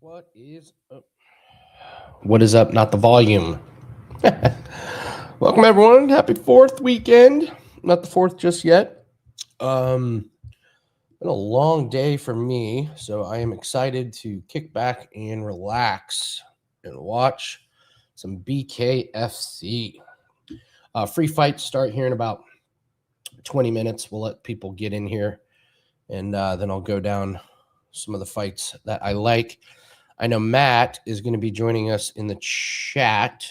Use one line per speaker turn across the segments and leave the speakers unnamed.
What is up? What is up? Not the volume. Welcome everyone. Happy fourth weekend. Not the fourth just yet. Been a long day for me, so I am excited to kick back and relax and watch some BKFC. Free fights start here in about 20 minutes. We'll let people get in here, and then I'll go down some of the fights that I like. I know Matt is going to be joining us in the chat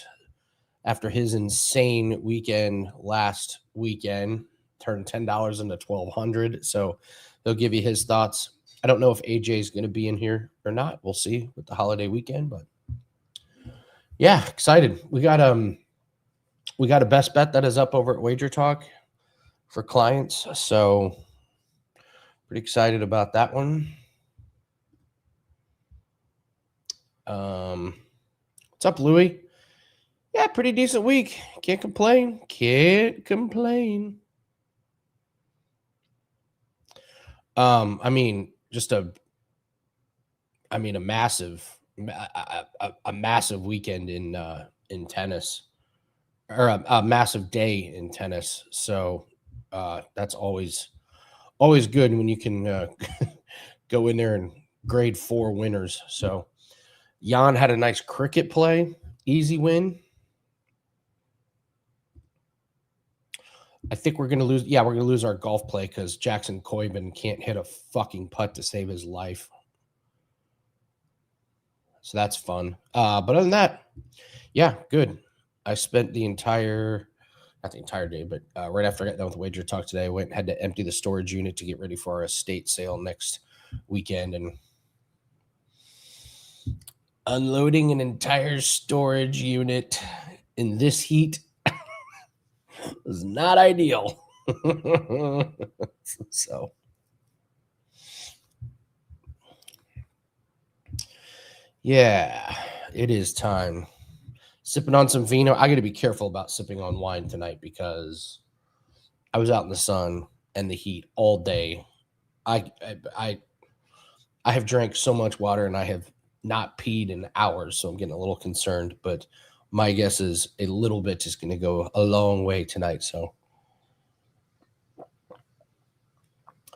after his insane weekend last weekend. Turned $10 into $1,200. So he'll give you his thoughts. I don't know if AJ is going to be in here or not. We'll see with the holiday weekend, but yeah, excited. We got a best bet that is up over at Wager Talk for clients. So pretty excited about that one. What's up, Louie? Yeah, pretty decent week. Can't complain. Can't complain. I mean, just a massive weekend in tennis, or a massive day in tennis. So that's always good when you can go in there and grade 4 winners. So Jan had a nice cricket play, easy win. I think we're going to lose. Yeah, we're going to lose our golf play because Jackson Coyban can't hit a fucking putt to save his life. So that's fun. But other than that, yeah, good. I spent not the entire day, but right after I got done with Wager Talk today, I had to empty the storage unit to get ready for our estate sale next weekend, and unloading an entire storage unit in this heat was not ideal. So yeah, it is time. Sipping on some vino. I got to be careful about sipping on wine tonight because I was out in the sun and the heat all day. I have drank so much water and I have not peed in hours, so I'm getting a little concerned. But my guess is a little bit is going to go a long way tonight. So,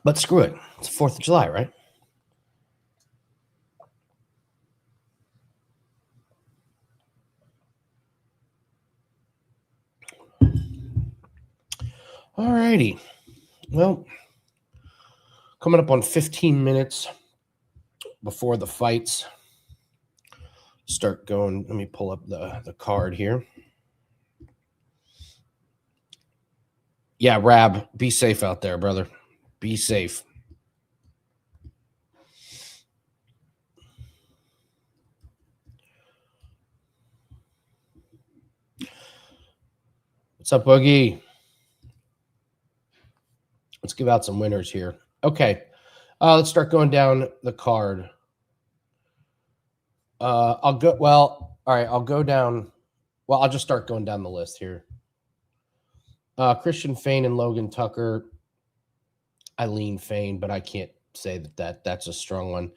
but screw it. It's 4th of July, right? All righty. Well, coming up on 15 minutes before the fights start going. Let me pull up the card here. Yeah, Rab, be safe out there, brother. Be safe. What's up, Boogie? Let's give out some winners here. Okay. Let's start going down the card. I'll go. Well, all right. I'll go down. Well, I'll just start going down the list here. Christian Fane and Logan Tucker. I lean Fane, but I can't say that's a strong one.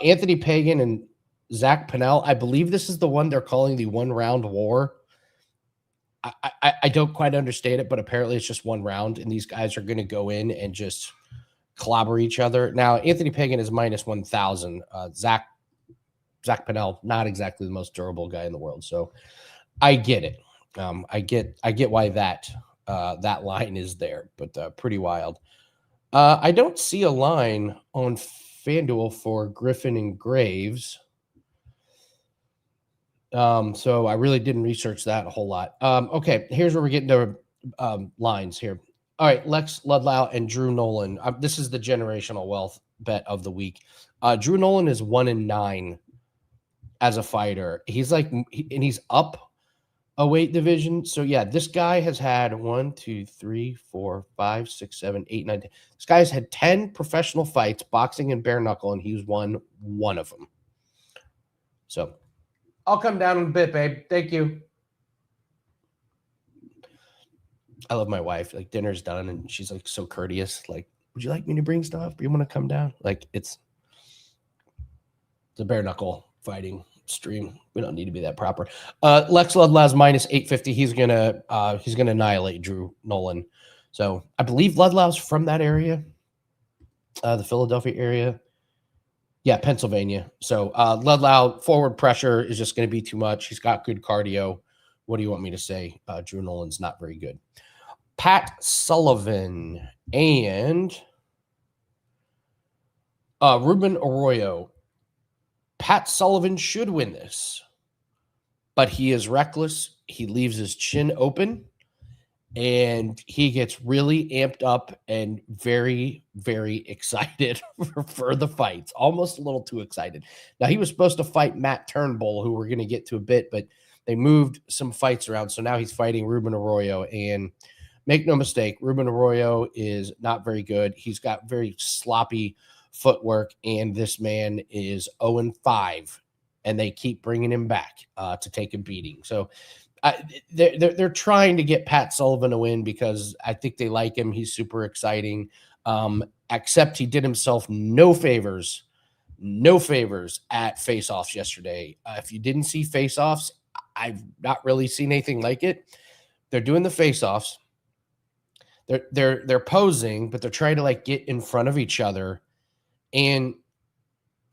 Anthony Pagan and Zach Pinnell. I believe this is the one they're calling the 1-round war. I don't quite understand it, but apparently it's just 1 round, and these guys are going to go in and just clobber each other. Now, Anthony Pagan is minus 1,000. Zach Pinnell, not exactly the most durable guy in the world, so I get it. I get why that line is there, but pretty wild. I don't see a line on FanDuel for Griffin and Graves. So I really didn't research that a whole lot. Okay, here's where we're getting to lines here. All right, Lex Ludlow and Drew Nolan. This is the generational wealth bet of the week. Drew Nolan is 1-9 as a fighter. He's and he's up a weight division. So yeah, this guy has had 1, 2, 3, 4, 5, 6, 7, 8, 9. 10. This guy's had 10 professional fights, boxing and bare knuckle, and he's won 1 of them. So I'll come down in a bit, babe. Thank you. I love my wife. Like, dinner's done, and she's like so courteous. Like, would you like me to bring stuff? Do you want to come down? Like, it's a bare knuckle fighting stream. We don't need to be that proper. Lex Ludlaw's minus 850. He's gonna annihilate Drew Nolan. So I believe Ludlaw's from that area, the Philadelphia area. Yeah, Pennsylvania. So Ludlow forward pressure is just going to be too much. He's got good cardio. What do you want me to say? Drew Nolan's not very good. Pat Sullivan and Ruben Arroyo. Pat Sullivan should win this, but he is reckless. He leaves his chin open, and he gets really amped up and very, very excited for the fights, almost a little too excited. Now, he was supposed to fight Matt Turnbull, who we're going to get to a bit, but they moved some fights around, so now he's fighting Ruben Arroyo, and make no mistake, Ruben Arroyo is not very good. He's got very sloppy footwork, and this man is 0-5, and they keep bringing him back to take a beating. So they're trying to get Pat Sullivan to win because I think they like him. He's super exciting. Except he did himself no favors at face-offs yesterday. If you didn't see face-offs, I've not really seen anything like it. They're doing the face-offs. They're posing, but they're trying to like get in front of each other. And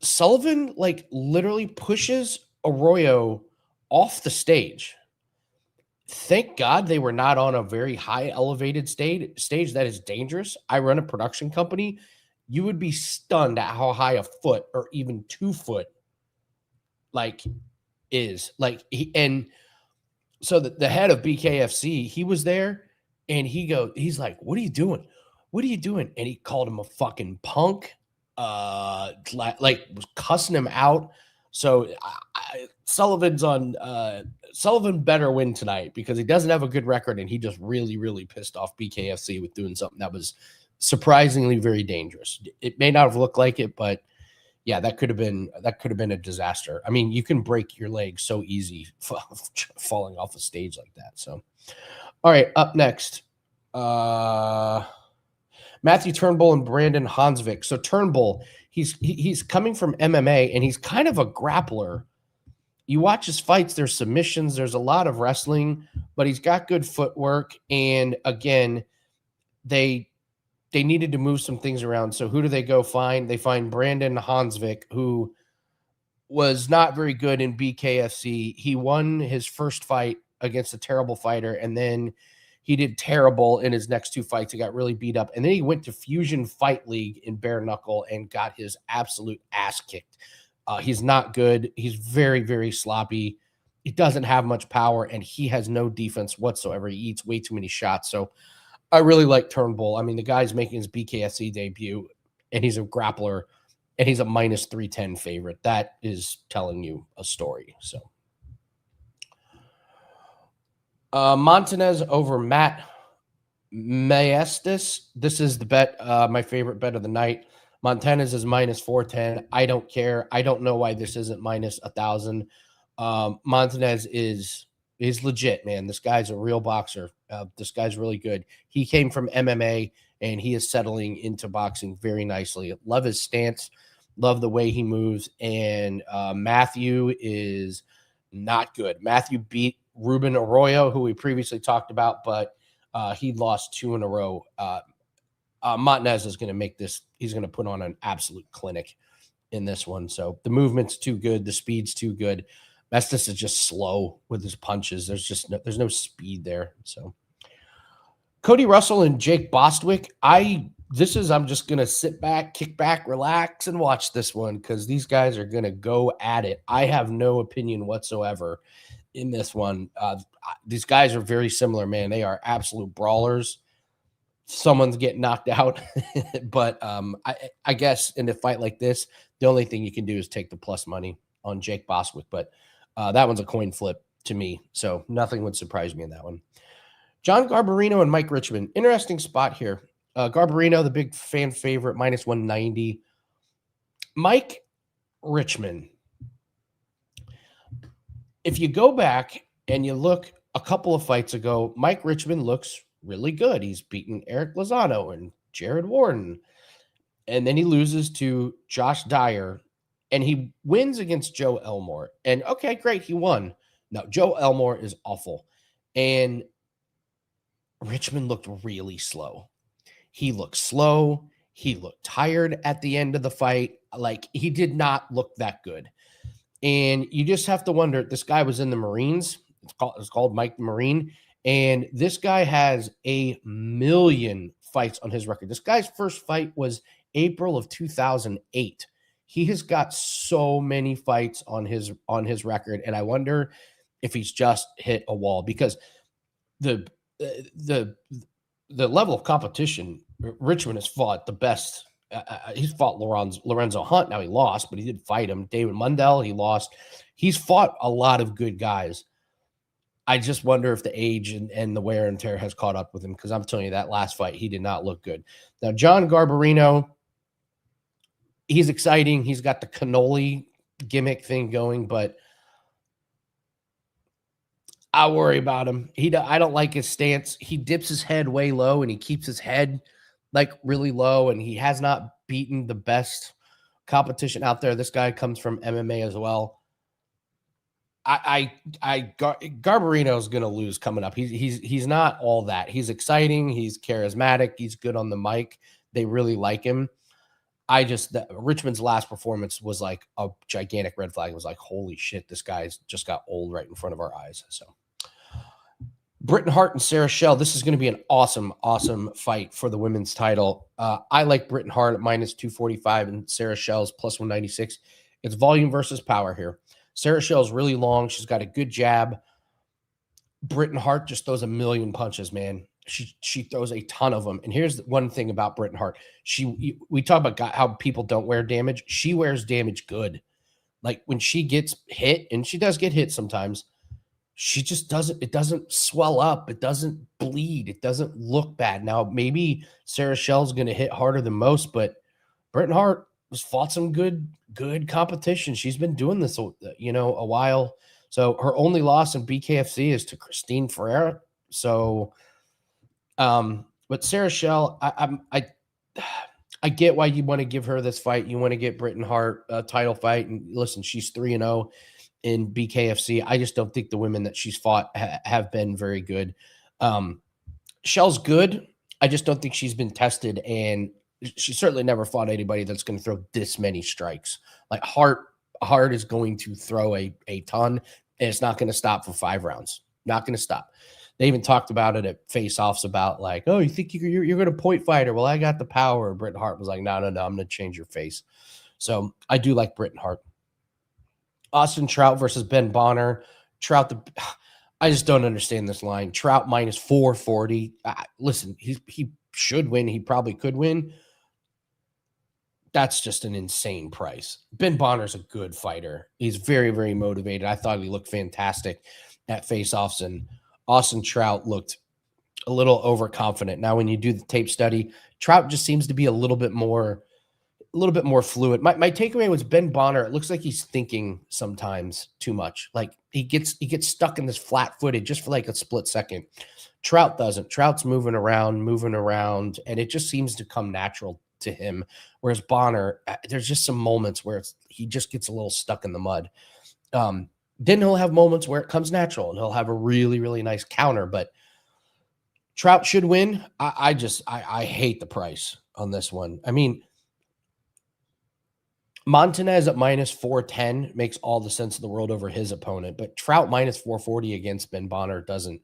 Sullivan like literally pushes Arroyo off the stage. Thank God they were not on a very high elevated stage that is dangerous. I run a production company. You would be stunned at how high a foot or even 2 foot like is. And so the head of BKFC, he was there, and he's like, "What are you doing? What are you doing?" And he called him a fucking punk. Like was cussing him out. So Sullivan's on Sullivan better win tonight because he doesn't have a good record, and he just really, really pissed off BKFC with doing something that was surprisingly very dangerous. It may not have looked like it, but yeah, that could have been a disaster. I mean, you can break your leg so easy falling off a stage like that. So, all right, up next, Matthew Turnbull and Brandon Hansvik. So Turnbull, he's coming from MMA, and he's kind of a grappler. You watch his fights, there's submissions, there's a lot of wrestling, but he's got good footwork. And again, they needed to move some things around. So who do they go find? They find Brandon Hansvik, who was not very good in BKFC. He won his first fight against a terrible fighter, and then he did terrible in his next 2 fights. He got really beat up. And then he went to Fusion Fight League in bare knuckle and got his absolute ass kicked. He's not good. He's very, very sloppy. He doesn't have much power, and he has no defense whatsoever. He eats way too many shots. So I really like Turnbull. I mean, the guy's making his BKFC debut, and he's a grappler, and he's a minus 310 favorite. That is telling you a story. So Montanez over Matt Maestas. This is the bet, my favorite bet of the night. Montanez is minus 410. I don't care. I don't know why this isn't minus 1,000. Montanez is legit, man. This guy's a real boxer. This guy's really good. He came from MMA, and he is settling into boxing very nicely. Love his stance. Love the way he moves. And Matthew is not good. Matthew beat Ruben Arroyo, who we previously talked about, but he lost 2 in a row. Montanez is going to make this. He's going to put on an absolute clinic in this one. So the movement's too good. The speed's too good. Mestis is just slow with his punches. There's no speed there. So Cody Russell and Jake Bostwick. I'm just going to sit back, kick back, relax, and watch this one because these guys are going to go at it. I have no opinion whatsoever in this one. These guys are very similar, man. They are absolute brawlers. Someone's getting knocked out, but I guess in a fight like this, the only thing you can do is take the plus money on Jake Bostwick, but that one's a coin flip to me, so nothing would surprise me in that one. John Garbarino and Mike Richmond. Interesting spot here. Garbarino, the big fan favorite, minus 190. Mike Richmond. If you go back and you look a couple of fights ago, Mike Richmond looks really good. He's beaten Eric Lozano and Jared Warden. And then he loses to Josh Dyer and he wins against Joe Elmore. And okay, great, he won. No, Joe Elmore is awful. And Richmond looked really slow. He looked slow. He looked tired at the end of the fight. Like, he did not look that good. And you just have to wonder, this guy was in the Marines. It's called Mike the Marine. And this guy has a million fights on his record. This guy's first fight was April of 2008. He has got so many fights on his record. And I wonder if he's just hit a wall, because the level of competition, Richmond has fought the best. He's fought Lorenzo Hunt. Now he lost, but he did fight him. David Mundell, he lost. He's fought a lot of good guys. I just wonder if the age and the wear and tear has caught up with him, because I'm telling you, that last fight, he did not look good. Now, John Garbarino, he's exciting. He's got the cannoli gimmick thing going, but I worry about him. I don't like his stance. He dips his head way low, and he keeps his head like really low, and he has not beaten the best competition out there. This guy comes from MMA as well. Garbarino is going to lose coming up. He's not all that. He's exciting. He's charismatic. He's good on the mic. They really like him. Richmond's last performance was like a gigantic red flag. It was like, holy shit, this guy's just got old right in front of our eyes. So Britain Hart and Sarah Schell. This is going to be an awesome, awesome fight for the women's title. I like Britain Hart at minus 245 and Sarah Schell's plus 196. It's volume versus power here. Sarah Schell's really long. She's got a good jab. Britain Hart just throws a million punches, man. She throws a ton of them. And here's one thing about Britain Hart. We talk about how people don't wear damage. She wears damage good. Like, when she gets hit, and she does get hit sometimes, she just doesn't swell up. It doesn't bleed. It doesn't look bad. Now, maybe Sarah Schell's going to hit harder than most, but Britain Hart has fought some good competition. She's been doing this, a while. So her only loss in BKFC is to Christine Ferreira. So, but Sarah Schell, I get why you want to give her this fight. You want to get Britain Hart a title fight. And listen, she's 3-0 in BKFC. I just don't think the women that she's fought have been very good. Schell's good. I just don't think she's been tested, and she certainly never fought anybody that's going to throw this many strikes. Like, Hart is going to throw a ton, and it's not going to stop for 5 rounds. Not going to stop. They even talked about it at face-offs about, like, oh, you think you're going to point fight her? Well, I got the power. Britain Hart was like, no, I'm going to change your face. So I do like Britain Hart. Austin Trout versus Ben Bonner. I just don't understand this line. Trout minus 440. Listen, he should win. He probably could win. That's just an insane price. Ben Bonner's a good fighter. He's very, very motivated. I thought he looked fantastic at face-offs, and Austin Trout looked a little overconfident. Now, when you do the tape study, Trout just seems to be a little bit more fluid. My takeaway was Ben Bonner. It looks like he's thinking sometimes too much. Like, he gets stuck in this flat footed just for like a split second. Trout doesn't. Trout's moving around, and it just seems to come natural to him. Whereas Bonner, there's just some moments where he just gets a little stuck in the mud. Then he'll have moments where it comes natural, and he'll have a really, really nice counter. But Trout should win. I hate the price on this one. I mean, Montanez at minus 410 makes all the sense in the world over his opponent, but Trout minus 440 against Ben Bonner doesn't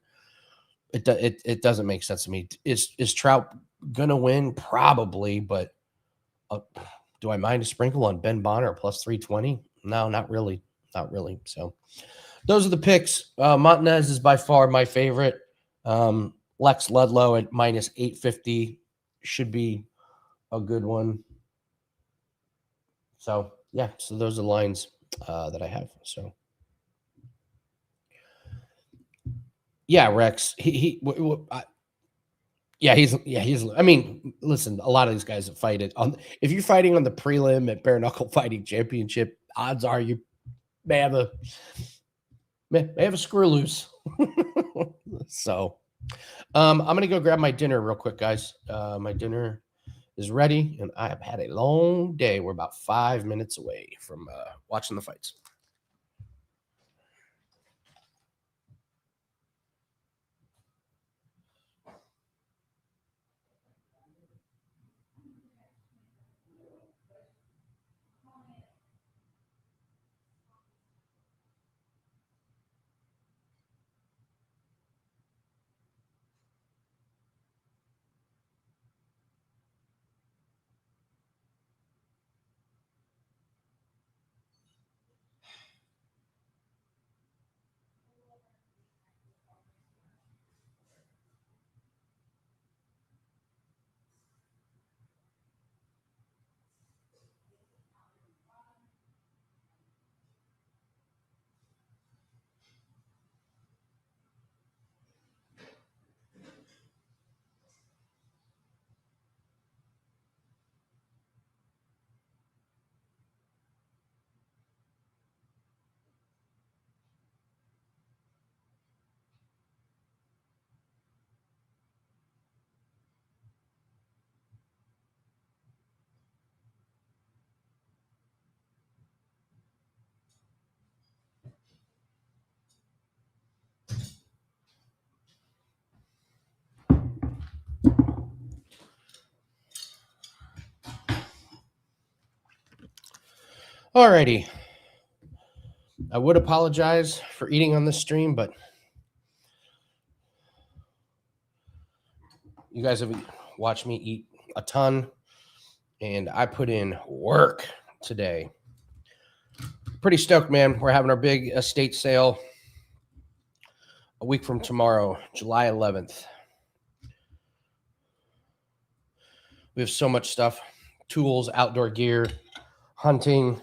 make sense to me. Is Trout gonna win? Probably, but do I mind a sprinkle on Ben Bonner plus 320? No, not really. So those are the picks. Montanez is by far my favorite. Lex Ludlow at minus 850 should be a good one. So, yeah, so those are the lines that I have. So, yeah, Rex, he's I mean, listen, a lot of these guys that fight it if you're fighting on the prelim at Bare Knuckle Fighting Championship, odds are you may have a screw loose. So, I'm going to go grab my dinner real quick, guys. My dinner is ready, and I have had a long day. We're about 5 minutes away from watching the fights. Alrighty. I would apologize for eating on this stream, but you guys have watched me eat a ton, and I put in work today. Pretty stoked, man. We're having our big estate sale a week from tomorrow, July 11th. We have so much stuff, tools, outdoor gear, hunting,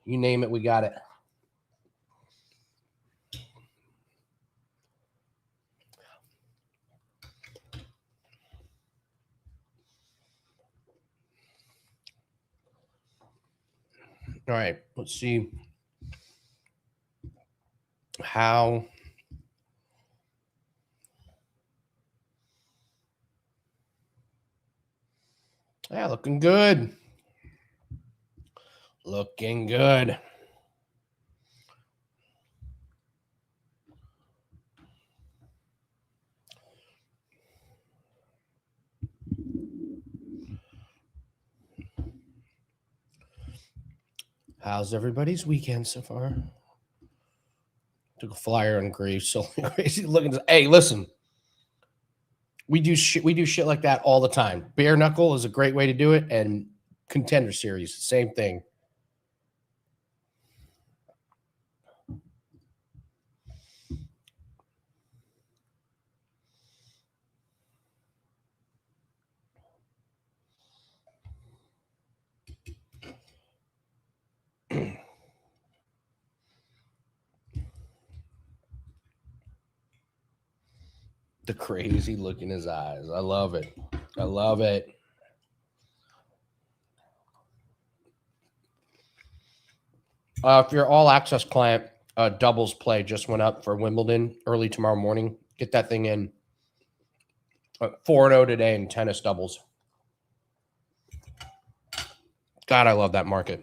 you name it, we got it. All right, let's see how yeah, looking good. Looking good. How's everybody's weekend so far? Took a flyer on Graves, so crazy looking. Hey, listen, we do shit like that all the time. Bare knuckle is a great way to do it, and Contender Series, same thing. The crazy look in his eyes. I love it. I love it. If you're all access client, doubles play just went up for Wimbledon early tomorrow morning. Get that thing in. 4-0 today in tennis doubles. God, I love that market.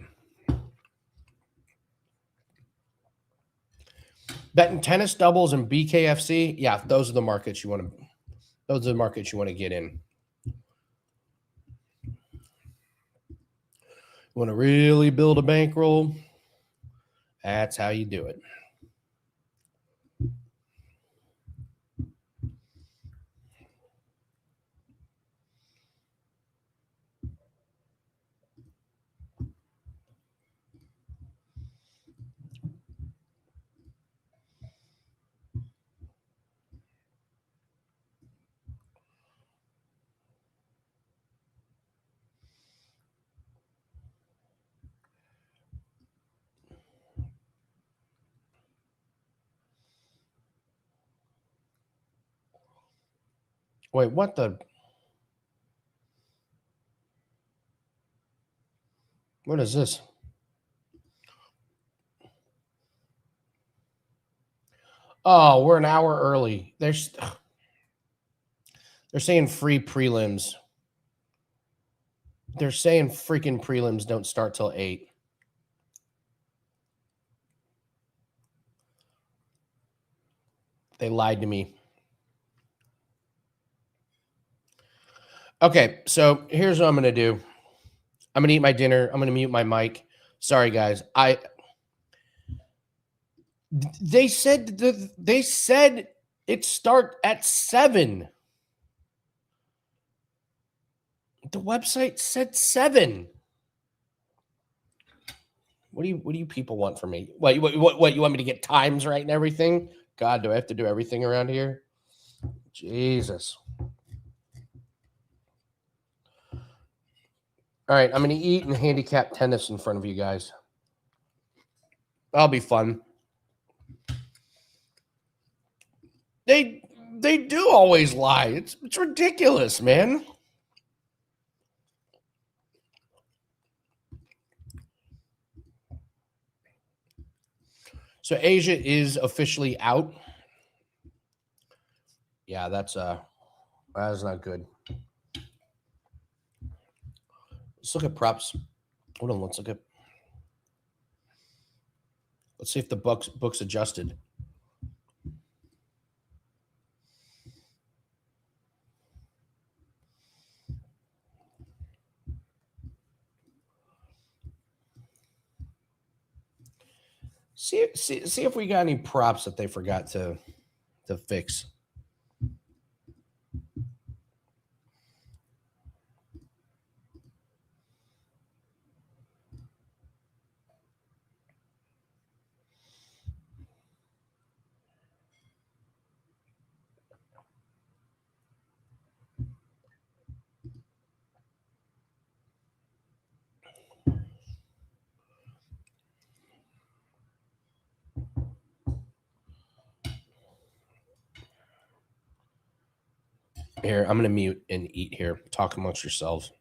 Betting tennis doubles and BKFC, yeah, those are the markets you want to. Those are the markets you want to get in. You want to really build a bankroll? That's how you do it. Wait, what the? What is this? Oh, we're an hour early. They're saying free prelims. They're saying freaking prelims don't start till 8. They lied to me. Okay, so here's what I'm going to do. I'm going to eat my dinner. I'm going to mute my mic. Sorry, guys. They said it start at 7. The website said 7. What do you people want from me? What you want me to get times right and everything? God, do I have to do everything around here? Jesus. All right, I'm going to eat and handicap tennis in front of you guys. That'll be fun. They do always lie. It's ridiculous, man. So Asia is officially out. Yeah, that's not good. Let's look at props. Hold on, let's see if the books adjusted. See if we got any props that they forgot to fix. Here, I'm gonna mute and eat here. Talk amongst yourselves.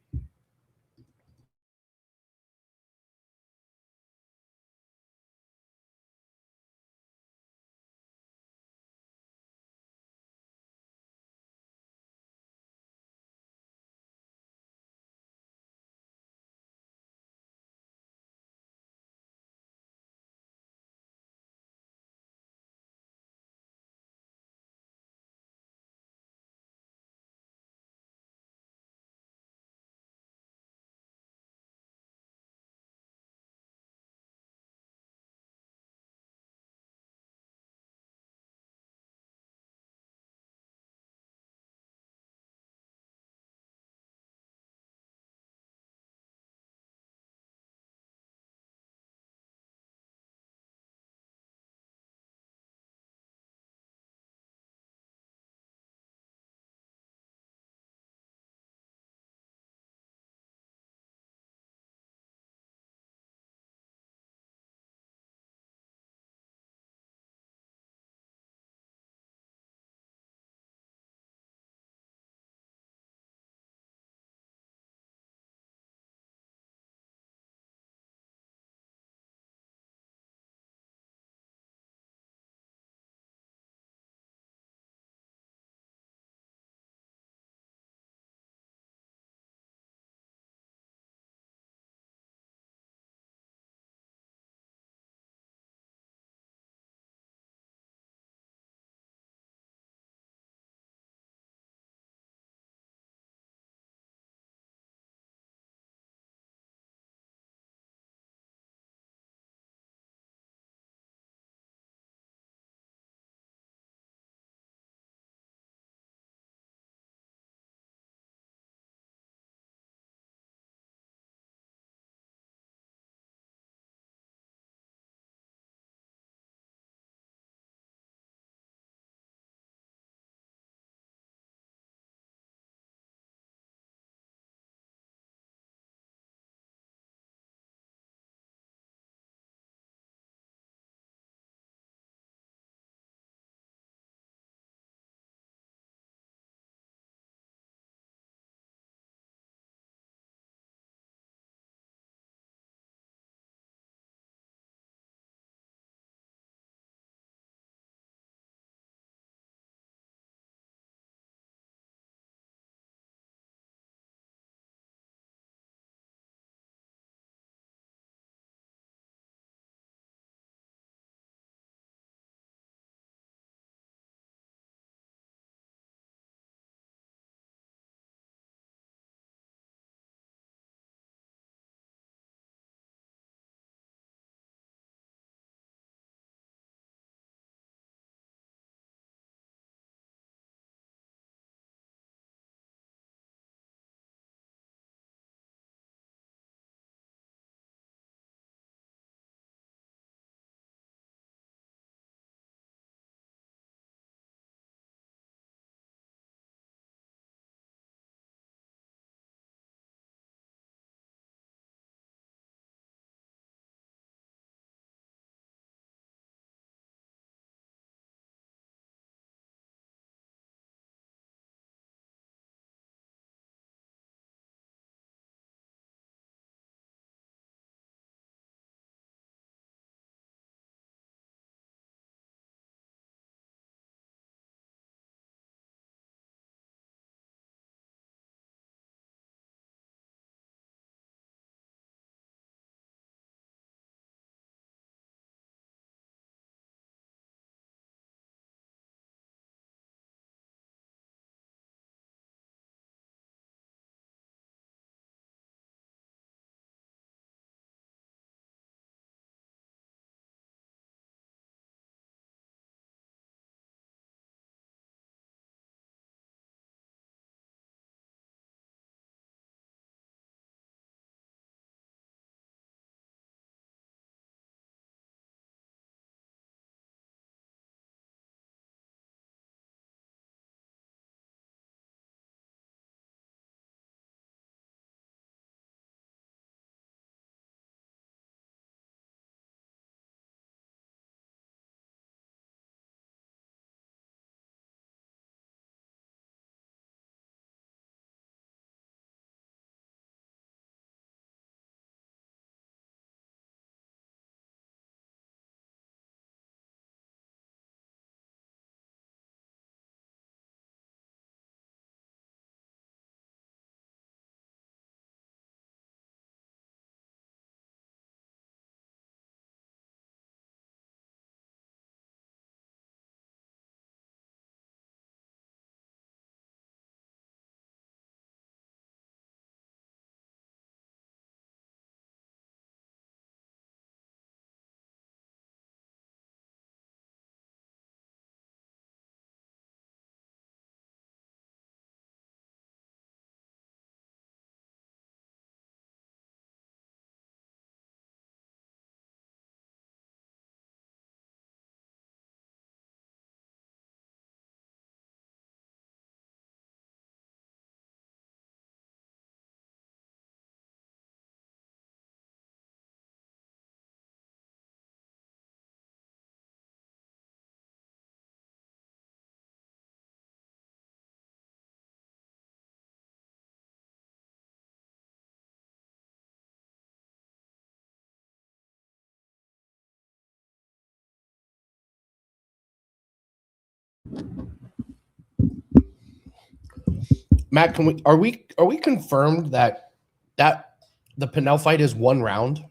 Matt, are we confirmed that the Pinell fight is 1 round?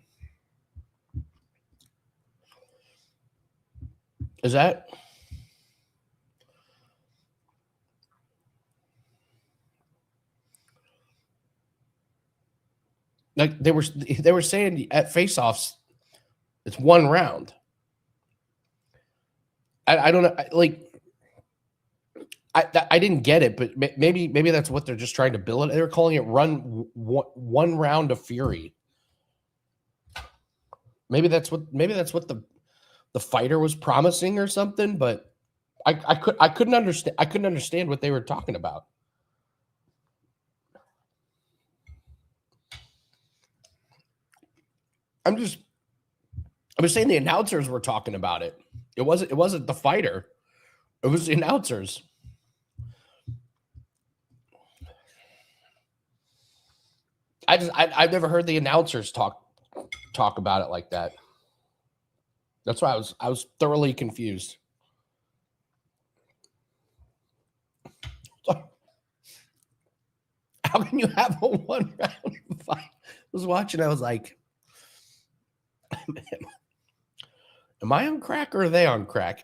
Is that? Like they were saying at face-offs, it's 1 round. I don't know. I didn't get it, but maybe that's what they're just trying to bill it. They were calling it one round of fury. Maybe that's what the fighter was promising or something. But I couldn't understand what they were talking about. I was saying the announcers were talking about it. It wasn't the fighter. It was the announcers. I've never heard the announcers talk about it like that. That's why I was thoroughly confused. How can you have a 1 round fight? I was watching. I was like, am I on crack or are they on crack?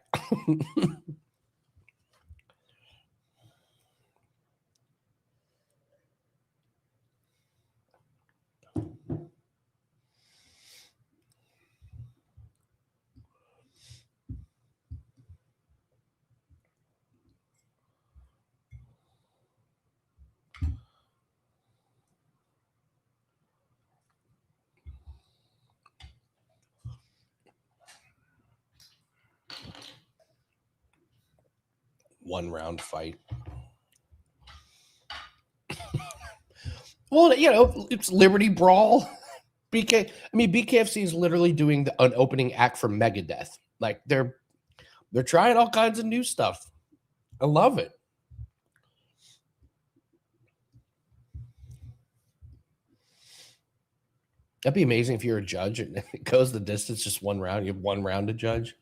1 round fight. Well, it's Liberty Brawl. BKFC is literally doing an opening act for Megadeth. Like they're trying all kinds of new stuff. I love it. That'd be amazing if you're a judge and it goes the distance, just 1 round. You have 1 round to judge.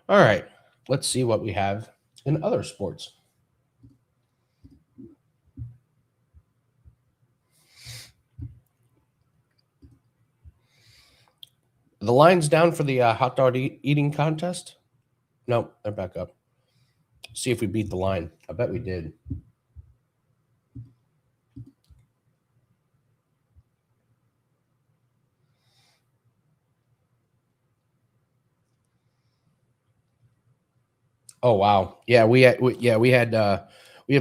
All right, let's see what we have in other sports. The line's down for the hot dog eating contest. No, they're back up. See if we beat the line. I bet we did. Oh wow. Yeah, we have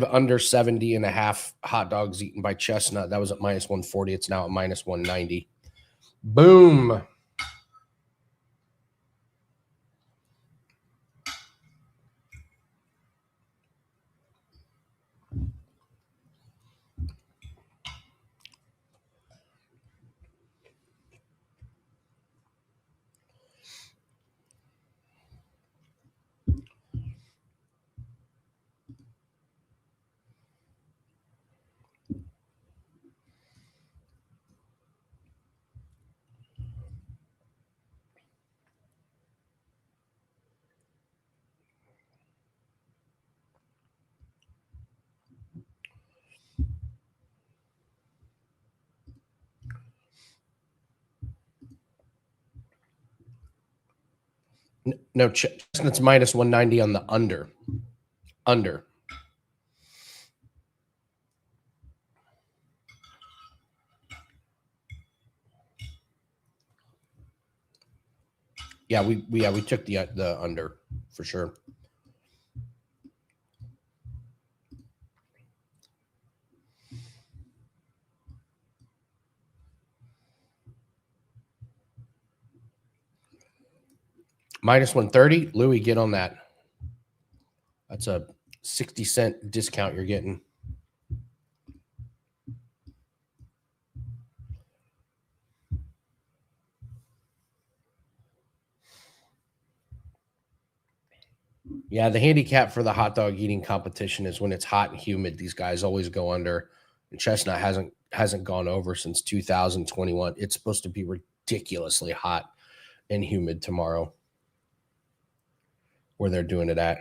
under 70 and a half hot dogs eaten by Chestnut. That was at minus 140. It's now at minus 190. Boom. No, Chestnut's minus 190 on the under. Under. Yeah, we took the under for sure. Minus 130. Louis, get on that. That's a 60-cent discount you're getting. Yeah, the handicap for the hot dog eating competition is when it's hot and humid. These guys always go under. And Chestnut hasn't gone over since 2021. It's supposed to be ridiculously hot and humid tomorrow, where they're doing it at.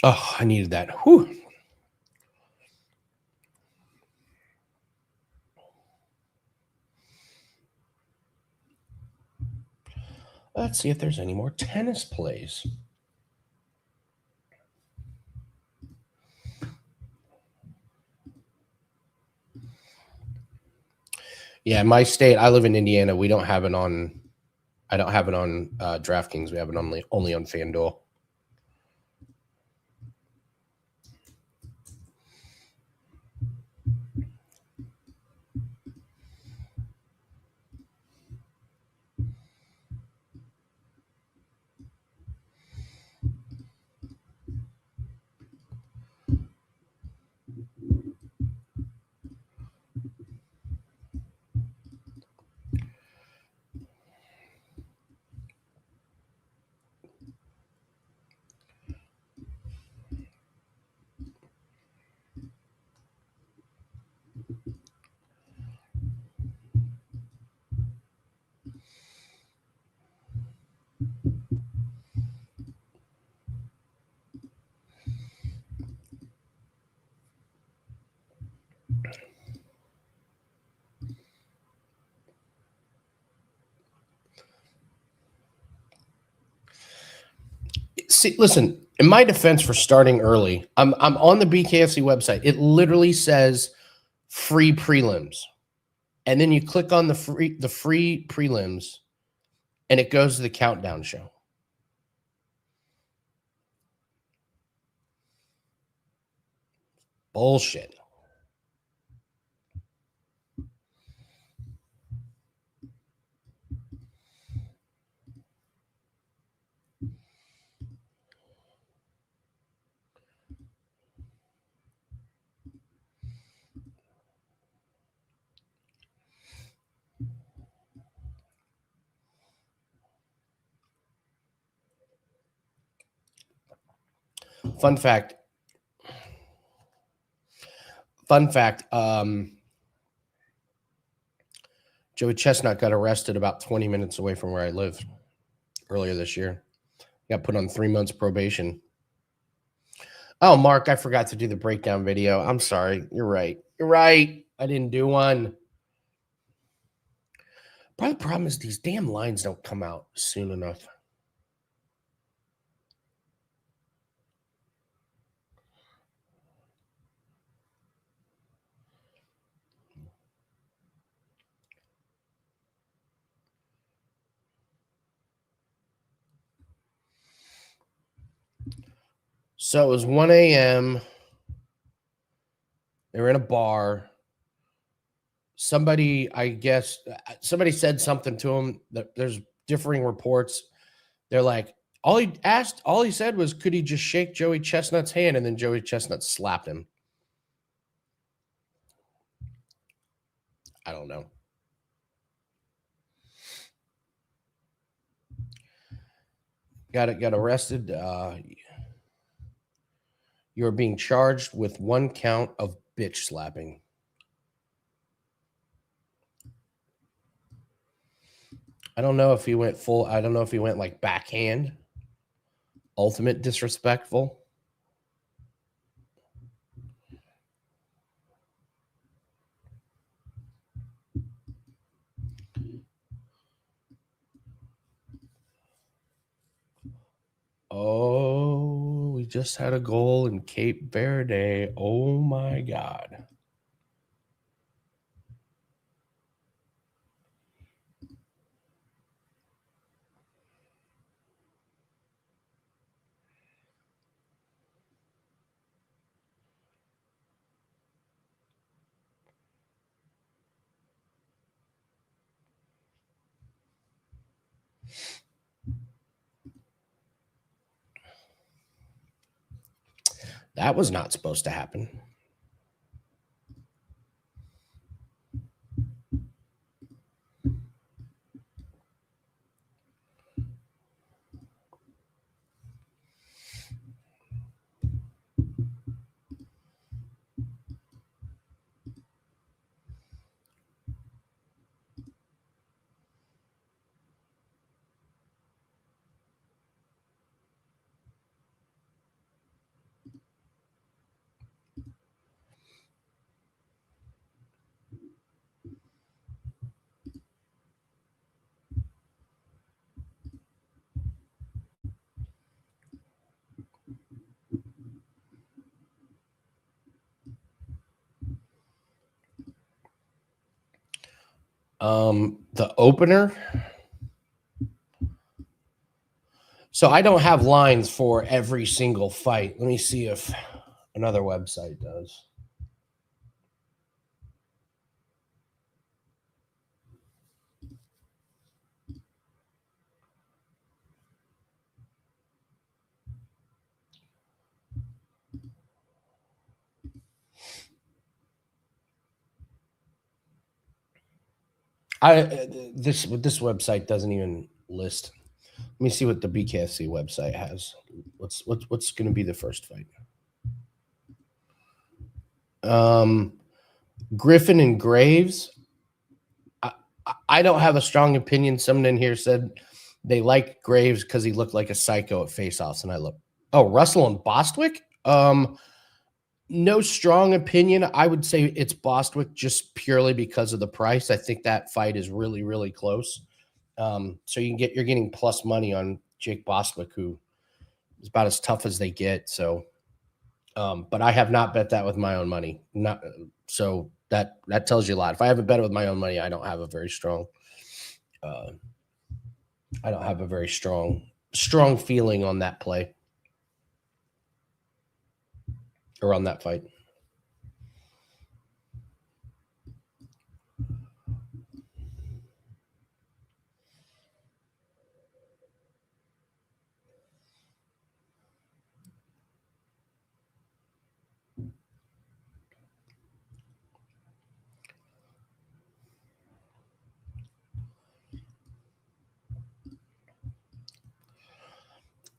Oh, I needed that. Whew. Let's see if there's any more tennis plays. Yeah, in my state, I live in Indiana. We don't have it on. I don't have it on DraftKings. We have it only on FanDuel. See, listen, in my defense for starting early, I'm on the BKFC website. It literally says free prelims. And then you click on the free prelims and it goes to the countdown show. Bullshit. Fun fact. Joey Chestnut got arrested about 20 minutes away from where I live earlier this year. Got put on 3 months probation. Oh, Mark, I forgot to do the breakdown video. I'm sorry. You're right. I didn't do one. Probably the problem is these damn lines don't come out soon enough. So it was 1 a.m. They were in a bar. Somebody said something to him that there's differing reports. They're like, all he said was, could he just shake Joey Chestnut's hand? And then Joey Chestnut slapped him. I don't know. Got arrested. You're being charged with 1 count of bitch slapping. I don't know if he went full. I don't know if he went like backhand, ultimate disrespectful. Oh, we just had a goal in Cape Verde. Oh my God. That was not supposed to happen. The opener. So I don't have lines for every single fight. Let me see if another website does. This website doesn't even list. Let me see what the BKFC website has. What's going to be the first fight? Griffin and Graves. I don't have a strong opinion. Someone in here said they like Graves because he looked like a psycho at face-offs, and I look. Oh, Russell and Bostwick. No strong opinion. I would say it's Bostwick just purely because of the price. I think that fight is really, really close. So you're getting plus money on Jake Bostwick, who is about as tough as they get. So, but I have not bet that with my own money. Not so that tells you a lot. If I haven't bet it with my own money, I don't have a very strong. I don't have a very strong feeling on that play or on that fight.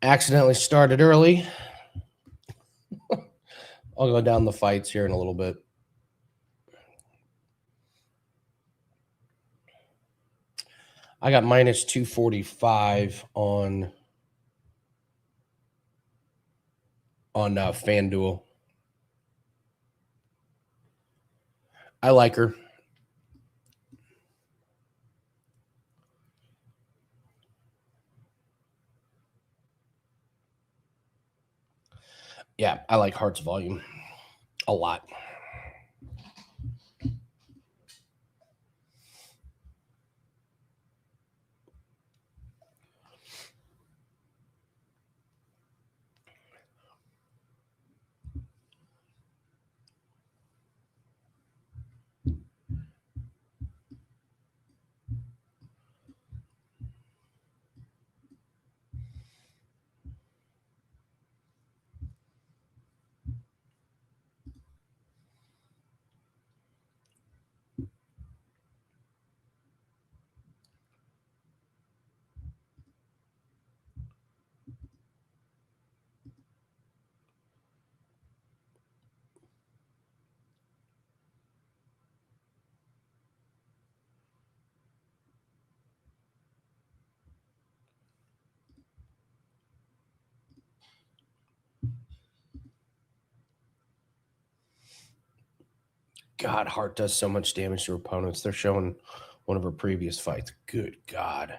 Accidentally started early. I'll go down the fights here in a little bit. I got minus 245 on FanDuel. I like her. Yeah, I like Hearts volume a lot. God, Hart does so much damage to opponents. They're showing one of her previous fights. Good God.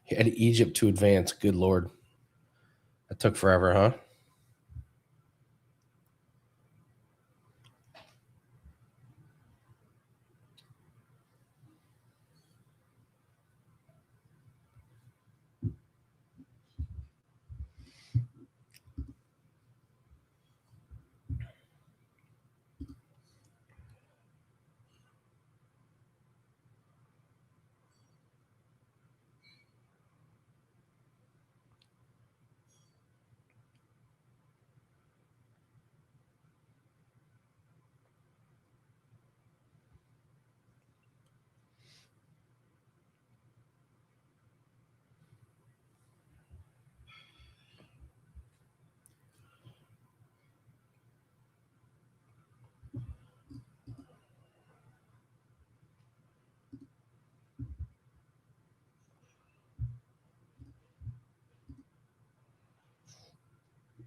He had Egypt to advance. Good Lord. That took forever, huh?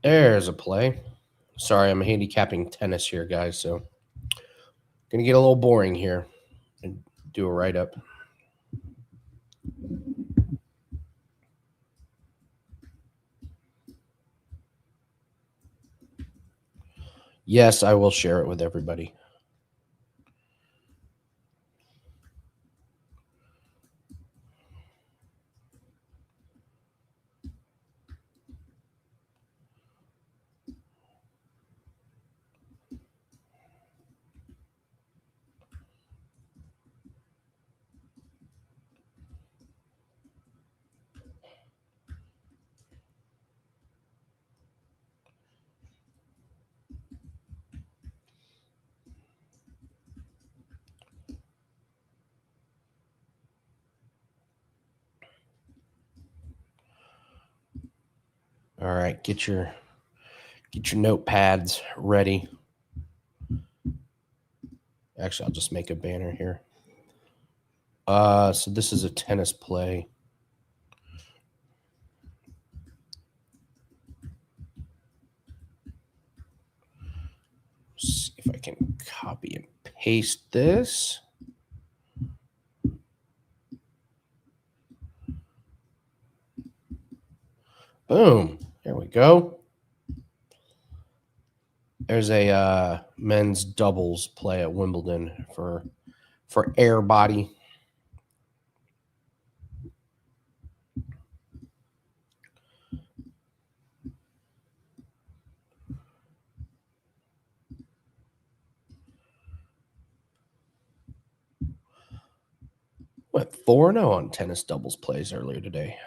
There's a play. Sorry, I'm handicapping tennis here, guys. So, gonna get a little boring here and do a write up. Yes, I will share it with everybody. All right, get your notepads ready. Actually, I'll just make a banner here. So this is a tennis play. See if I can copy and paste this. Boom. There we go. There's a men's doubles play at Wimbledon for air body. Went 4-0 on tennis doubles plays earlier today.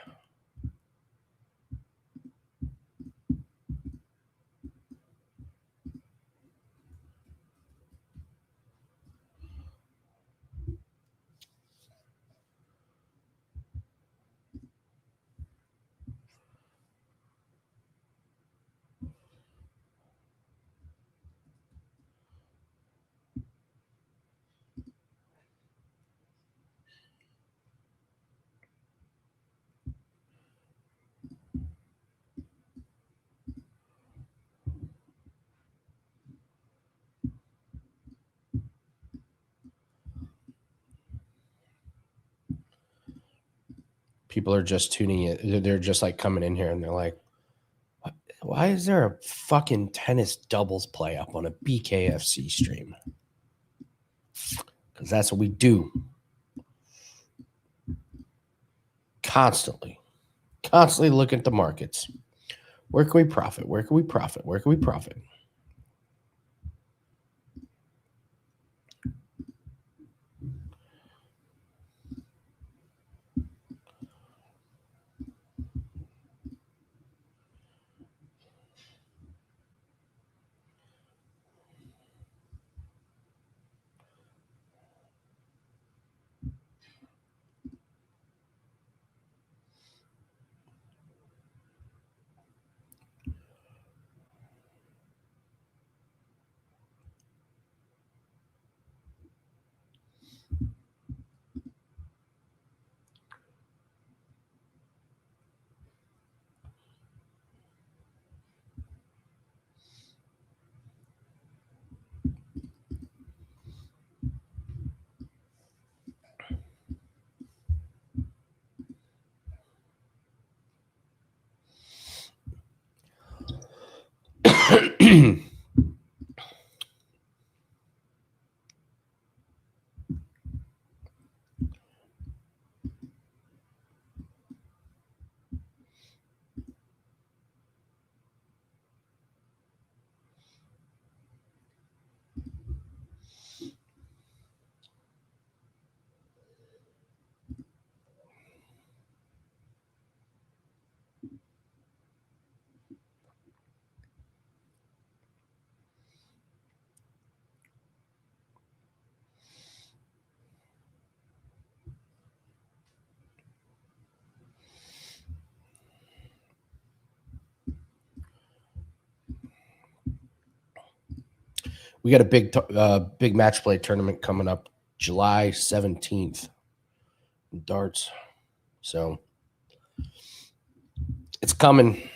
People are just tuning in. They're just like coming in here and they're like, why is there a fucking tennis doubles play up on a BKFC stream? Because that's what we do. Constantly look at the markets. Where can we profit? Where can we profit? Where can we profit? We got a big match play tournament coming up July 17th in darts. So it's coming.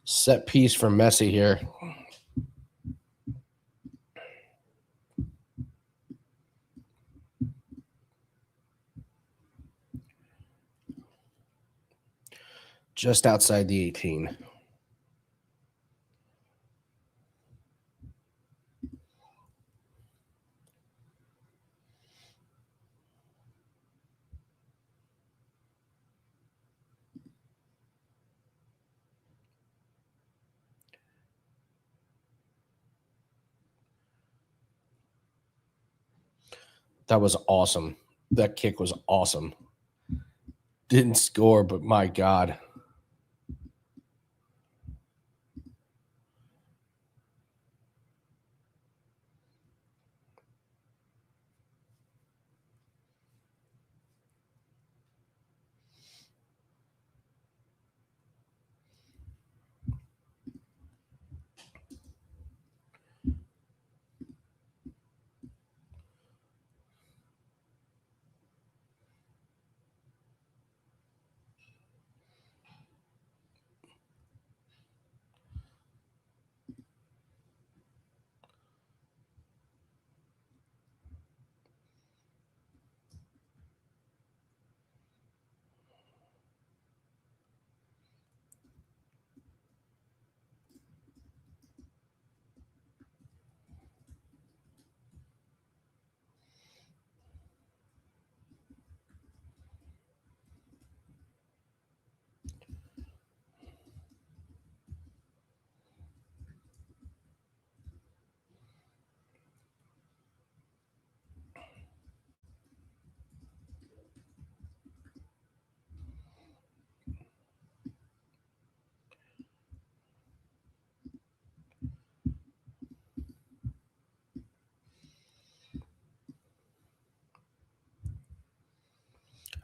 Set piece for Messi here. Just outside the 18. That was awesome. That kick was awesome. Didn't score, but my God.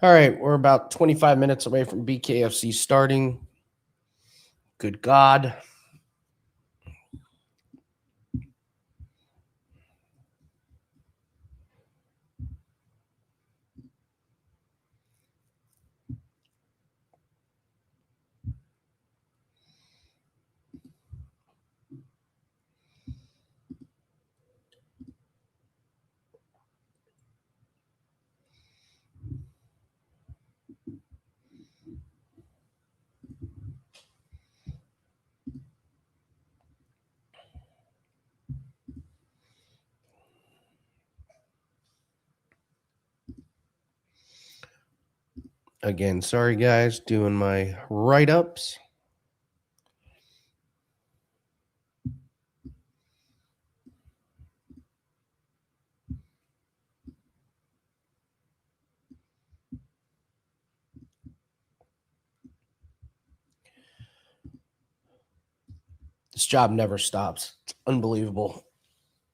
All right, we're about 25 minutes away from BKFC starting. Good God. Again, sorry guys, doing my write-ups. This job never stops. It's unbelievable.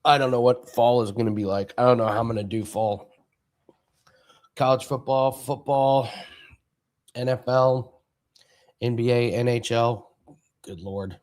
I don't know what fall is going to be like. I don't know how I'm going to do fall. college football, football, NFL, NBA, NHL. Good Lord.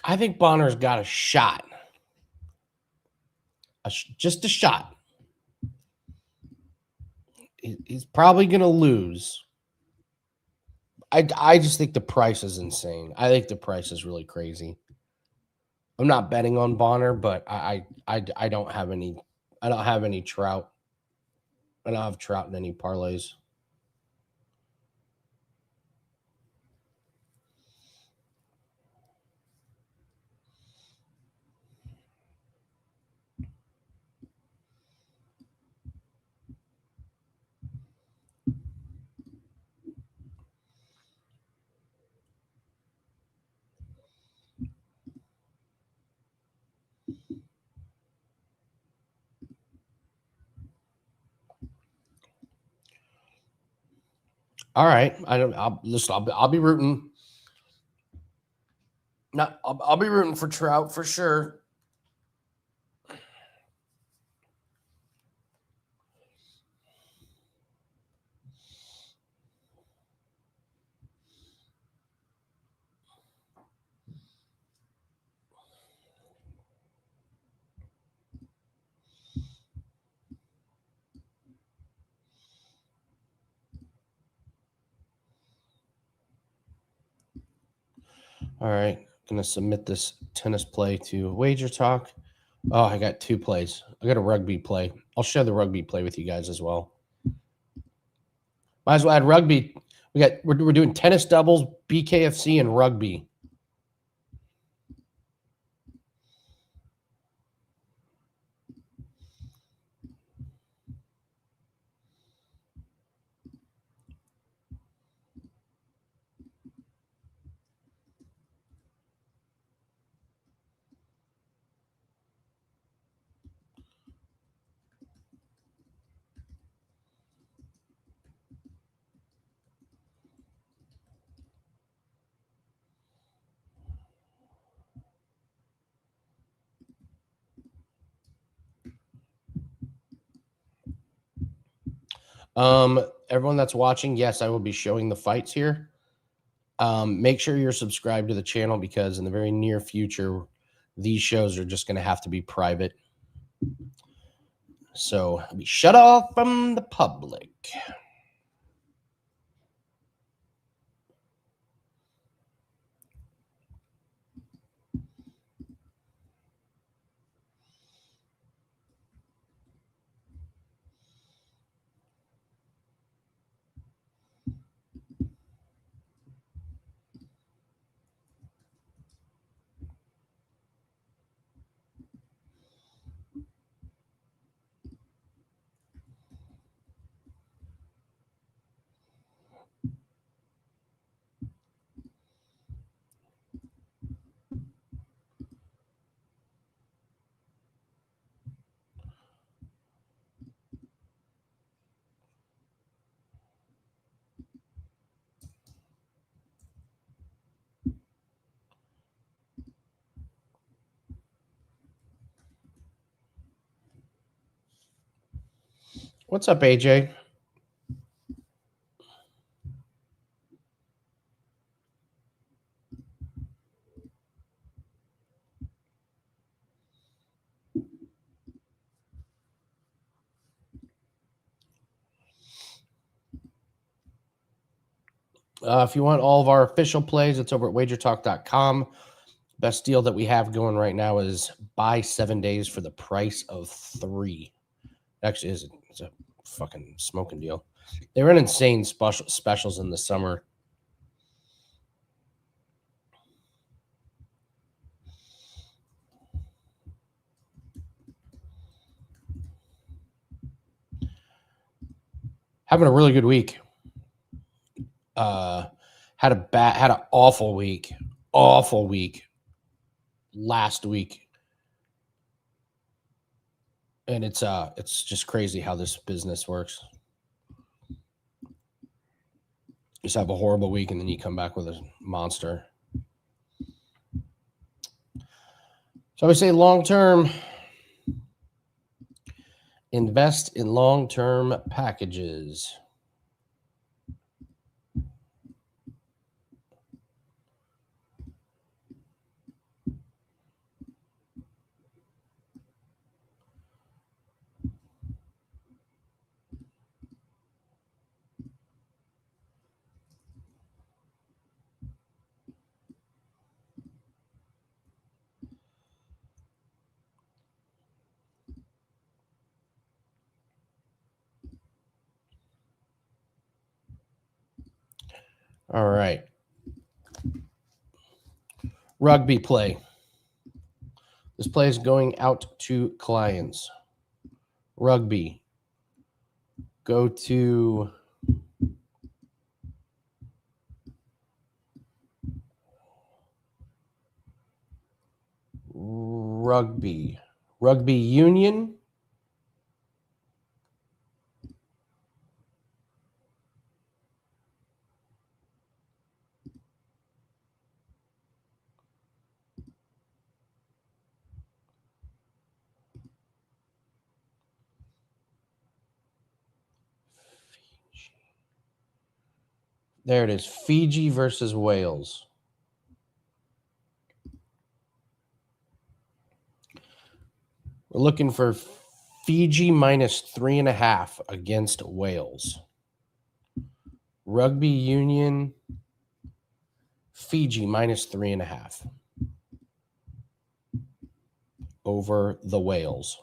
I think Bonner's got a shot. Just a shot. He's probably going to lose. I just think the price is insane. I think the price is really crazy. I'm not betting on Bonner, but I don't have any. I don't have any Trout. I don't have Trout in any parlays. All right, I don't. I'll listen. I'll be rooting. Not. I'll be rooting for Trout for sure. All right, gonna submit this tennis play to Wager Talk. Oh, I got 2 plays. I got a rugby play. I'll share the rugby play with you guys as well. Might as well add rugby. We're doing tennis doubles, BKFC, and rugby. Everyone that's watching, yes, I will be showing the fights here. Make sure you're subscribed to the channel because in the very near future, these shows are just going to have to be private. So I'll be shut off from the public. What's up, AJ? If you want all of our official plays, it's over at wagertalk.com. Best deal that we have going right now is buy 7 days for the price of 3. Actually, it's a fucking smoking deal. They run insane specials in the summer. Having a really good week. Had an awful week last week, and it's just crazy how this business works. Just have a horrible week and then you come back with a monster. So I would say long term, invest in long term packages. All right. Rugby play. This play is going out to clients. Rugby. Go to rugby. Rugby union. There it is. Fiji versus Wales. We're looking for Fiji minus 3.5 against Wales. Rugby union, Fiji minus 3.5. over the Whales.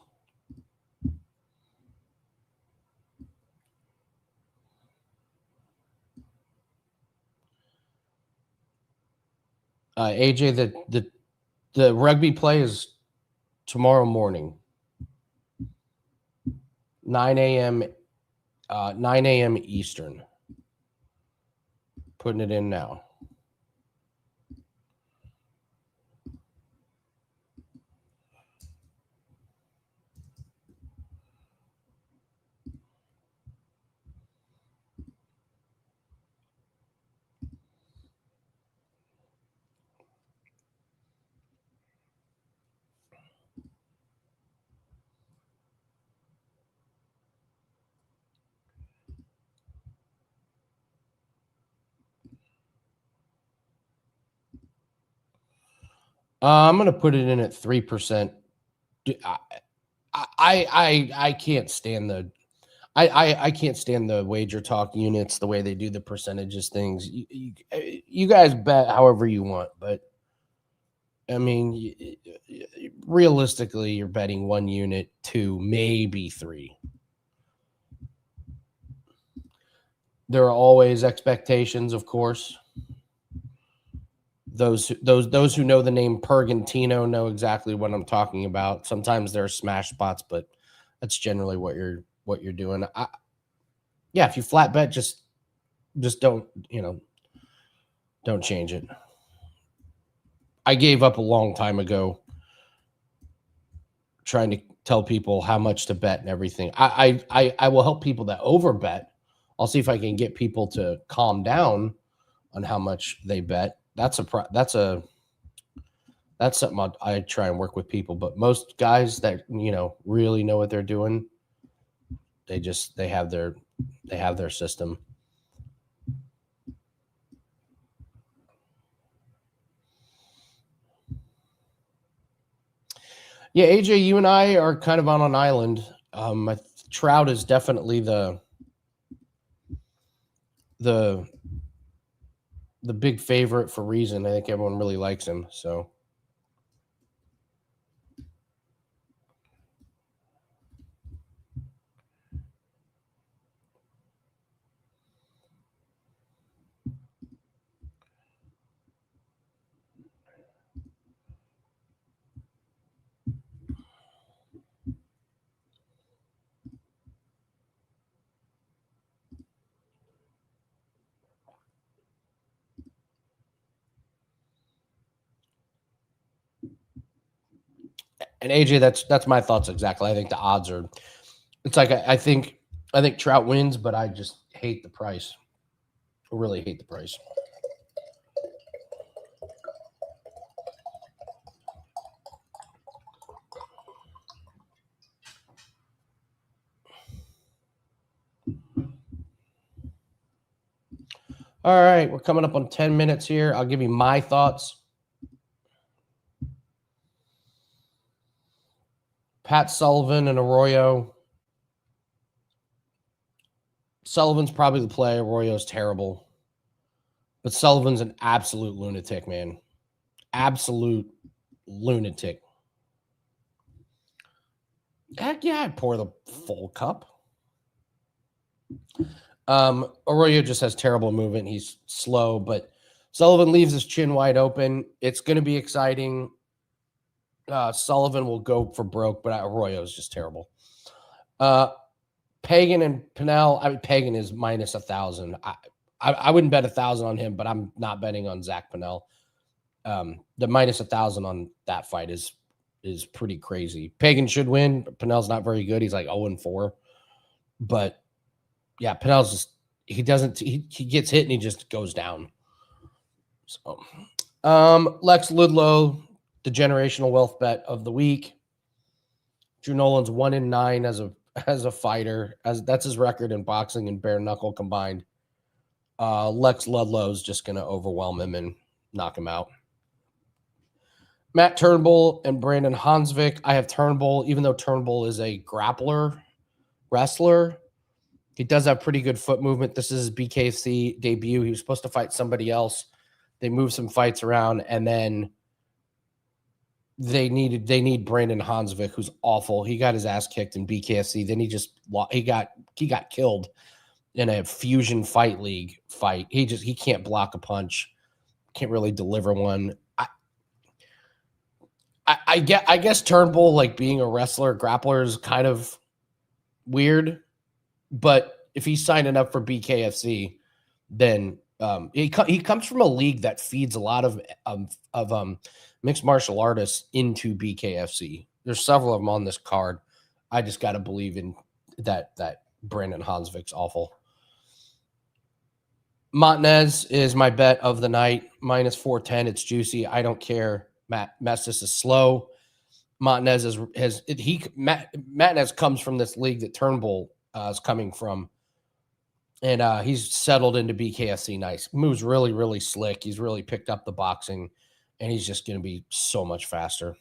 AJ, the rugby play is tomorrow morning, 9 a.m. 9 a.m. Eastern. Putting it in now. I'm gonna put it in at 3%. I can't stand the I can't stand the wager talk units, the way they do the percentages things. You guys bet however you want, but I mean, realistically, you're betting 1 unit, 2, maybe 3. There are always expectations, of course. Those who know the name Pergantino know exactly what I'm talking about. Sometimes there are smash spots, but that's generally what you're doing. Yeah, if you flat bet, just don't don't change it. I gave up a long time ago trying to tell people how much to bet and everything. I will help people that over bet. I'll see if I can get people to calm down on how much they bet. That's something I try and work with people. But most guys that really know what they're doing, they have their system. Yeah, AJ, you and I are kind of on an island. Trout is definitely the big favorite for reason. I think everyone really likes him. So. And AJ, that's my thoughts exactly. I think the odds are. It's like I think Trout wins, but I just hate the price. I really hate the price. All right, we're coming up on 10 minutes here. I'll give you my thoughts. Pat Sullivan and Arroyo. Sullivan's probably the play. Arroyo's terrible. But Sullivan's an absolute lunatic, man. Absolute lunatic. Heck yeah, I'd pour the full cup. Arroyo just has terrible movement. He's slow, but Sullivan leaves his chin wide open. It's going to be exciting. Sullivan will go for broke, but Arroyo is just terrible. Pagan and Pinnell. I mean, Pagan is minus 1,000. I wouldn't bet 1,000 on him, but I'm not betting on Zach Pinnell. The minus 1,000 on that fight is pretty crazy. Pagan should win. But Pinnell's not very good. He's like 0-4. But yeah, Pinnell's just he gets hit and he just goes down. So Lex Ludlow, the generational wealth bet of the week. Drew Nolan's 1-9 as a fighter. That's his record in boxing and bare knuckle combined. Lex Ludlow's just gonna overwhelm him and knock him out. Matt Turnbull and Brandon Hansvik. I have Turnbull, even though Turnbull is a grappler, wrestler. He does have pretty good foot movement. This is his BKFC debut. He was supposed to fight somebody else. They moved some fights around, and then they need Brandon Hansvik, who's awful. He got his ass kicked in BKFC. Then he got killed in a Fusion Fight League fight. He can't block a punch, can't really deliver one. I guess Turnbull, like being a wrestler, grappler, is kind of weird. But if he's signing up for BKFC, then he comes from a league that feeds a lot of mixed martial artists into BKFC. There's several of them on this card. I just got to believe in that Brandon Hansvik's awful. Montanez is my bet of the night, minus 410. It's juicy. I don't care. Mestis is slow. Montanez Montanez comes from this league that Turnbull is coming from, and he's settled into BKFC nice. Moves really, really slick. He's really picked up the boxing, and he's just going to be so much faster.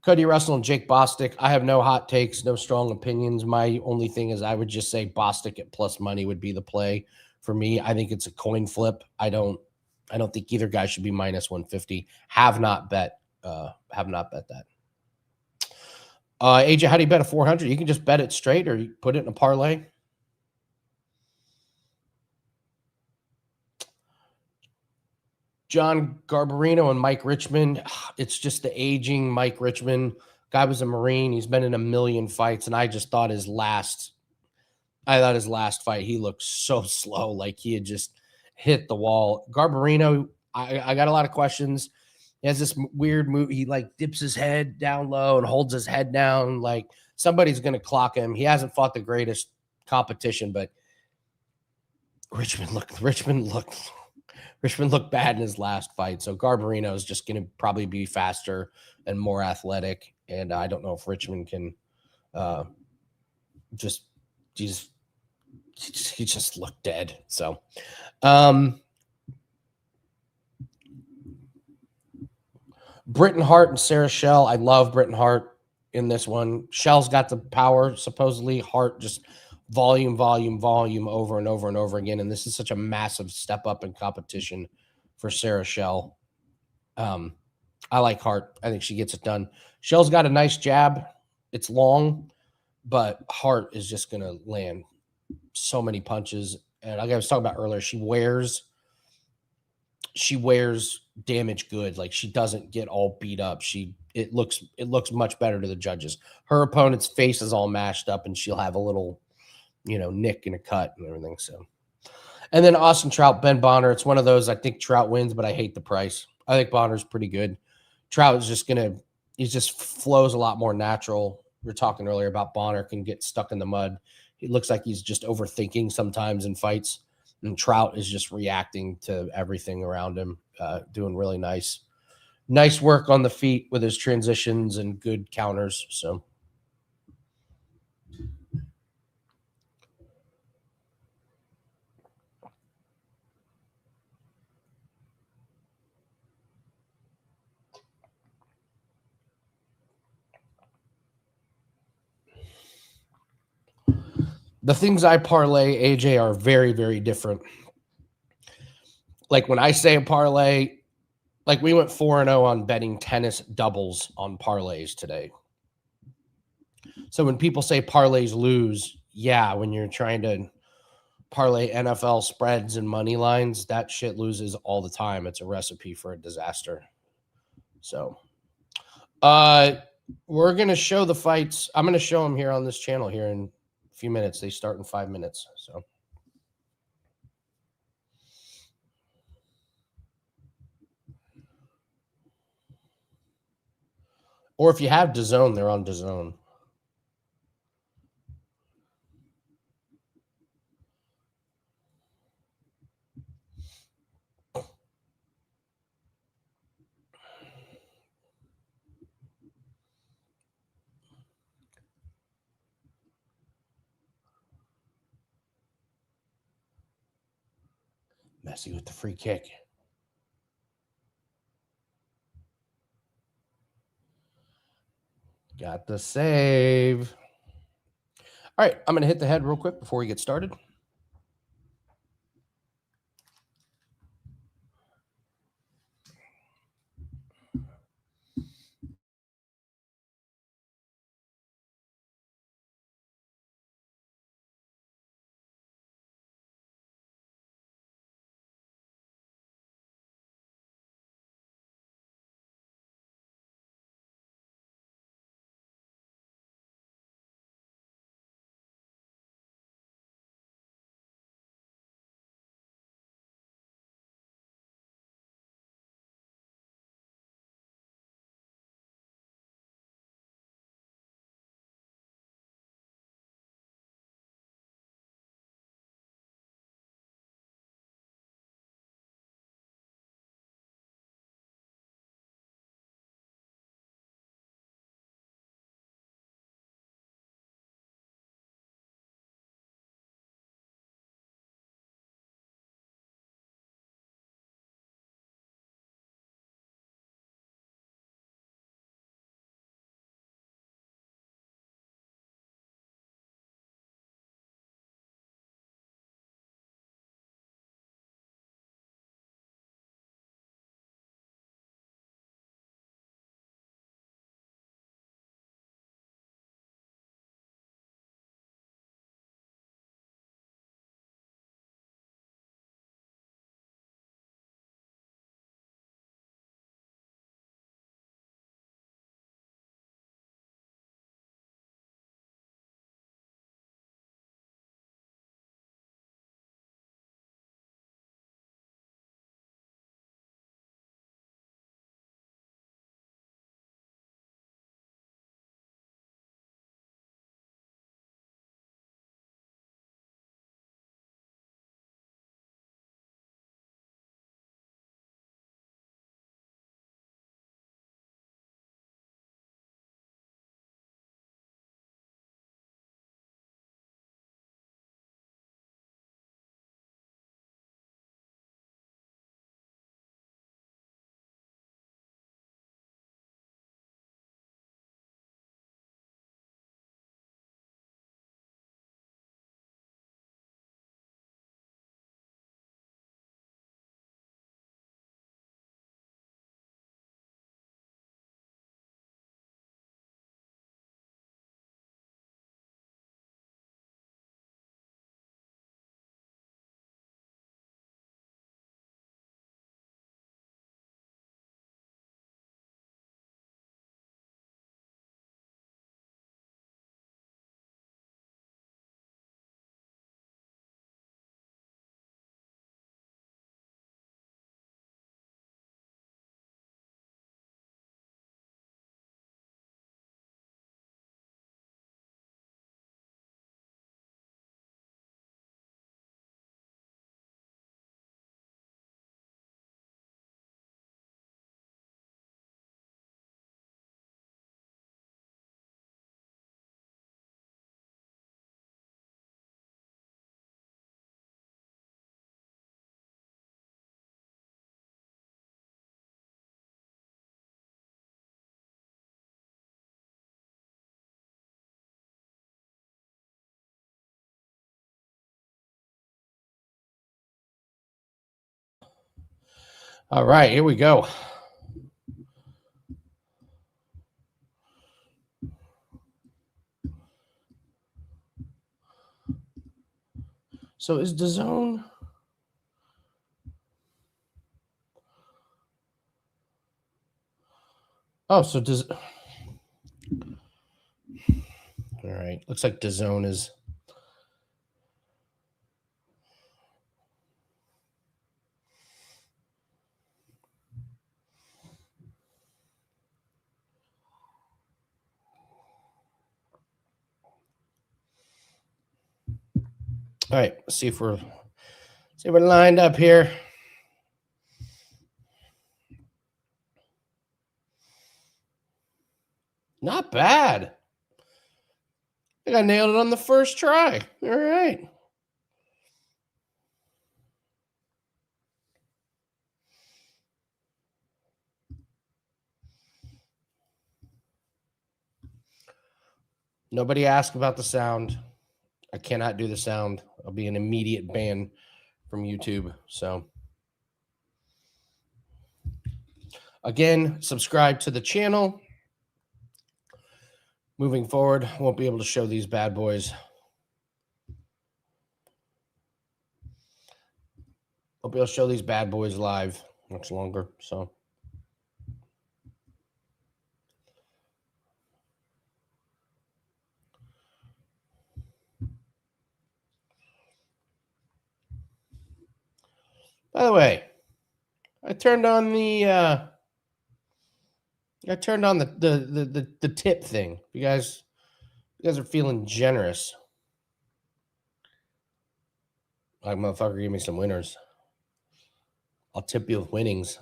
Cody Russell and Jake Bostic. I have no hot takes, no strong opinions. My only thing is I would just say Bostic at plus money would be the play for me. I think it's a coin flip. I don't think either guy should be minus 150. Have not bet that. AJ, how do you bet a 400? You can just bet it straight, or you put it in a parlay. John Garbarino and Mike Richmond. It's just the aging Mike Richmond. Guy was a Marine. He's been in a million fights, and I just thought his last fight, he looked so slow, like he had just hit the wall. Garbarino, I got a lot of questions. He has this weird move. He like dips his head down low and holds his head down. Like somebody's going to clock him. He hasn't fought the greatest competition, but Richmond looked bad in his last fight. So Garbarino is just going to probably be faster and more athletic. And I don't know if Richmond can he just looked dead. So Britton Hart and Sarah Shell. I love Britton Hart in this one. Shell's got the power, supposedly. Hart just volume over and over and over again. And this is such a massive step up in competition for Sarah Shell. I like Hart. I think she gets it done. Shell's got a nice jab. It's long, but Hart is just going to land so many punches. And like I was talking about earlier, she wears damage good. Like she doesn't get all beat up. It looks much better to the judges. Her opponent's face is all mashed up, and she'll have a little, nick and a cut and everything. So, and then Austin Trout, Ben Bonner. It's one of those. I think Trout wins, but I hate the price. I think Bonner's pretty good. Trout is he just flows a lot more natural. We were talking earlier about Bonner can get stuck in the mud. It looks like he's just overthinking sometimes in fights. And Trout is just reacting to everything around him, doing really nice work on the feet with his transitions and good counters. So, the things I parlay, AJ, are very, very different. Like when I say a parlay, like we went 4-0 on betting tennis doubles on parlays today. So when people say parlays lose, yeah, when you're trying to parlay NFL spreads and money lines, that shit loses all the time. It's a recipe for a disaster. So we're going to show the fights. I'm going to show them here on this channel here in a few minutes. They start in 5 minutes. So or if you have DAZN, they're on DAZN. Messi with the free kick. Got the save. All right, I'm going to hit the head real quick before we get started. All right, here we go. So is DAZN... Oh, so does... All right, looks like DAZN is... All right, let's see if we're lined up here. Not bad. I think I nailed it on the first try. All right. Nobody asked about the sound. I cannot do the sound. I'll be an immediate ban from YouTube. So again, subscribe to the channel. Moving forward, won't be able to show these bad boys. Won't be able to show these bad boys live much longer. So by the way, I turned on the tip thing. You guys are feeling generous. Like, motherfucker, give me some winners. I'll tip you with winnings.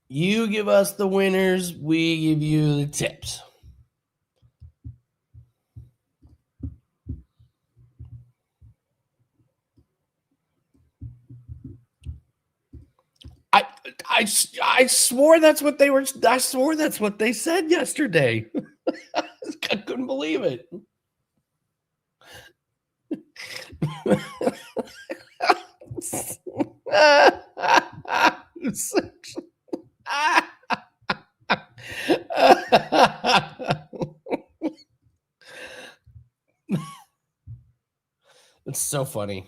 You give us the winners, we give you the tips. I swore that's what they were. I swore that's what they said yesterday. I couldn't believe it. It's so funny.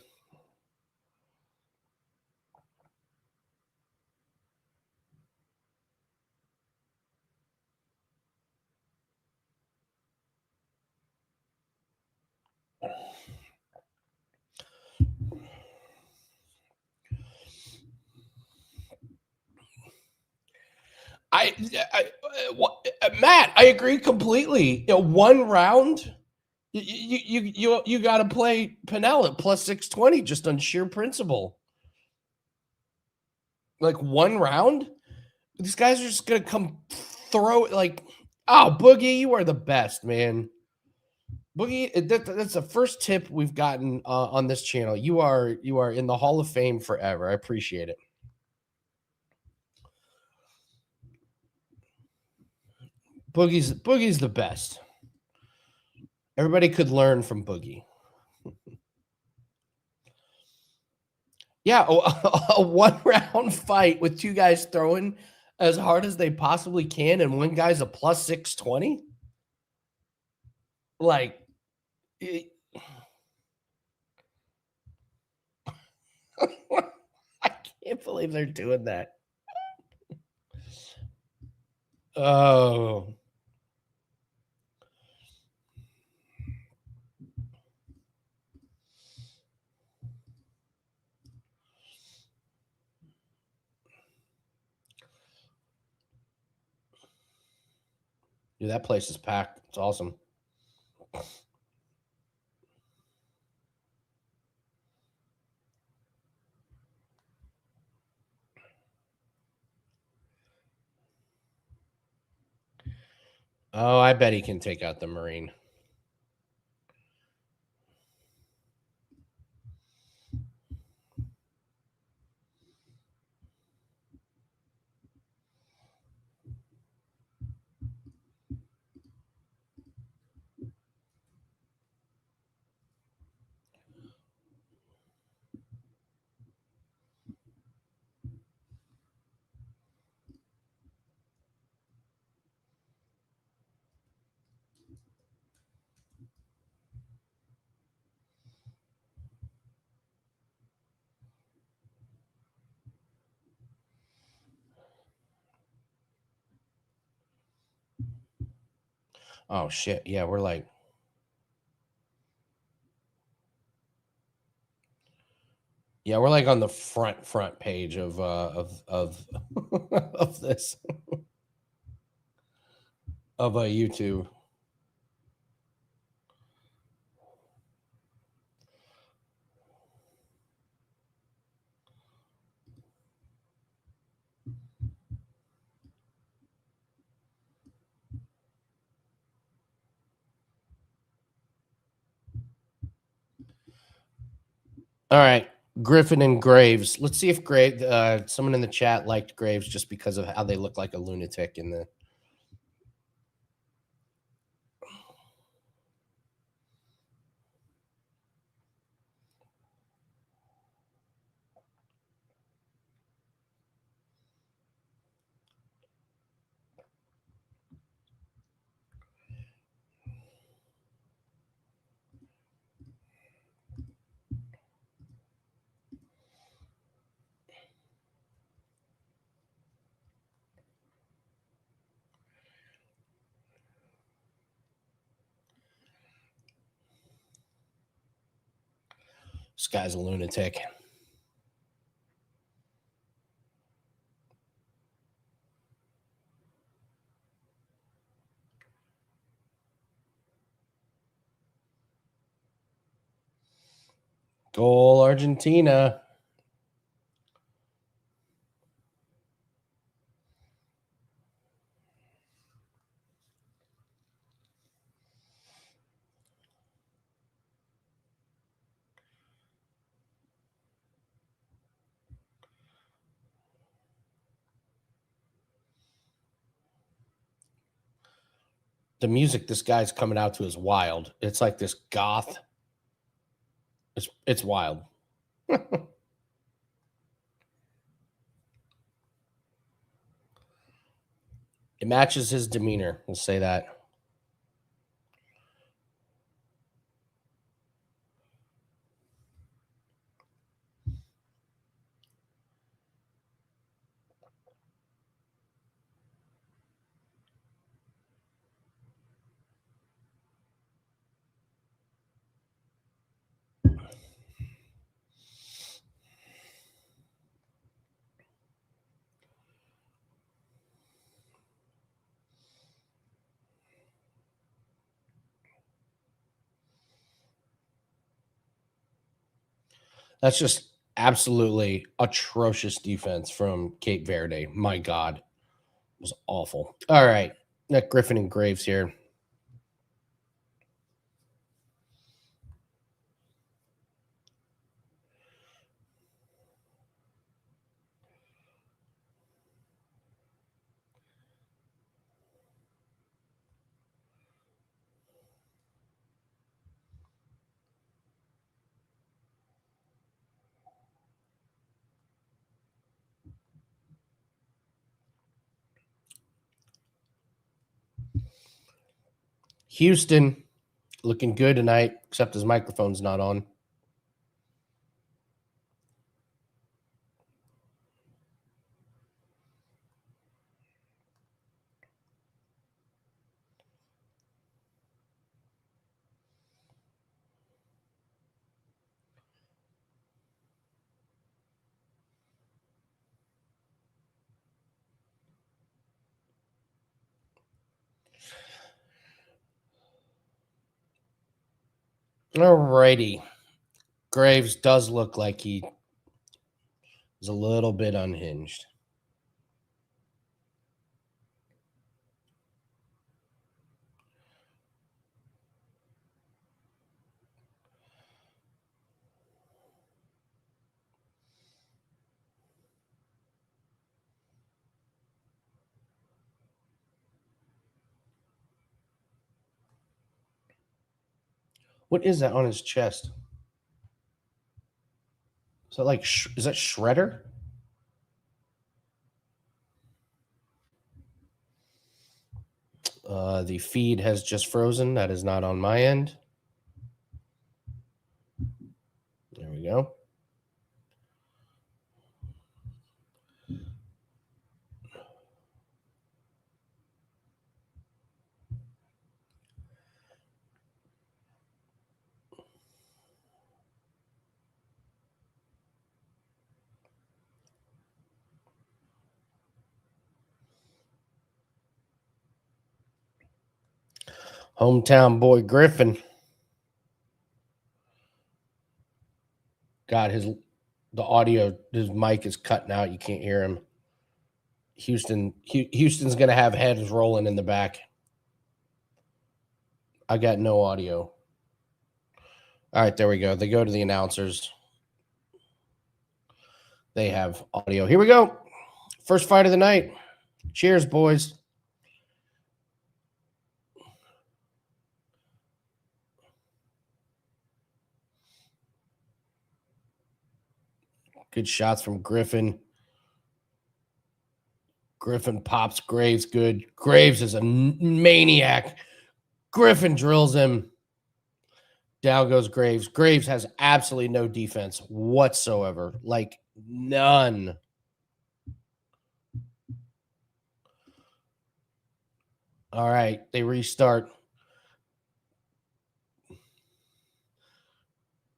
Matt, I agree completely. One round, you got to play Pinell at plus 620 just on sheer principle. Like, one round, these guys are just gonna come throw it. Like, oh, Boogie, you are the best, man. Boogie, that's the first tip we've gotten on this channel. You are in the Hall of Fame forever. I appreciate it. Boogie's the best. Everybody could learn from Boogie. Yeah, a one round fight with two guys throwing as hard as they possibly can, and one guy's a plus 620. Like, I can't believe they're doing that. Oh. Dude, that place is packed. It's awesome. Oh, I bet he can take out the Marine. Oh shit. Yeah, we're like on the front page of of this of a YouTube. All right, Griffin and Graves. Let's see if someone in the chat liked Graves just because of how they look like a lunatic in the. This guy's a lunatic. Goal, Argentina. The music this guy's coming out to is wild. It's like this goth. It's wild. It matches his demeanor. We'll say that. That's just absolutely atrocious defense from Cape Verde. My God, it was awful. All right, Nick Griffin and Graves here. Houston looking good tonight, except his microphone's not on. All righty. Graves does look like he is a little bit unhinged. What is that on his chest? Is that like is that Shredder? The feed has just frozen. That is not on my end. There we go. Hometown boy Griffin. God, the audio, his mic is cutting out. You can't hear him. Houston's gonna have heads rolling in the back. I got no audio. All right, there we go. They go to the announcers. They have audio. Here we go. First fight of the night. Cheers, boys. Good shots from Griffin. Griffin pops Graves good. Graves is a maniac. Griffin drills him. Down goes Graves. Graves has absolutely no defense whatsoever. Like, none. All right, they restart.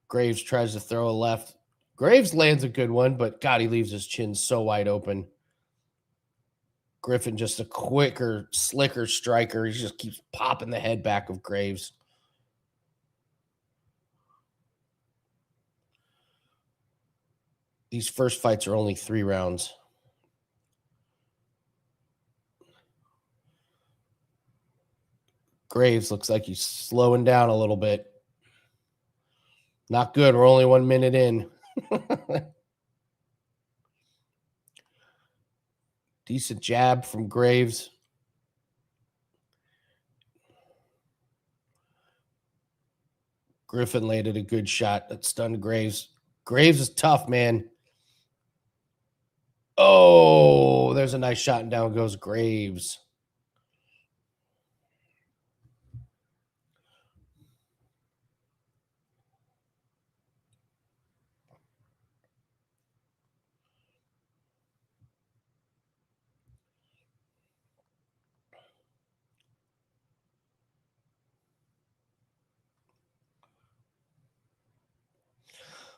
Graves tries to throw a left. Graves lands a good one, but God, he leaves his chin so wide open. Griffin just a quicker, slicker striker. He just keeps popping the head back of Graves. These first fights are only 3 rounds. Graves looks like he's slowing down a little bit. Not good. We're only 1 minute in. Decent jab from Graves. Griffin landed a good shot that stunned Graves. Graves is tough, man. Oh, there's a nice shot, and down goes Graves.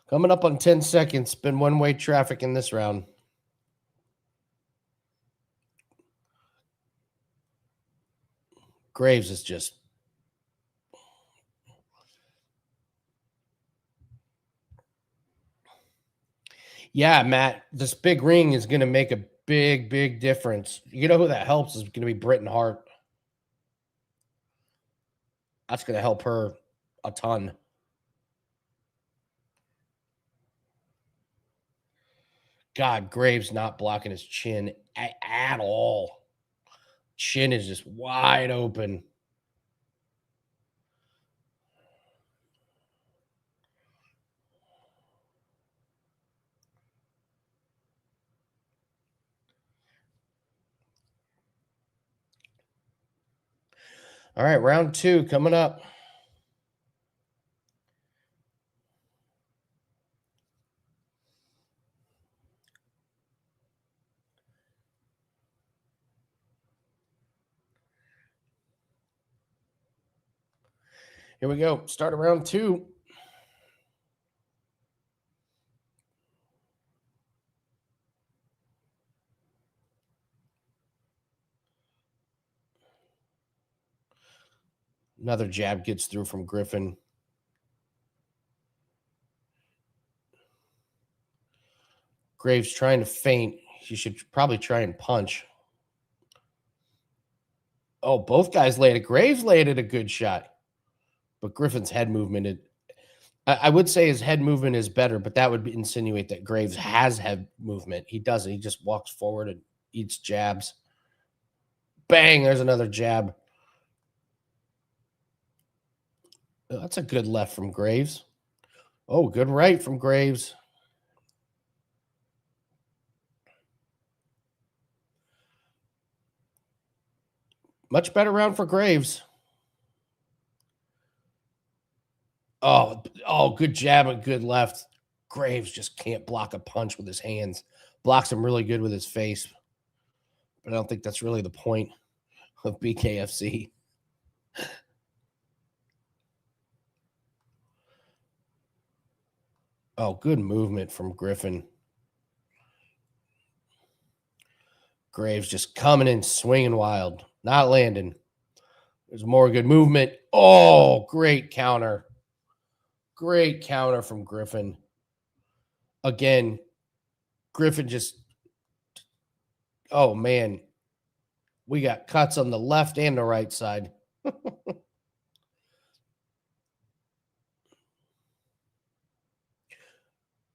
Coming up on 10 seconds. Been one-way traffic in this round. Graves is just... Yeah, Matt, this big ring is going to make a big, big difference. You know who that helps is going to be Britain Hart. That's going to help her a ton. God, Graves not blocking his chin at all. Chin is just wide open. All right, round 2 coming up. Here we go. Start of round 2. Another jab gets through from Griffin. Graves trying to feint. He should probably try and punch. Oh, both guys landed. Graves landed a good shot. But Griffin's head movement, I would say his head movement is better, but that would insinuate that Graves has head movement. He doesn't. He just walks forward and eats jabs. Bang, there's another jab. Oh, that's a good left from Graves. Oh, good right from Graves. Much better round for Graves. Oh, good jab and good left. Graves just can't block a punch with his hands. Blocks him really good with his face. But I don't think that's really the point of BKFC. Oh, good movement from Griffin. Graves just coming in, swinging wild, not landing. There's more good movement. Oh, great counter. Great counter from Griffin. Again, Griffin just, oh man. We got cuts on the left and the right side.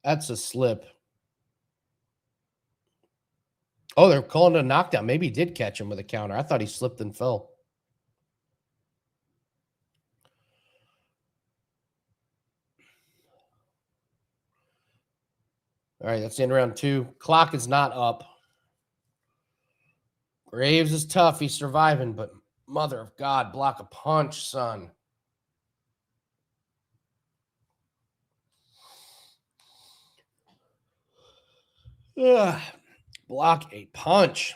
That's a slip. Oh, they're calling it a knockdown. Maybe he did catch him with a counter. I thought he slipped and fell. All right, that's in round 2. Clock is not up. Graves is tough. He's surviving, but mother of God, block a punch, son. Ugh. Block a punch.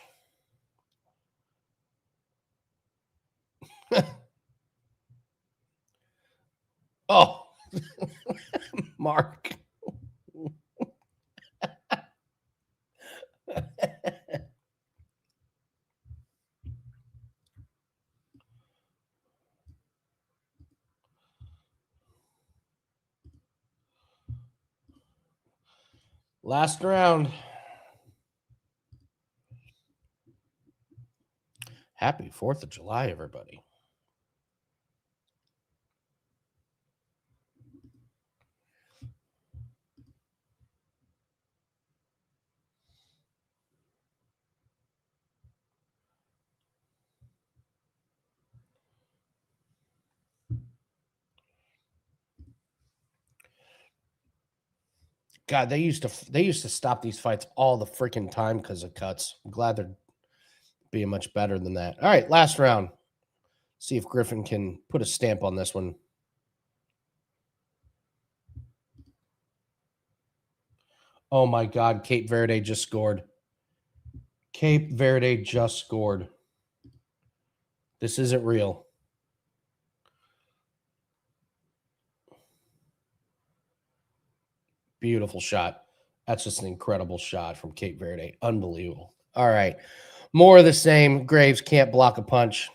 Oh, Mark. Last round. Happy 4th of July, everybody. God, they used to stop these fights all the freaking time because of cuts. I'm glad they're being much better than that. All right, last round. See if Griffin can put a stamp on this one. Oh my God, Cape Verde just scored. Cape Verde just scored. This isn't real. Beautiful shot. That's just an incredible shot from Cape Verde. Unbelievable. All right. More of the same. Graves can't block a punch.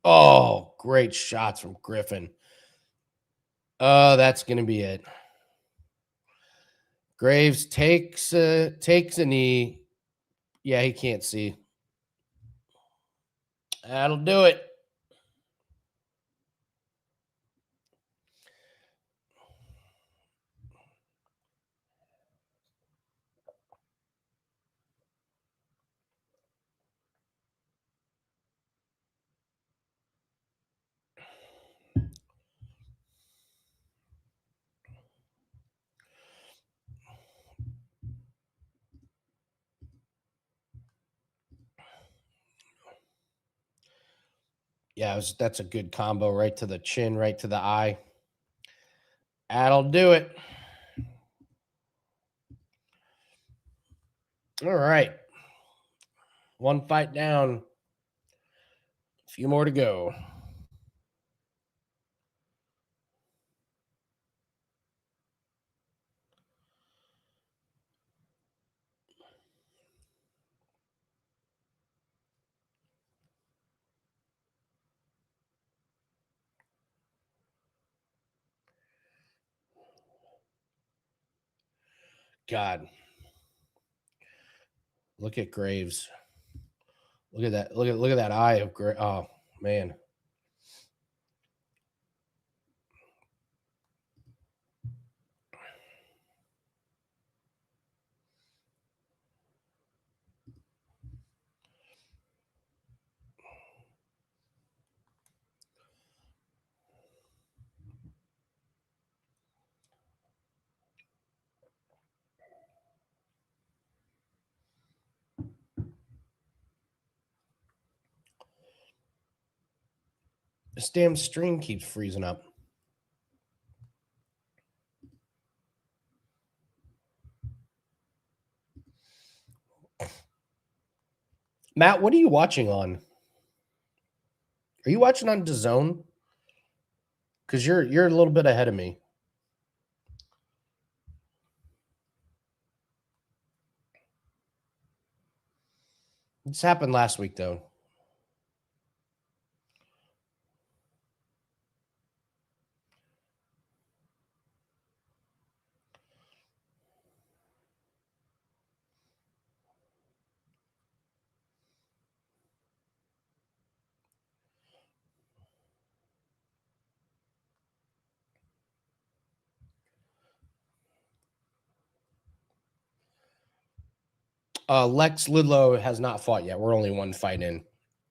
Oh, great shots from Griffin. Oh, that's going to be it. Graves takes a knee. Yeah, he can't see. That'll do it. Yeah, that's a good combo right to the chin, right to the eye. That'll do it. All right. One fight down. A few more to go. God. Look at Graves. Look at that. Look at that eye of Graves. Oh, man. This damn stream keeps freezing up. Matt, what are you watching on? Are you watching on DAZN? because you're a little bit ahead of me. This happened last week, though. Lex Ludlow has not fought yet. We're only one fight in.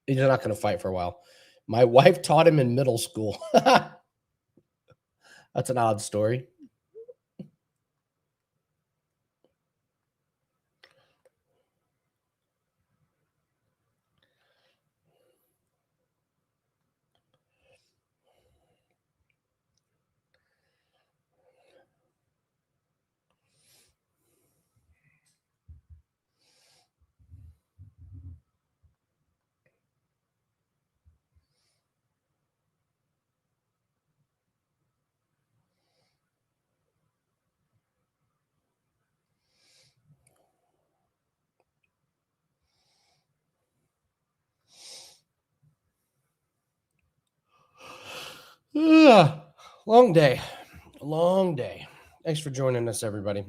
He's not going to fight for a while. My wife taught him in middle school. That's an odd story. Ugh. Long day. Long day. Thanks for joining us, everybody.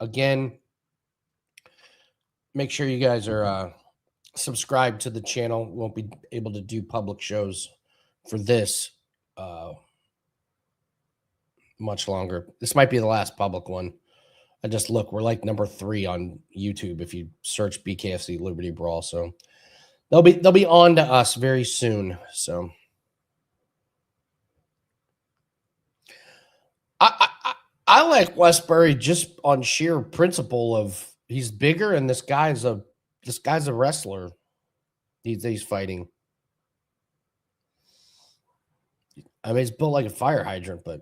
Again, make sure you guys are subscribed to the channel. We won't be able to do public shows for this much longer. This might be the last public one. I just look, we're like number 3 on YouTube if you search BKFC Liberty Brawl. So they'll be on to us very soon. So I like Westbury just on sheer principle of he's bigger and this guy's a wrestler. He's fighting. I mean, he's built like a fire hydrant, but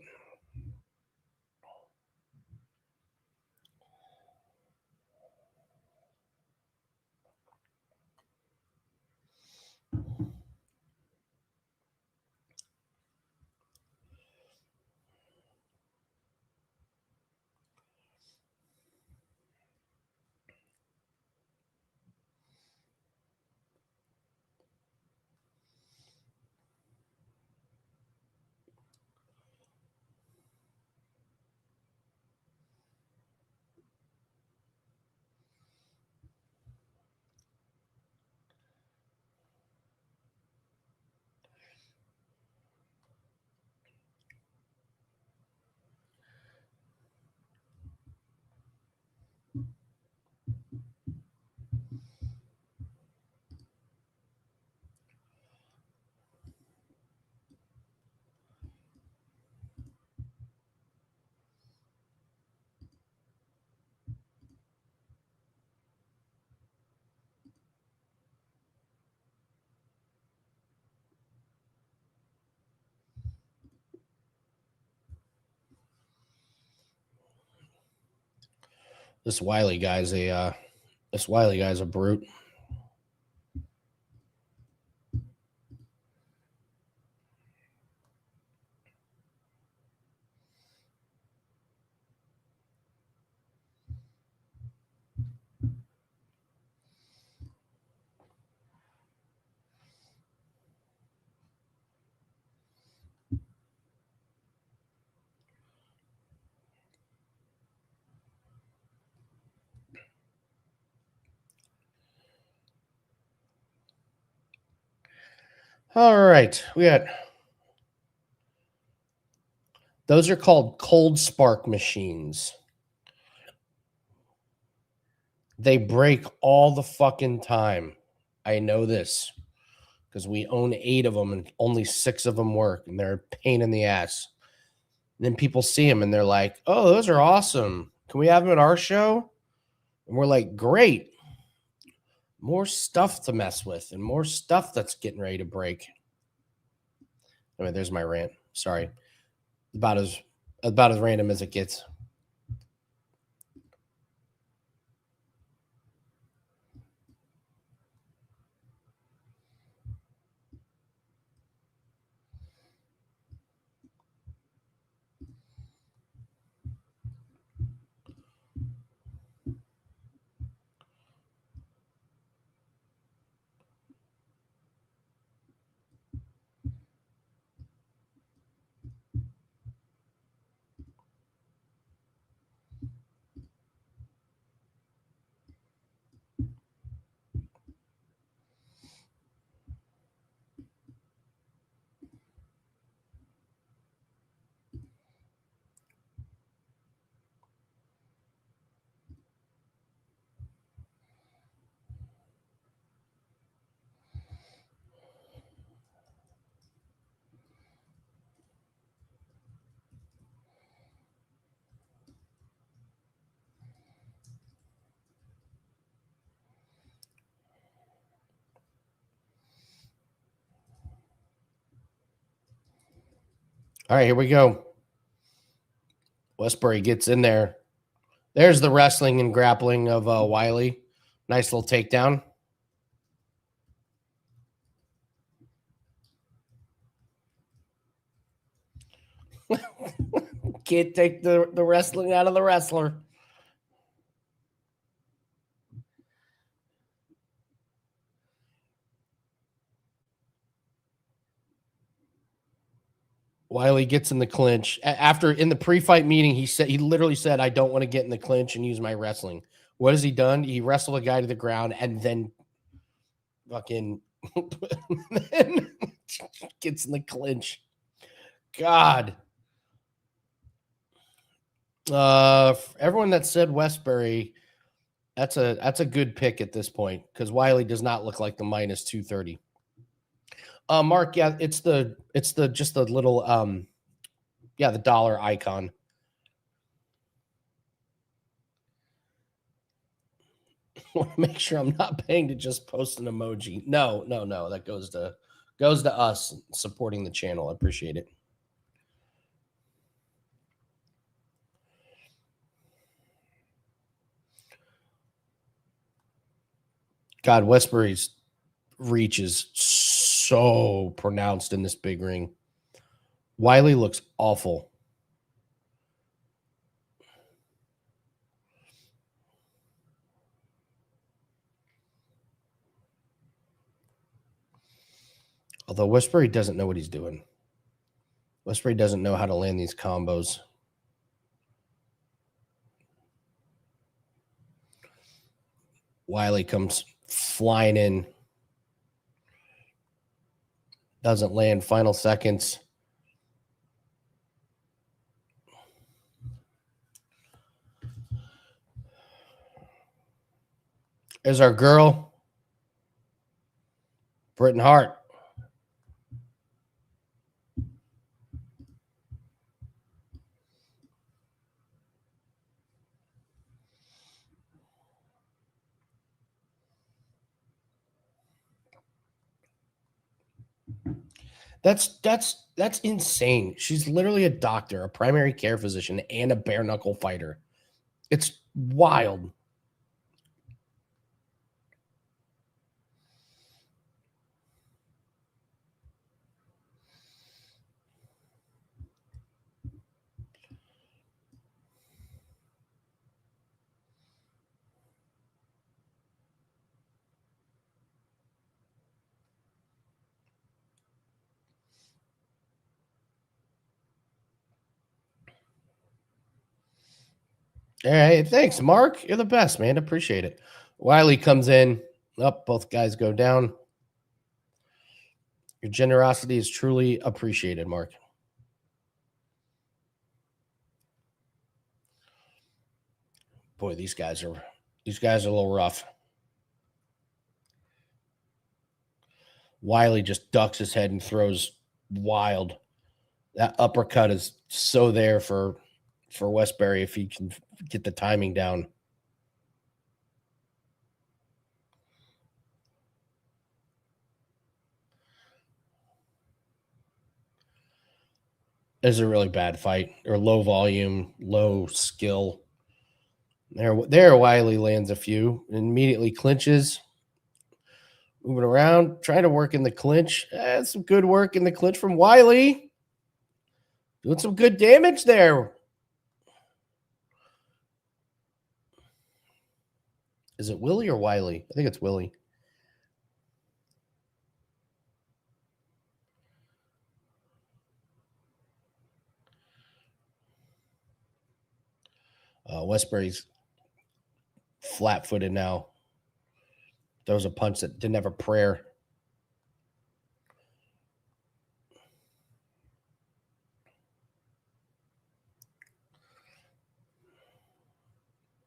this Wiley guy's a brute. All right, those are called cold spark machines. They break all the fucking time. I know this because we own 8 of them and only 6 of them work, and they're a pain in the ass. And then people see them and they're like, "Oh, those are awesome. Can we have them at our show?" And we're like, "Great. More stuff to mess with and more stuff that's getting ready to break." Anyway, there's my rant. Sorry. About as random as it gets. All right, here we go. Westbury gets in there. There's the wrestling and grappling of Wiley. Nice little takedown. Can't take the wrestling out of the wrestler. Wiley gets in the clinch. After in the pre-fight meeting, he literally said, "I don't want to get in the clinch and use my wrestling." What has he done? He wrestled a guy to the ground and then fucking gets in the clinch. God. Everyone that said Westbury, that's a good pick at this point because Wiley does not look like the minus 230. Mark, yeah, it's the just the little the dollar icon. I want to make sure I'm not paying to just post an emoji. No, that goes to us supporting the channel. I appreciate it. God, Westbury's reach is so pronounced in this big ring. Wiley looks awful. Although Westbury doesn't know what he's doing. Westbury doesn't know how to land these combos. Wiley comes flying in. Doesn't land. Final seconds. There's our girl, Britton Hart. That's insane. She's literally a doctor, a primary care physician, and a bare knuckle fighter. It's wild. All right, thanks, Mark. You're the best, man. Appreciate it. Wiley comes in. Up, both guys go down. Your generosity is truly appreciated, Mark. Boy, these guys are a little rough. Wiley just ducks his head and throws wild. That uppercut is so there for Westbury if he can get the timing down. It's a really bad fight, or low volume, low skill. There, Wiley lands a few, immediately clinches, moving around, trying to work in the clinch. Some good work in the clinch from Wiley. Doing some good damage there. Is it Willie or Wiley? I think it's Willie. Westbury's flat-footed now. Throws a punch that didn't have a prayer.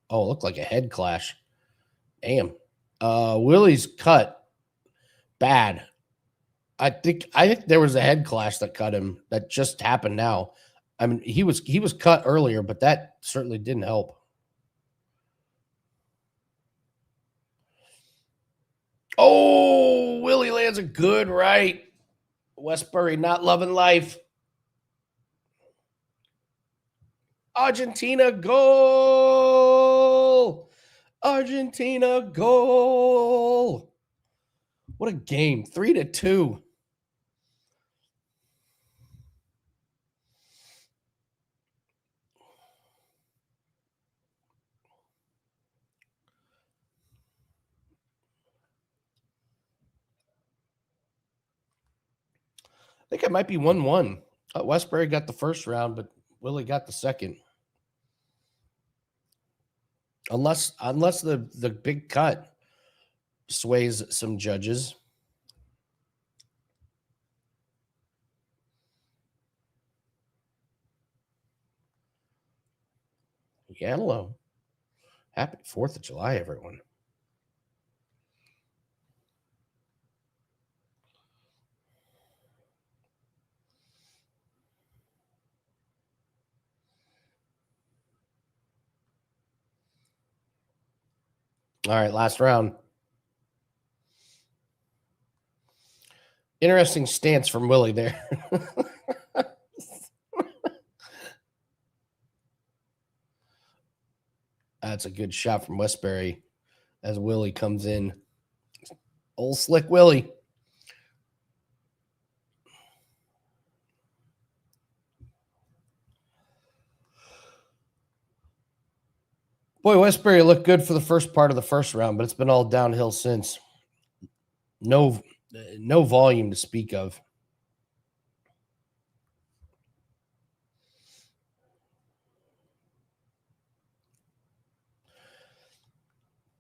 Oh, it looked like a head clash. Damn. Willie's cut bad. I think there was a head clash that cut him. That just happened now. I mean, he was cut earlier, but that certainly didn't help. Oh, Willie lands a good right. Westbury not loving life. Argentina goal. Argentina goal. What a game. 3-2. I think it might be 1-1. Westbury got the first round, but Willie got the second. Unless the big cut sways some judges. Hello. Happy 4th of July, everyone. All right, last round. Interesting stance from Willie there. That's a good shot from Westbury as Willie comes in. Old slick Willie. Boy, Westbury looked good for the first part of the first round, but it's been all downhill since. No volume to speak of.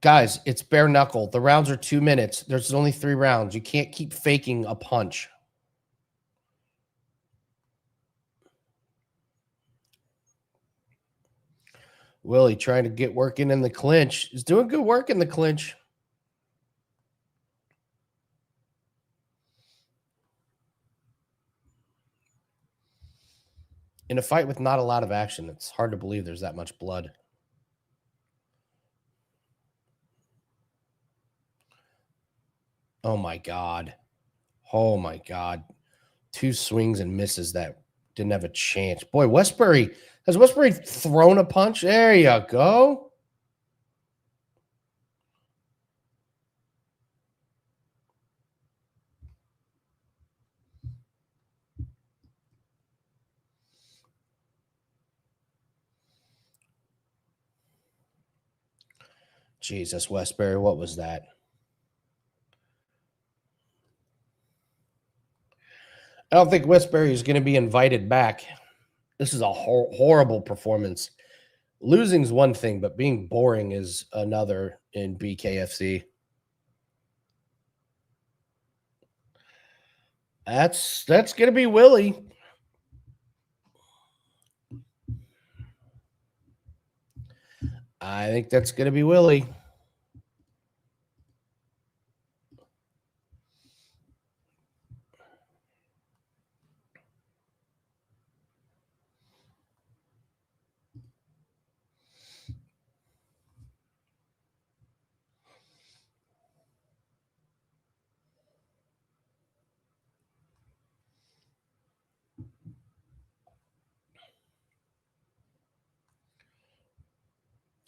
Guys, it's bare knuckle. The rounds are 2 minutes. There's only 3 rounds. You can't keep faking a punch. Willie trying to get working in the clinch. He's doing good work in the clinch. In a fight with not a lot of action, it's hard to believe there's that much blood. Oh, my God. Oh, my God. 2 swings and misses that didn't have a chance. Boy, Westbury. Has Westbury thrown a punch? There you go. Jesus, Westbury, what was that? I don't think Westbury is going to be invited back. This is a horrible performance. Losing's one thing, but being boring is another in BKFC. That's going to be Willie. I think that's going to be Willie.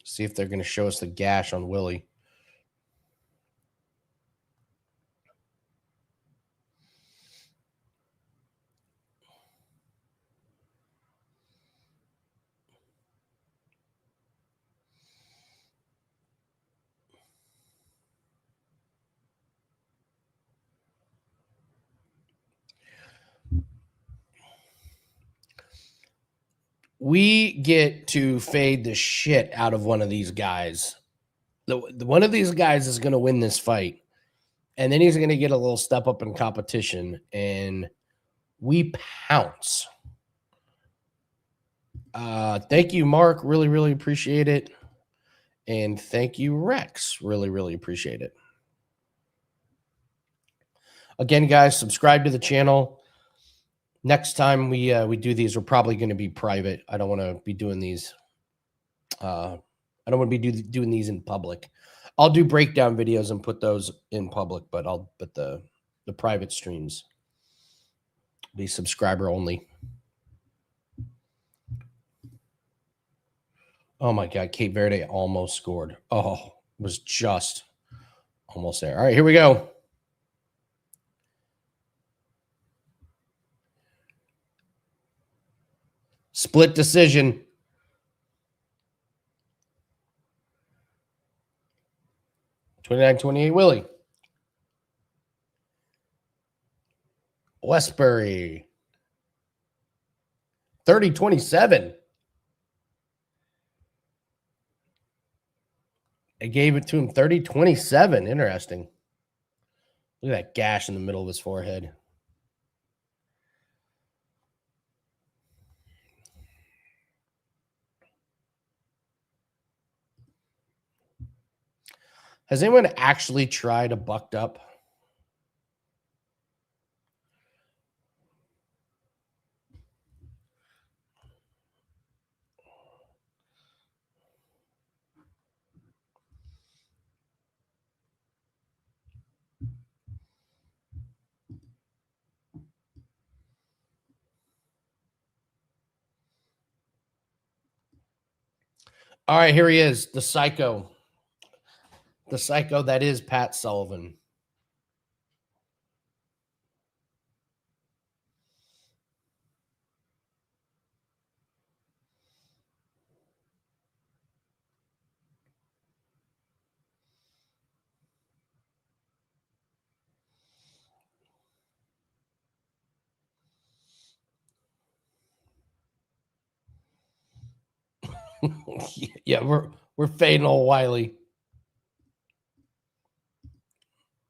See if they're going to show us the gash on Willie. We get to fade the shit out of one of these guys. One of these guys is going to win this fight. And then he's going to get a little step up in competition. And we pounce. Thank you, Mark. Really, really appreciate it. And thank you, Rex. Really, really appreciate it. Again, guys, subscribe to the channel. Next time we do these, we're probably going to be private. I don't want to be doing these. I don't want to be doing these in public. I'll do breakdown videos and put those in public, but the private streams be subscriber only. Oh my God, Cape Verde almost scored. Oh, was just almost there. All right, here we go. Split decision. 29-28 Willie. Westbury. 30-27. They gave it to him 30-27. Interesting. Look at that gash in the middle of his forehead. Has anyone actually tried a bucked up? All right, here he is, the psycho. The psycho that is Pat Sullivan. Yeah, we're fading old Wiley.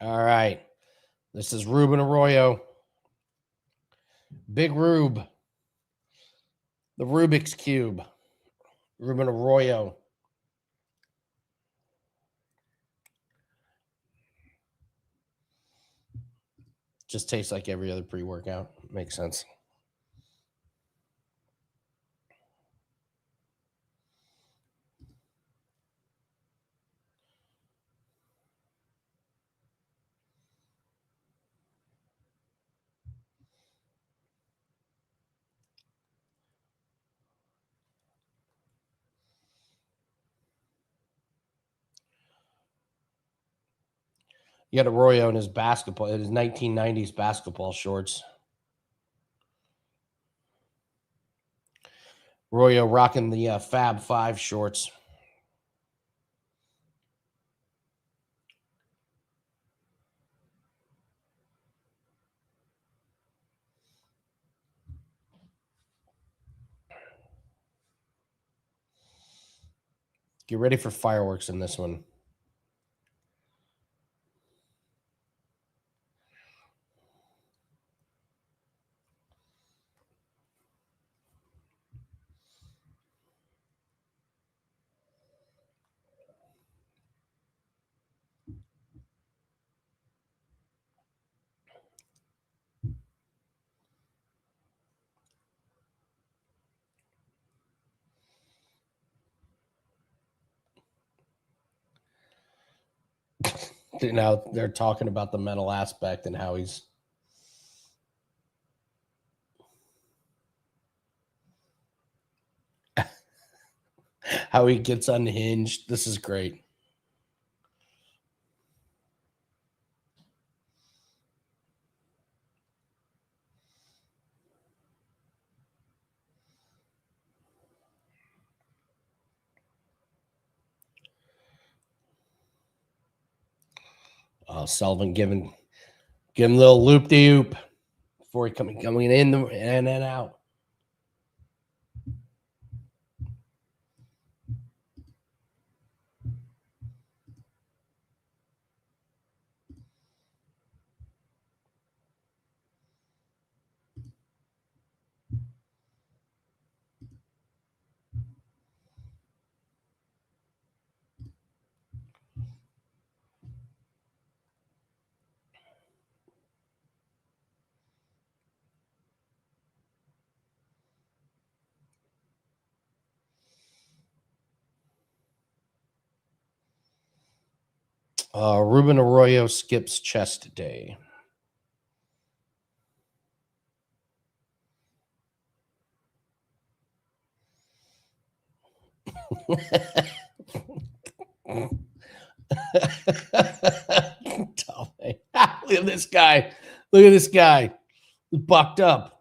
All right. This is Ruben Arroyo. Big Rube. The Rubik's Cube. Ruben Arroyo. Just tastes like every other pre-workout. Makes sense. You got Arroyo in his 1990s basketball shorts. Arroyo rocking the Fab Five shorts. Get ready for fireworks in this one. Now they're talking about the mental aspect and how he gets unhinged. This is great. Sullivan giving a little loop de oop before he coming in and then out. Ruben Arroyo skips chest day. Look at this guy. Look at this guy. He's bucked up.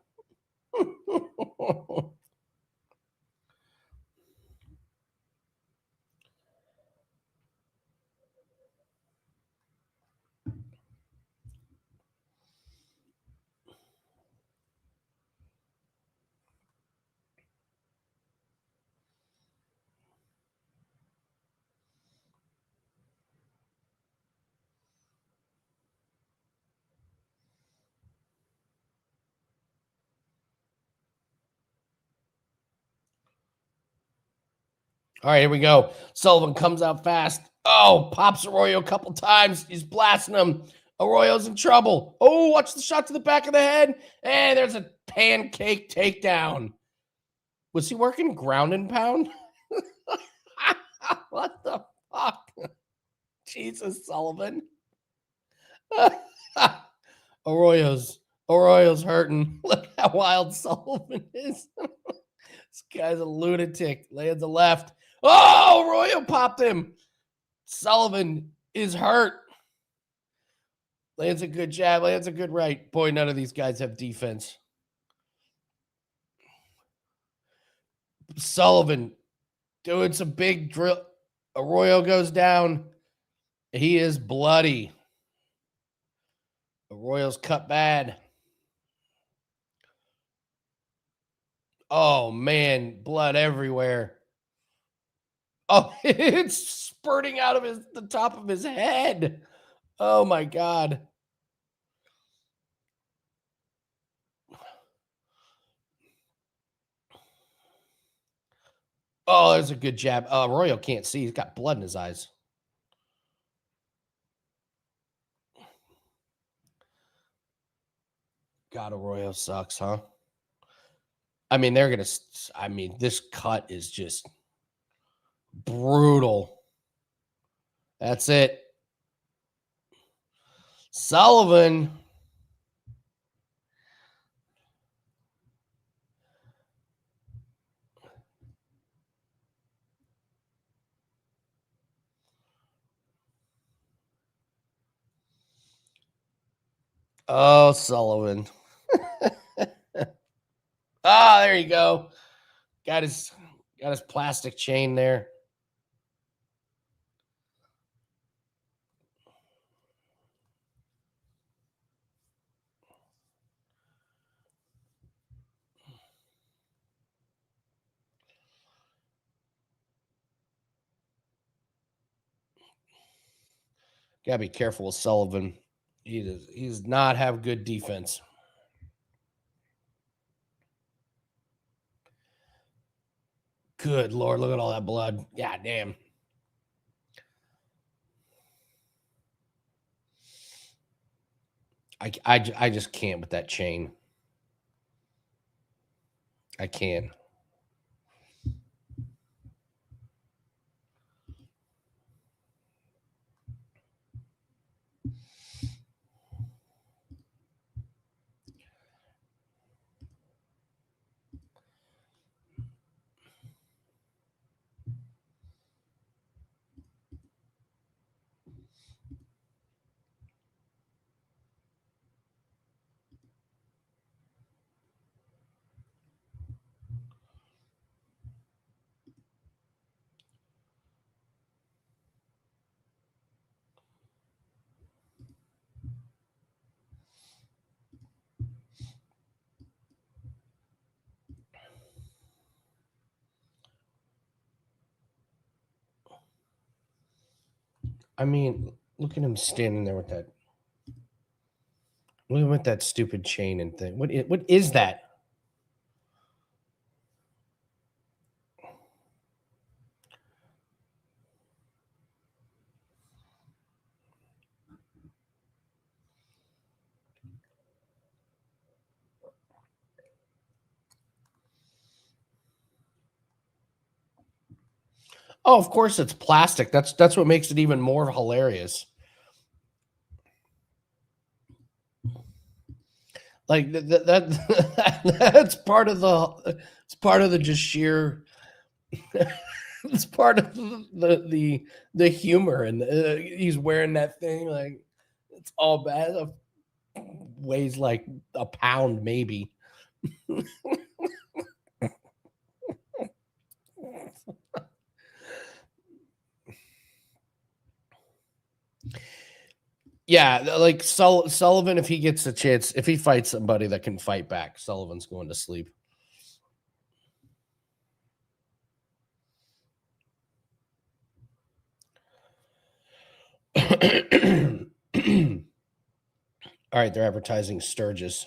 All right, here we go. Sullivan comes out fast. Oh, pops Arroyo a couple times. He's blasting him. Arroyo's in trouble. Oh, watch the shot to the back of the head. And there's a pancake takedown. Was he working ground and pound? What the fuck? Jesus, Sullivan. Arroyo's hurting. Look how wild Sullivan is. This guy's a lunatic. Lands a left. Oh, Arroyo popped him. Sullivan is hurt. Lands a good jab. Lands a good right. Boy, none of these guys have defense. Sullivan doing some big drill. Arroyo goes down. He is bloody. Arroyo's cut bad. Oh, man. Blood everywhere. Oh, it's spurting out of the top of his head. Oh, my God. Oh, there's a good jab. Arroyo can't see. He's got blood in his eyes. God, Arroyo sucks, huh? I mean, this cut is just brutal. That's it. Sullivan. Oh, Sullivan. There you go. Got his plastic chain there. Gotta be careful with Sullivan. He does not have good defense. Good Lord, look at all that blood. God damn. I just can't with that chain. I can't. I mean, look at him standing there with that. Look at that stupid chain and thing. What is that? Oh, of course it's plastic. That's what makes it even more hilarious. Like that's part of the just sheer It's part of the humor, and he's wearing that thing like it's all bad. Weighs like a pound, maybe. Yeah, like Sullivan, if he gets a chance, if he fights somebody that can fight back, Sullivan's going to sleep. All right, they're advertising Sturgis.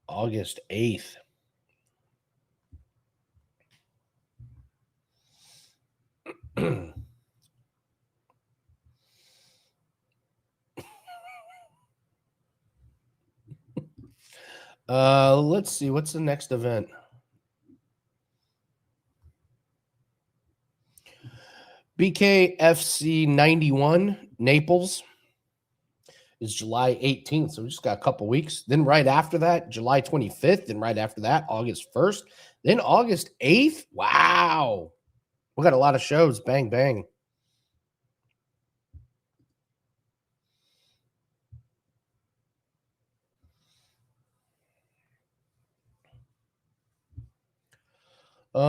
August 8th. Let's see. What's the next event? BKFC 91, Naples is July 18th. So we just got a couple weeks. Then right after that, July 25th. Then right after that, August 1st. Then August 8th. Wow. We got a lot of shows. Bang, bang. I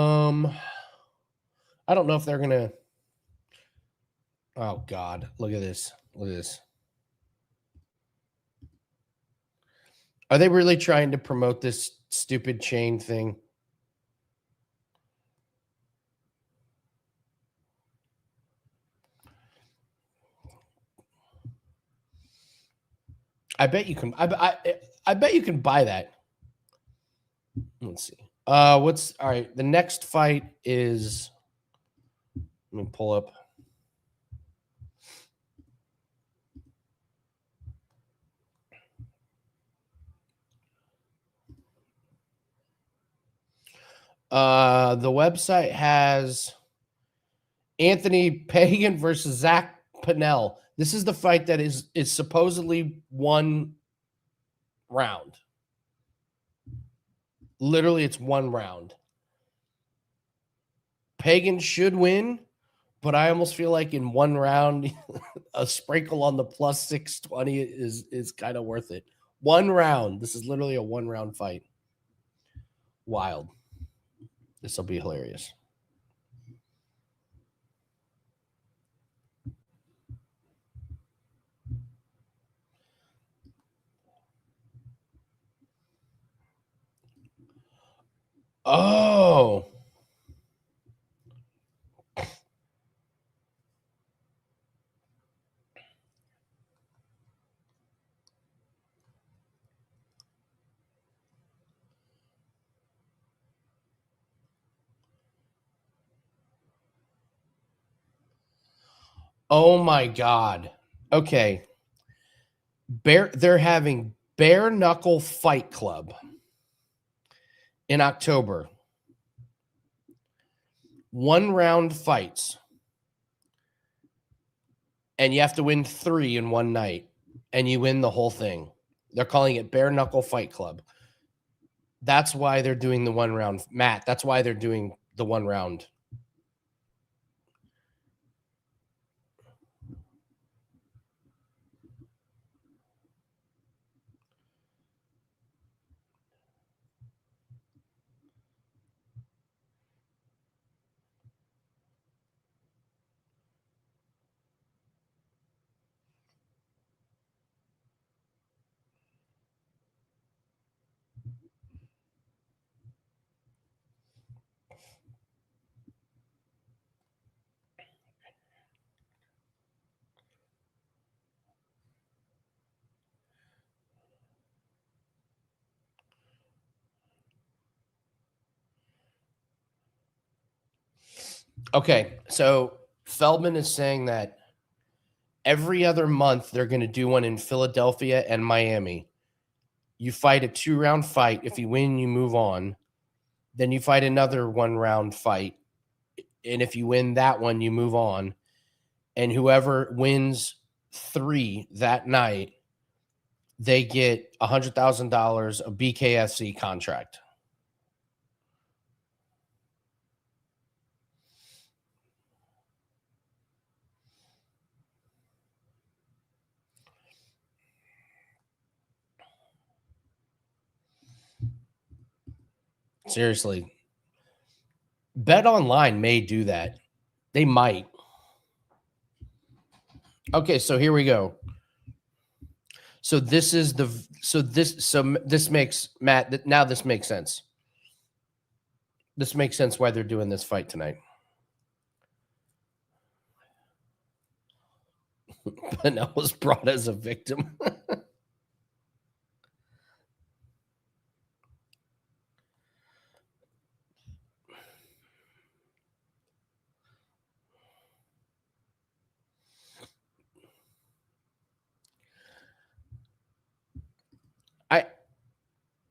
don't know if they're gonna. Oh God, look at this. Look at this. Are they really trying to promote this stupid chain thing? I bet you can. I bet you can buy that. Let's see. What's all right? The next fight is. Let me pull up. The website has Anthony Pagan versus Zach Pinnell. This is the fight that is supposedly one round. Literally, it's one round. Pagan should win, but I almost feel like in one round, a sprinkle on the plus 620 is kind of worth it. One round. This is literally a one round fight. Wild. This will be hilarious. Oh. Oh my God. Okay. They're having Bare Knuckle Fight Club in October. One round fights. And you have to win 3 in one night. And you win the whole thing. They're calling it Bare Knuckle Fight Club. That's why they're doing the one round. Matt, that's why they're doing the one round. Okay, so Feldman is saying that every other month they're going to do one in Philadelphia and Miami. You fight a 2-round fight. If you win, you move on. Then you fight another one-round fight. And if you win that one, you move on. And whoever wins 3 that night they get $100,000 a BKFC contract. Seriously. Bet Online may do that. They might. Okay, so here we go. So this is the this makes Matt now this makes sense. This makes sense why they're doing this fight tonight. Pinnell was brought as a victim.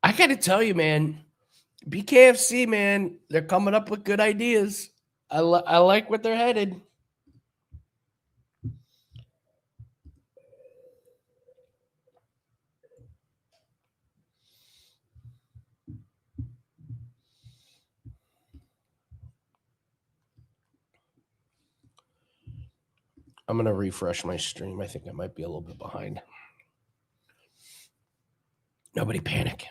I got to tell you, man, BKFC, man, they're coming up with good ideas. I like what they're headed. I'm going to refresh my stream. I think I might be a little bit behind. Nobody panic.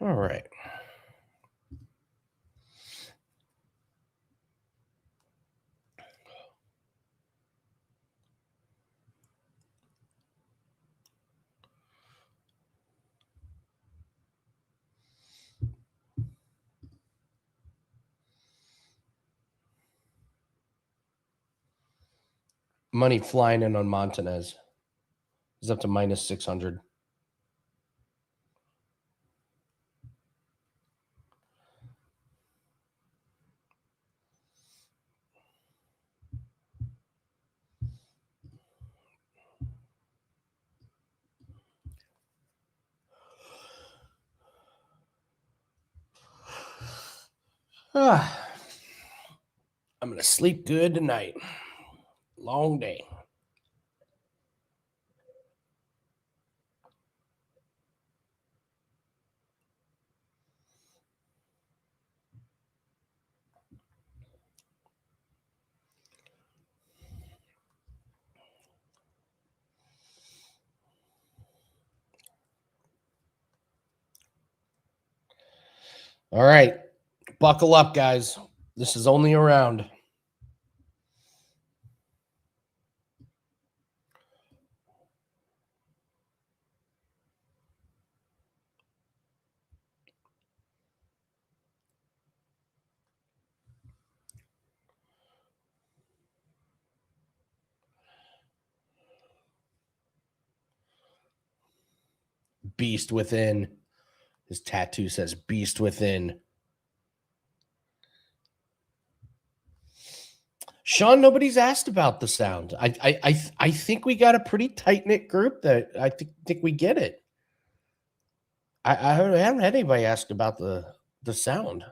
All right. Money flying in on Montanez. He's up to minus 600. I'm going to sleep good tonight. Long day. All right. Buckle up, guys. This is only a round. Beast within. His tattoo says beast within. Sean, nobody's asked about the sound. I think we got a pretty tight knit group that I think we get it. I haven't had anybody ask about the sound.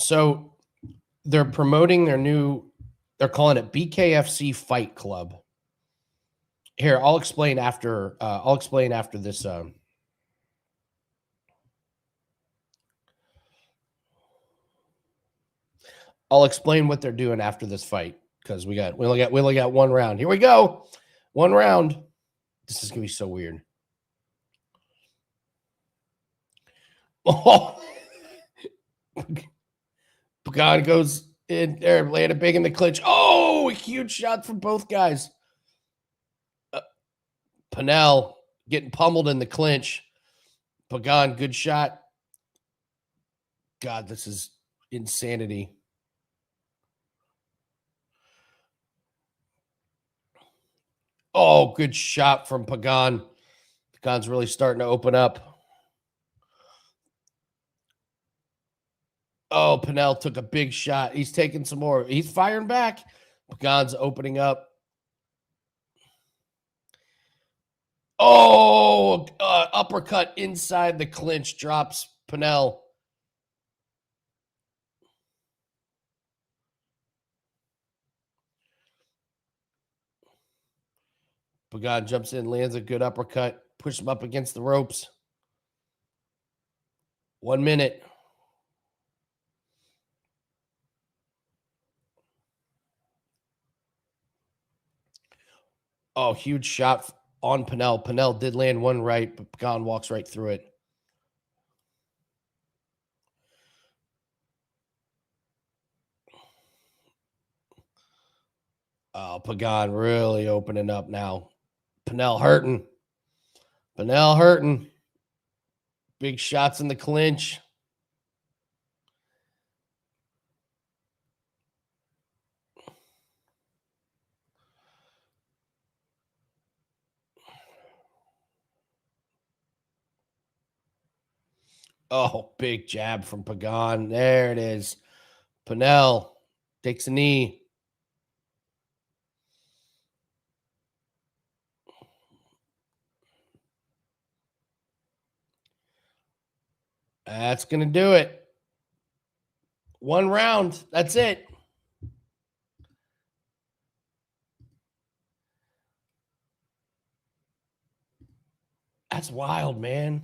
So they're promoting their new, they're calling it BKFC Fight Club. Here, I'll explain after this. I'll explain what they're doing after this fight because we only got one round. Here we go. One round. This is gonna be so weird. Oh, Pagan goes in there, landed big in the clinch. Oh, a huge shot from both guys. Pinnell getting pummeled in the clinch. Pagan, good shot. God, this is insanity. Oh, good shot from Pagan. Pagan's really starting to open up. Oh, Pinnell took a big shot. He's taking some more. He's firing back. Pagan's opening up. Oh, uppercut inside the clinch drops Pinnell. Pagan jumps in, lands a good uppercut, push him up against the ropes. 1 minute. Oh, huge shot on Pinnell. Pinnell did land one right, but Pagan walks right through it. Oh, Pagan really opening up now. Pinnell hurting. Pinnell hurting. Big shots in the clinch. Oh, big jab from Pagan. There it is. Pinnell takes a knee. That's going to do it. 1 round. That's it. That's wild, man.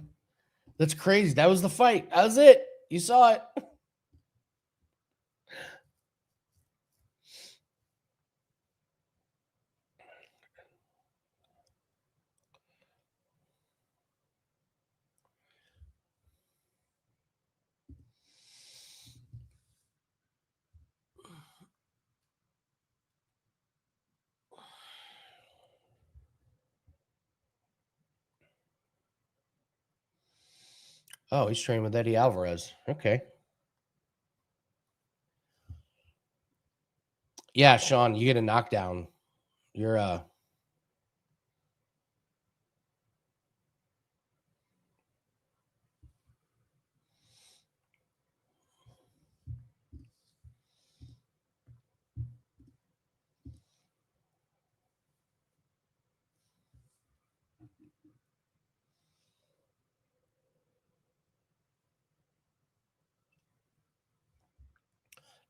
That's crazy. That was the fight. That was it. You saw it. Oh, he's training with Eddie Alvarez. Okay. Yeah, Sean, you get a knockdown. You're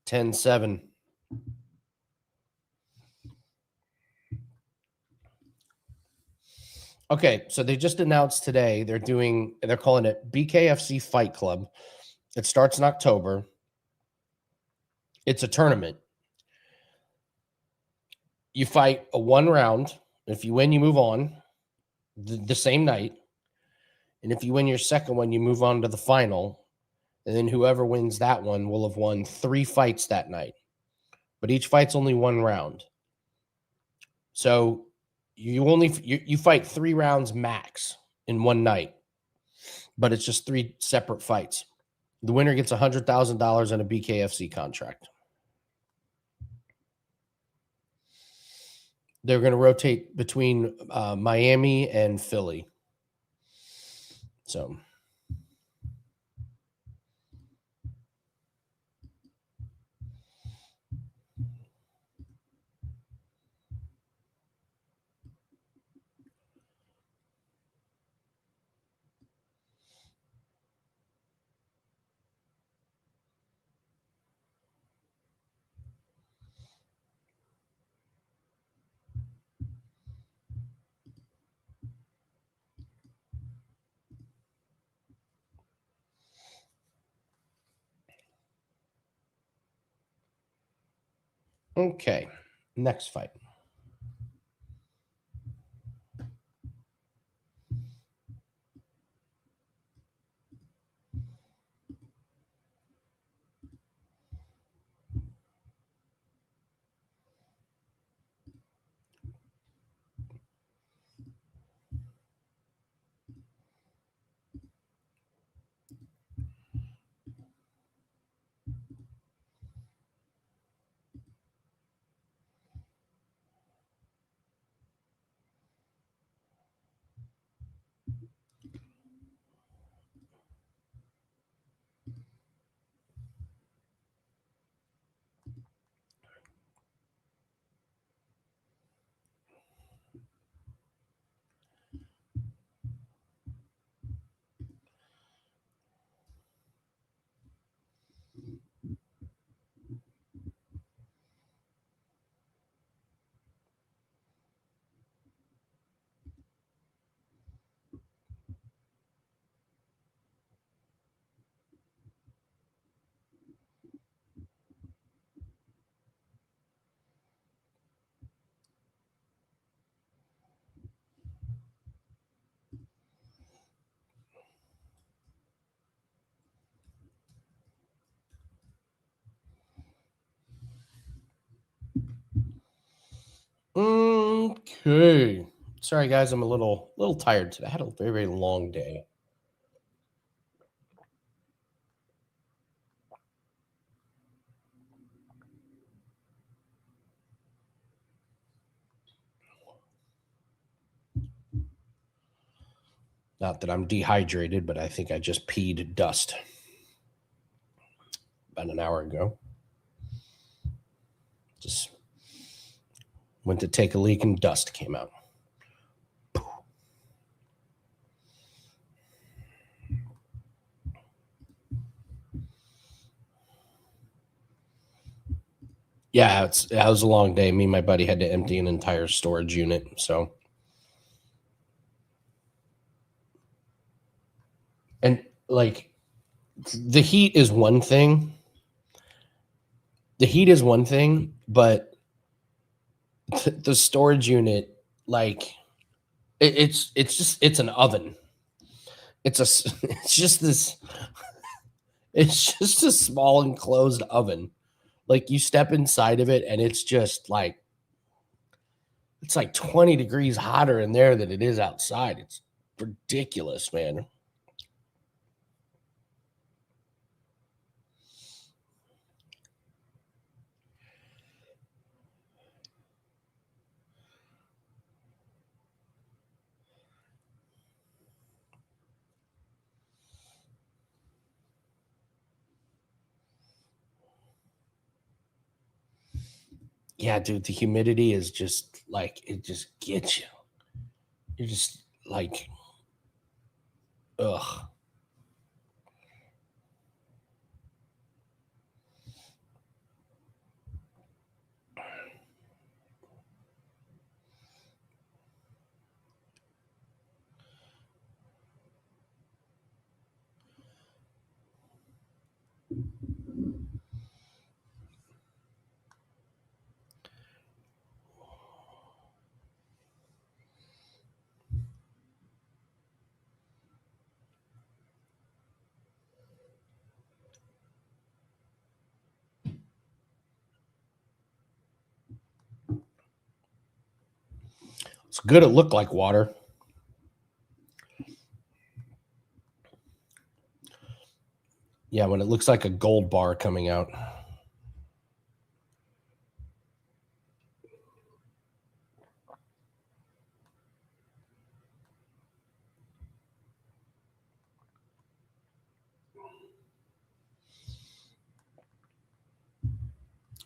10-7. Okay, so they just announced today they're calling it BKFC Fight Club. It starts in October. It's a tournament. You fight a 1 round. If you win, you move on the same night. And if you win your second one, you move on to the final. And then whoever wins that one will have won 3 fights that night. But each fight's only 1 round. So you fight 3 rounds max in one night. But it's just 3 separate fights. The winner gets $100,000 and a BKFC contract. They're going to rotate between Miami and Philly. So, okay. Next fight. Okay. Sorry, guys. I'm a little tired today. I had a very, very long day. Not that I'm dehydrated, but I think I just peed dust about an hour ago. Just went to take a leak and dust came out. Yeah, it was a long day. Me and my buddy had to empty an entire storage unit. So, and like the heat is one thing. The heat is one thing, but the storage unit, like it's an oven. It's a it's just this it's just a small enclosed oven. Like you step inside of it and it's like 20 degrees hotter in there than it is outside. It's ridiculous, man. Yeah, dude, the humidity is just like it just gets you. You're just like, ugh. It's good. It looked like water. Yeah, when it looks like a gold bar coming out.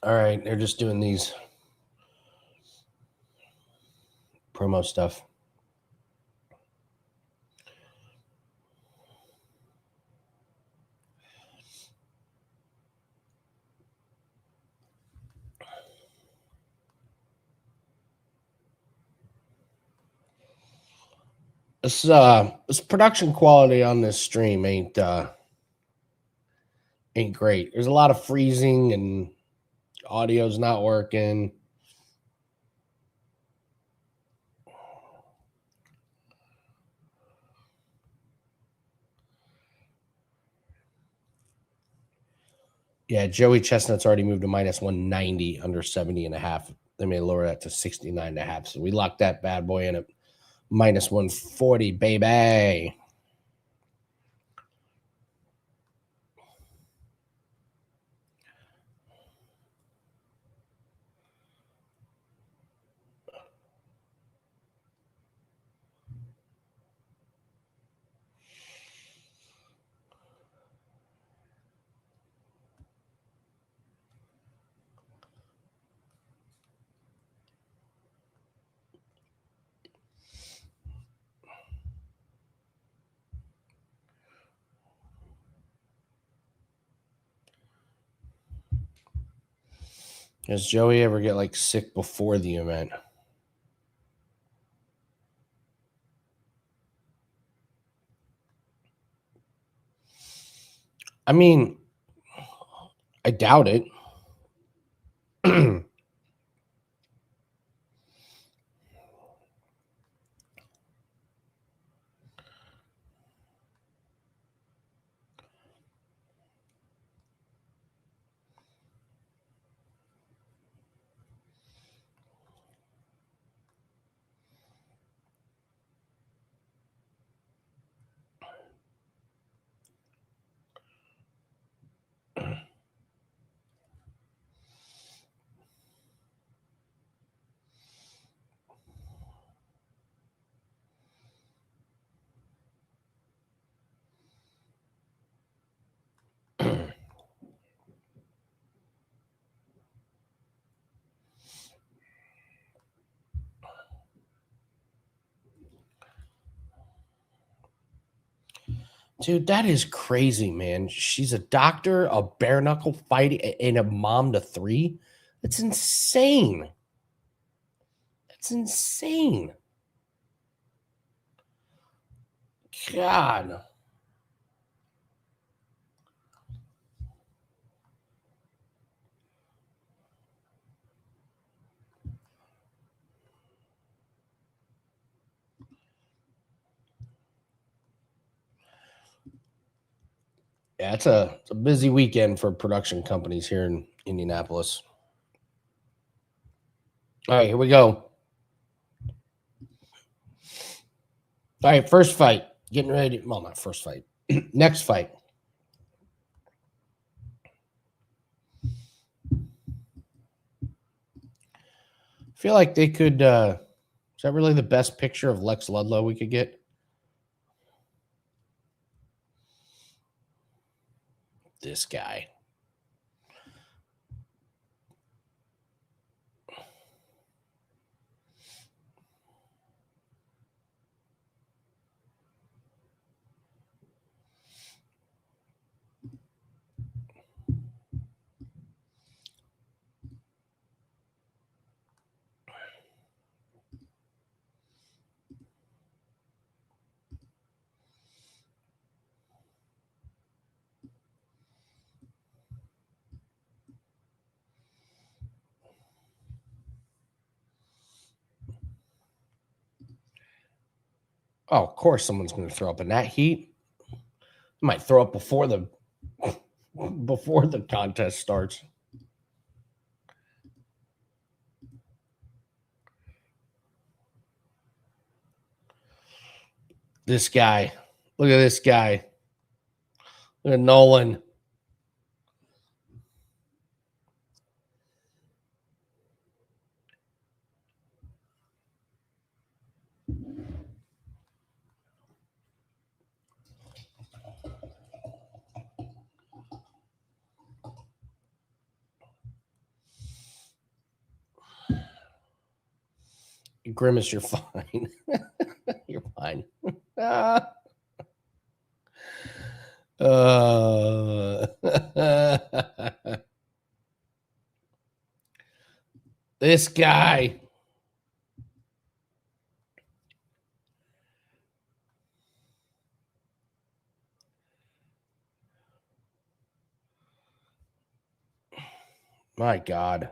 All right, they're just doing these promo stuff. This production quality on this stream ain't great. There's a lot of freezing and audio's not working. Yeah, Joey Chestnut's already moved to minus 190 under 70 and a half. They may lower that to 69 and a half. So we locked that bad boy in at minus 140, baby. Does Joey ever get like sick before the event? I mean, I doubt it. Dude, that is crazy, man. She's a doctor, a bare knuckle fighting, and a mom to three. That's insane. That's insane. God. Yeah, it's a busy weekend for production companies here in Indianapolis. All right, here we go. All right, first fight. Getting ready. Well, not first fight. Next fight. I feel like they could. Is that really the best picture of Lex Ludlow we could get? This guy. Oh, of course, someone's going to throw up in that heat. Might throw up before the contest starts. This guy. Look at this guy. Look at Nolan. Grimace, you're fine. You're fine. This guy. My God.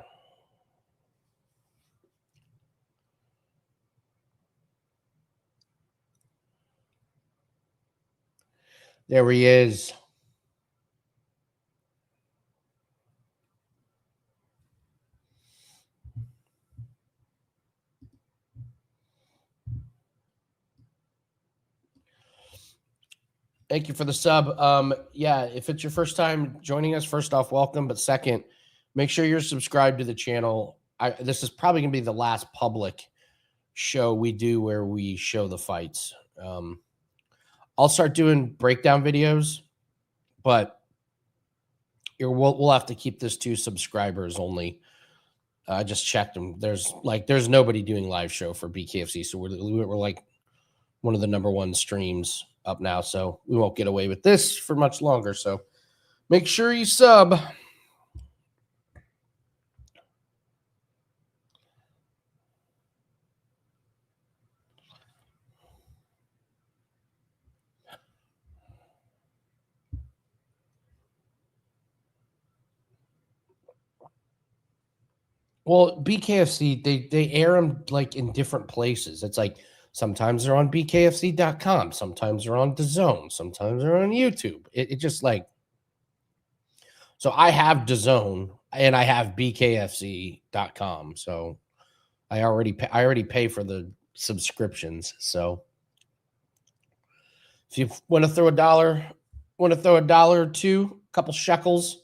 There he is. Thank you for the sub. Yeah, if it's your first time joining us, first off, welcome. But second, make sure you're subscribed to the channel. This is probably going to be the last public show we do where we show the fights. I'll start doing breakdown videos, but we'll have to keep this to subscribers only. I just checked them. There's nobody doing live show for BKFC, so we're like one of the #1 streams up now, so we won't get away with this for much longer. So make sure you sub. Well, BKFC, they air them like in different places. It's like sometimes they're on BKFC.com, sometimes they're on DAZN, sometimes they're on YouTube. It just like, so I have DAZN and I have BKFC.com. So I already pay for the subscriptions. So if you want to throw a dollar or two, a couple shekels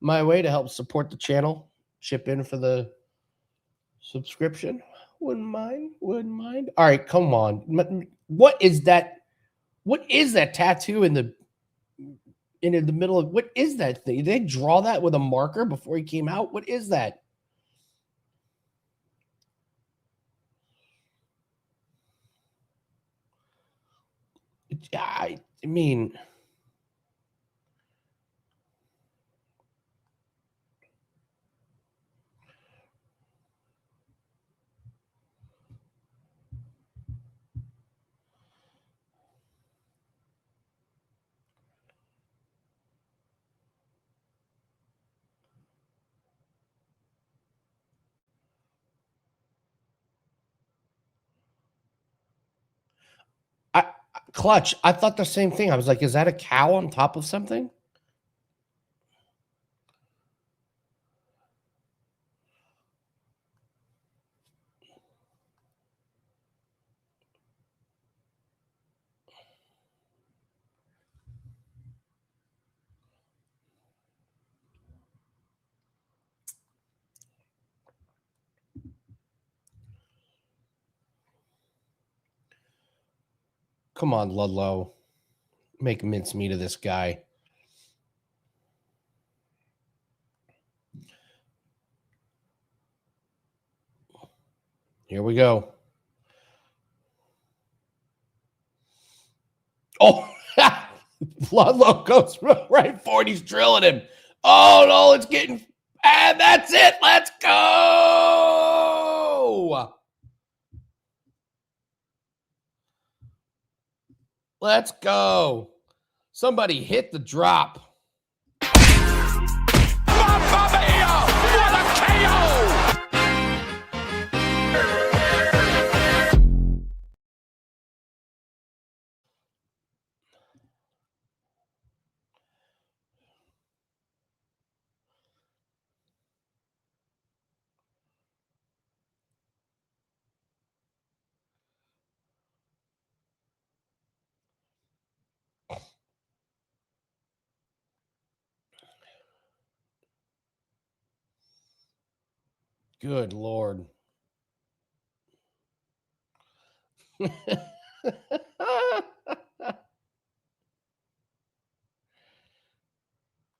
my way to help support the channel, chip in for the subscription. Wouldn't mind. All right, come on. What is that? What is that tattoo in the middle of, what is that thing? Did they draw that with a marker before he came out? What is that? I mean, Clutch. I thought the same thing. I was like, is that a cow on top of something? Come on, Ludlow. Make mincemeat of this guy. Here we go. Oh, Ludlow goes right for it. He's drilling him. Oh, no, it's getting... And that's it. Let's go. Let's go. Somebody hit the drop.
Mamma mia! What a KO!
Good Lord.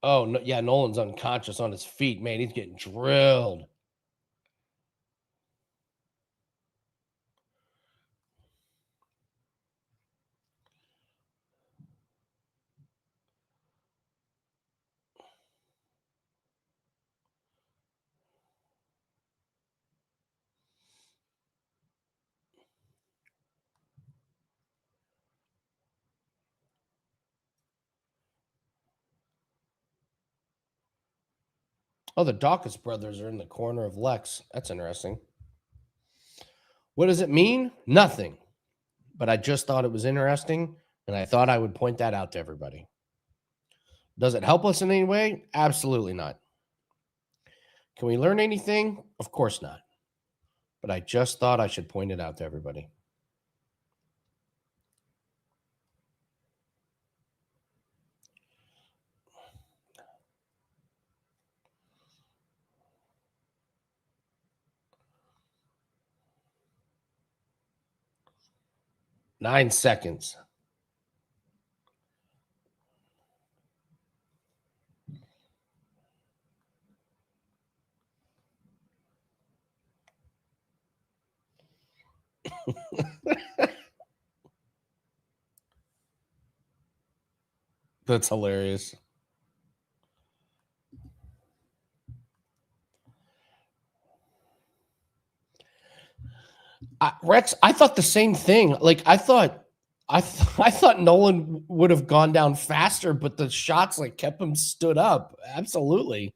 Oh, no, yeah, Nolan's unconscious on his feet. Man, he's getting drilled. Oh, the Dawkins brothers are in the corner of Lex. That's interesting. What does it mean? Nothing. But I just thought it was interesting, and I thought I would point that out to everybody. Does it help us in any way? Absolutely not. Can we learn anything? Of course not. But I just thought I should point it out to everybody. Nine seconds. That's hilarious. Rex, I thought the same thing. Like I thought Nolan would have gone down faster, but the shots like kept him stood up. Absolutely.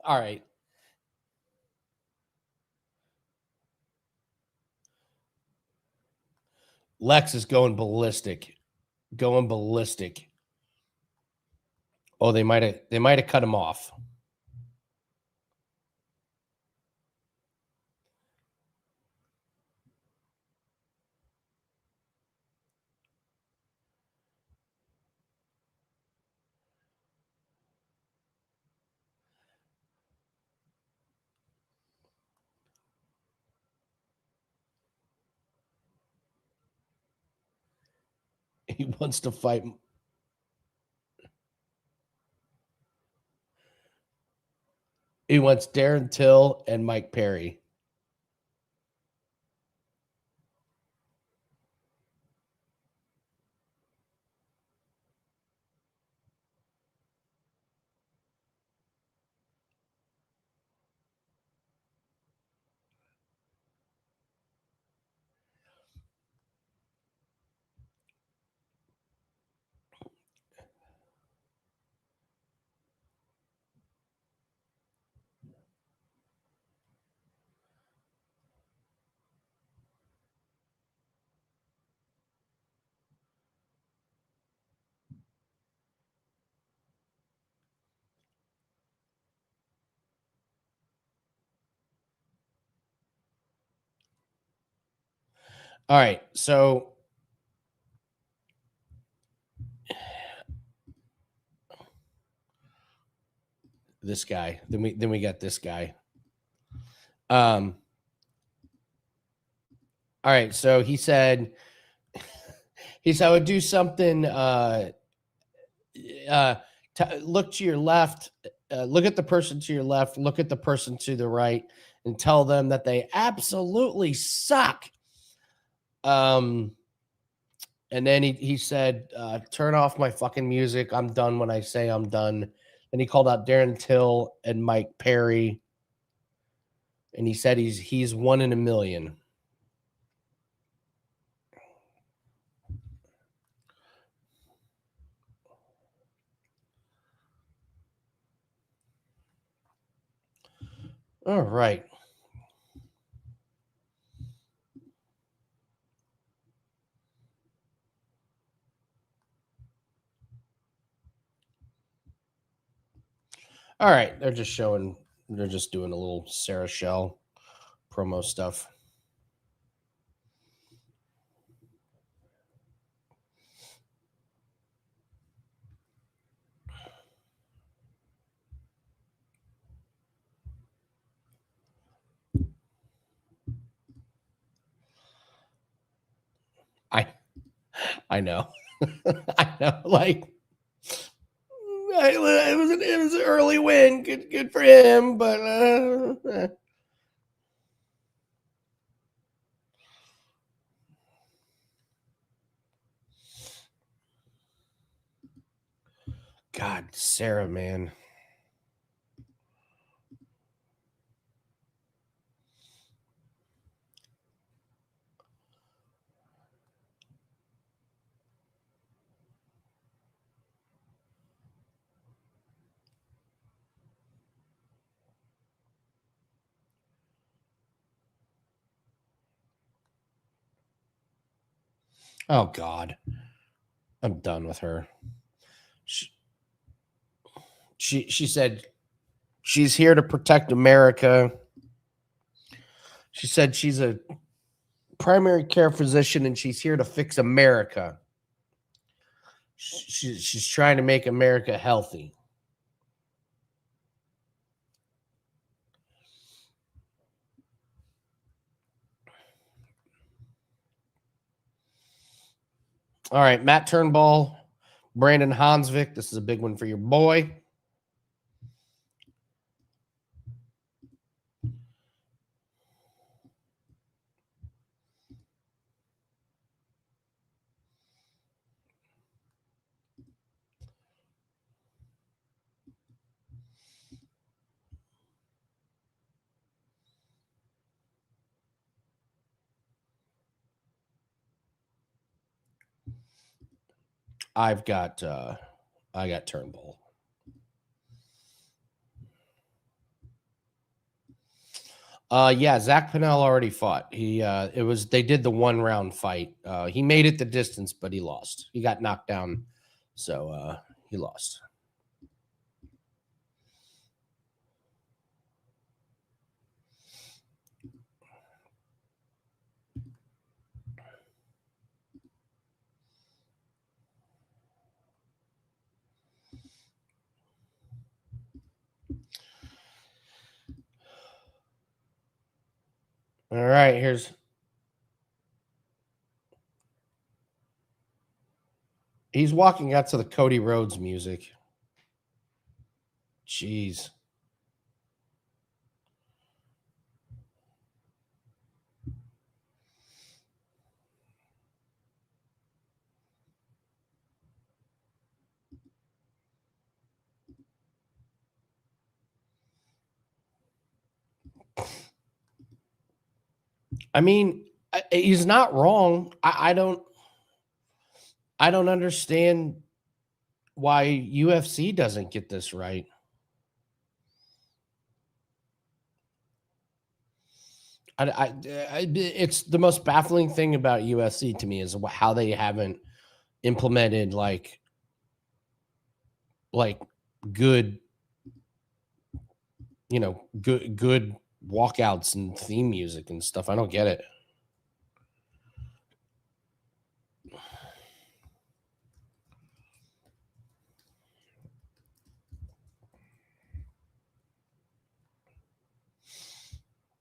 All right. Lex is going ballistic. Going ballistic. Oh, they might have cut him off. He wants to fight. He wants Darren Till and Mike Perry. All right, so this guy. Then we got this guy. All right, so he said I would do something. Look to your left. Look at the person to your left. Look at the person to the right, and tell them that they absolutely suck. And then he said, turn off my fucking music. I'm done when I say I'm done. Then he called out Darren Till and Mike Perry. And he said he's 1 in a million. All right. All right. They're just doing a little Sarah Shell promo stuff. I know. I know. Like, it was an early win. Good for him, but God, Sarah, man. Oh God, I'm done with her. She said she's here to protect America. She said she's a primary care physician and she's here to fix America. She's trying to make America healthy. All right, Matt Turnbull, Brandon Hansvik. This is a big one for your boy. I got Turnbull. Yeah, Zach Pinnell already fought. They did the 1-round fight. He made it the distance, but he lost. He got knocked down, so he lost. All right, he's walking out to the Cody Rhodes music. Jeez. I mean, he's not wrong. I don't understand why UFC doesn't get this right. It's the most baffling thing about UFC to me is how they haven't implemented like good, good walkouts and theme music and stuff. I don't get it.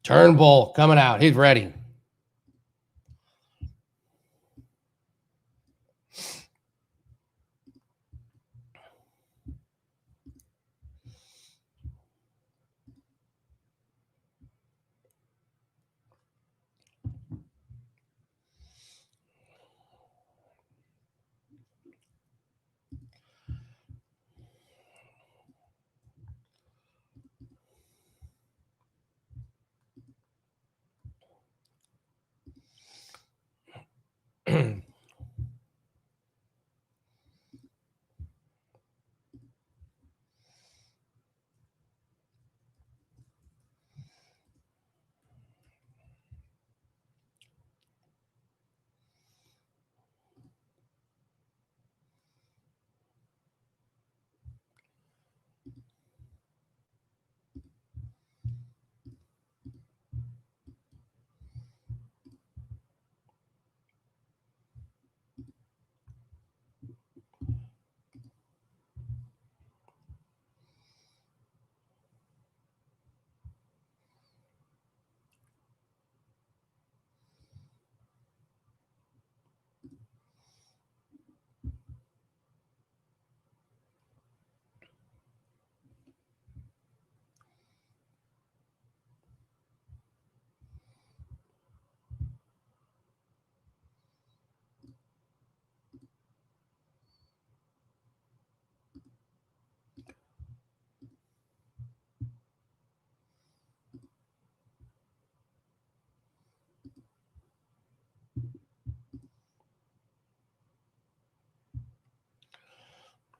Turnbull coming out. He's ready.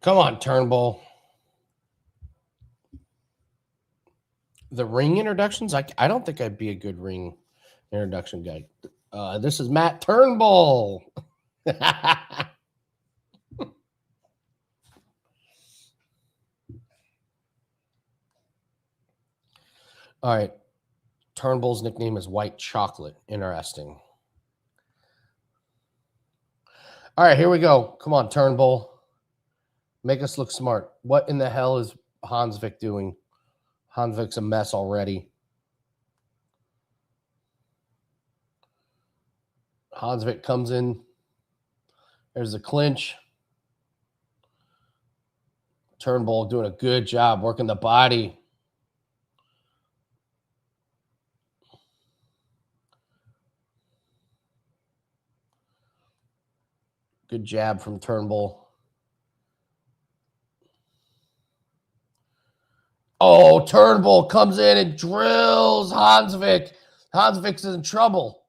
Come on, Turnbull. The ring introductions, I don't think I'd be a good ring introduction guy. This is Matt Turnbull. All right. Turnbull's nickname is White Chocolate. Interesting. All right, here we go. Come on, Turnbull. Make us look smart. What in the hell is Hansvik doing? Hansvik's a mess already. Hansvik comes in. There's a clinch. Turnbull doing a good job working the body. Good jab from Turnbull. Oh, Turnbull comes in and drills Hansvik. Hansvik's in trouble.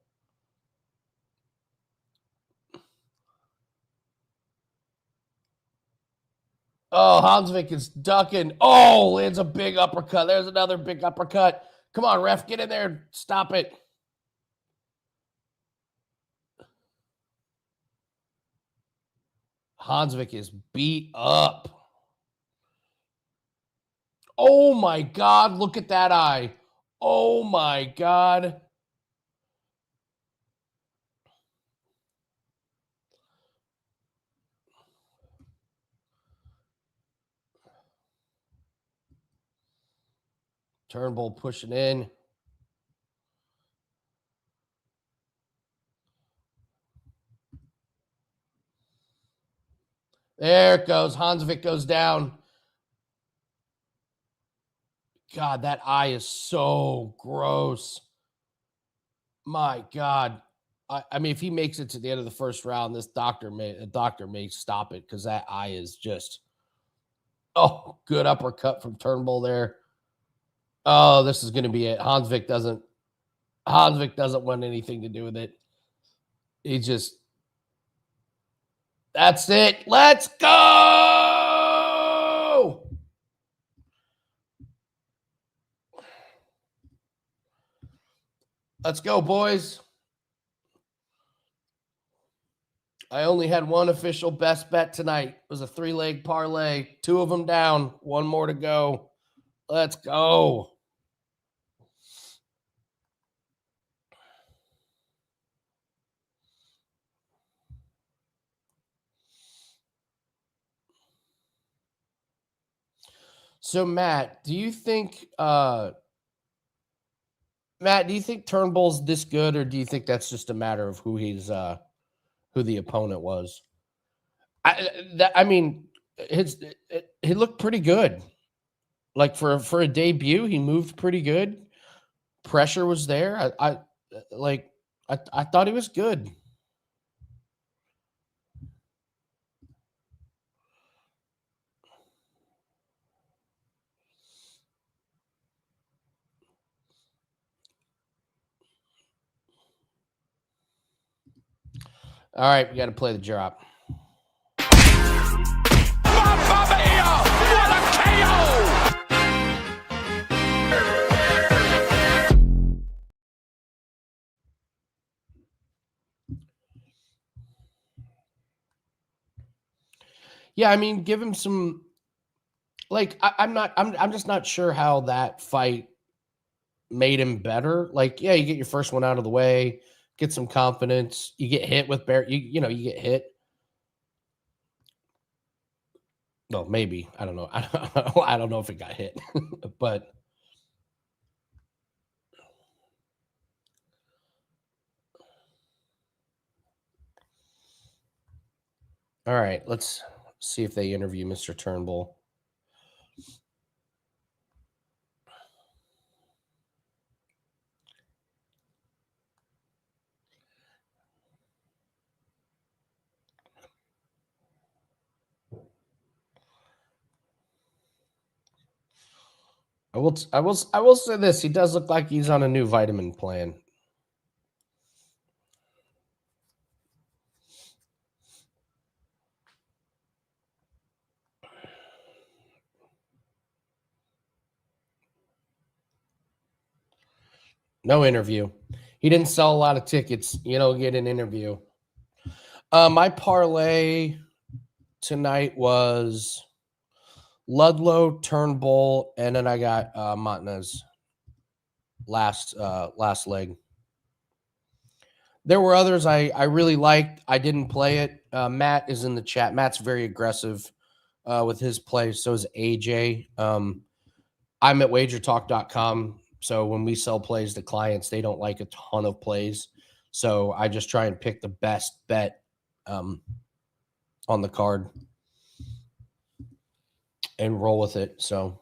Oh, Hansvik is ducking. Oh, lands a big uppercut. There's another big uppercut. Come on, ref, get in there. Stop it. Hansvik is beat up. Oh, my God. Look at that eye. Oh, my God. Turnbull pushing in. There it goes. Hansvik goes down. God, that eye is so gross. My God. I mean, if he makes it to the end of the first round, the doctor may stop it because that eye is just. Oh, good uppercut from Turnbull there. Oh, this is going to be it. Hansvik Osvick doesn't want anything to do with it. He just, that's it. Let's go. Let's go, boys. I only had one official best bet tonight. It was a 3-leg parlay. 2 of them down. 1 more to go. Let's go. So, Matt, do you think Turnbull's this good, or do you think that's just a matter of who the opponent was? I mean, he looked pretty good. Like for a debut, he moved pretty good. Pressure was there. I thought he was good. All right, we got to play the drop.
Mamma mia! What a KO!
Yeah, I mean, give him some. Like, I'm just not sure how that fight made him better. Like, yeah, you get your first one out of the way, get some confidence. You get hit with you get hit. No, maybe. I don't know. I don't know if it got hit, but all right, let's see if they interview Mr. Turnbull. I will say this. He does look like he's on a new vitamin plan. No interview. He didn't sell a lot of tickets. You don't get an interview. My parlay tonight was Ludlow, Turnbull, and then I got Montanez last leg. There were others I really liked. I didn't play it. Matt is in the chat. Matt's very aggressive with his play. So is AJ. I'm at wagertalk.com. So when we sell plays to clients, they don't like a ton of plays. So I just try and pick the best bet on the card and roll with it. So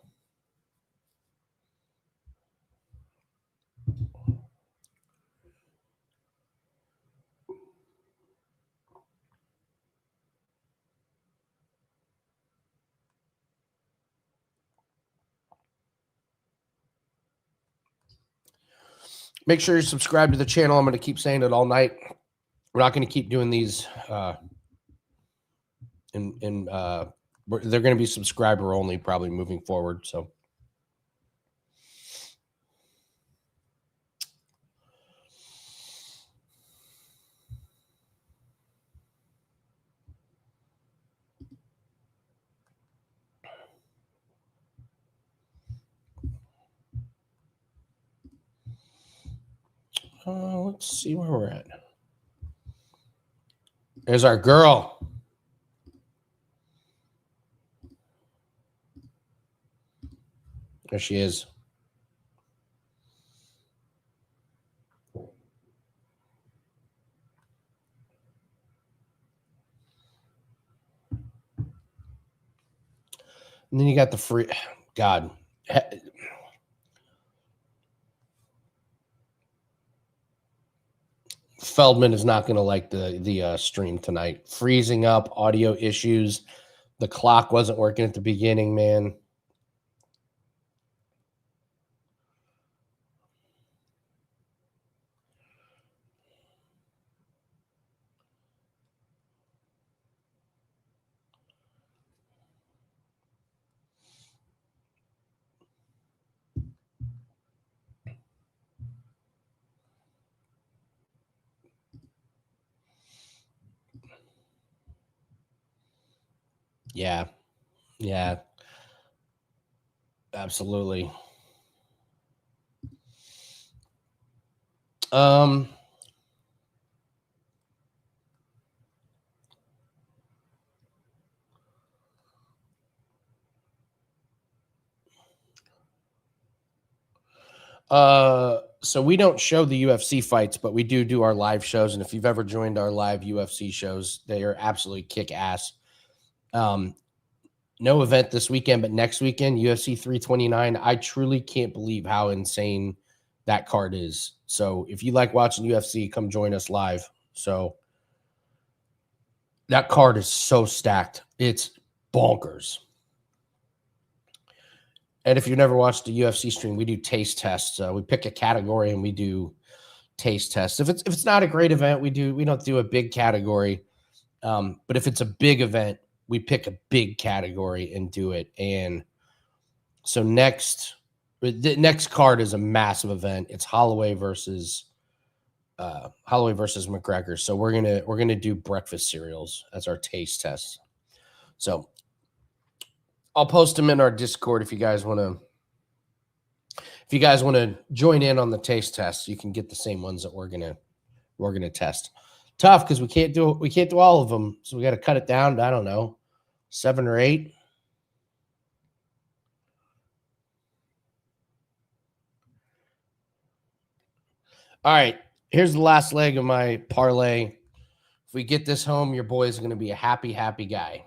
make sure you subscribe to the channel. I'm going to keep saying it all night. We're not going to keep doing these they're going to be subscriber only probably moving forward. So let's see where we're at. There's our girl. There she is. And then you got the free. God. Feldman is not going to like the stream tonight. Freezing up, audio issues. The clock wasn't working at the beginning, man. Yeah. Yeah. Absolutely. Um. So we don't show the UFC fights, but we do our live shows. And if you've ever joined our live UFC shows, they are absolutely kick ass. Um, no event this weekend, but next weekend, UFC 329. I truly can't believe how insane that card is. So if you like watching UFC, come join us live. So that card is so stacked. It's bonkers. And if you've never watched a UFC stream, we do taste tests. We pick a category and we do taste tests. If it's not a great event, we don't do a big category. But if it's a big event, we pick a big category and do it. And so the next card is a massive event. It's Holloway versus McGregor. So we're gonna do breakfast cereals as our taste test. So I'll post them in our Discord if you guys want to join in on the taste test. You can get the same ones that we're gonna test. Tough because we can't do all of them, so we got to cut it down to, I don't know, 7 or 8. All right, here's the last leg of my parlay. If we get this home, your boy is going to be a happy guy.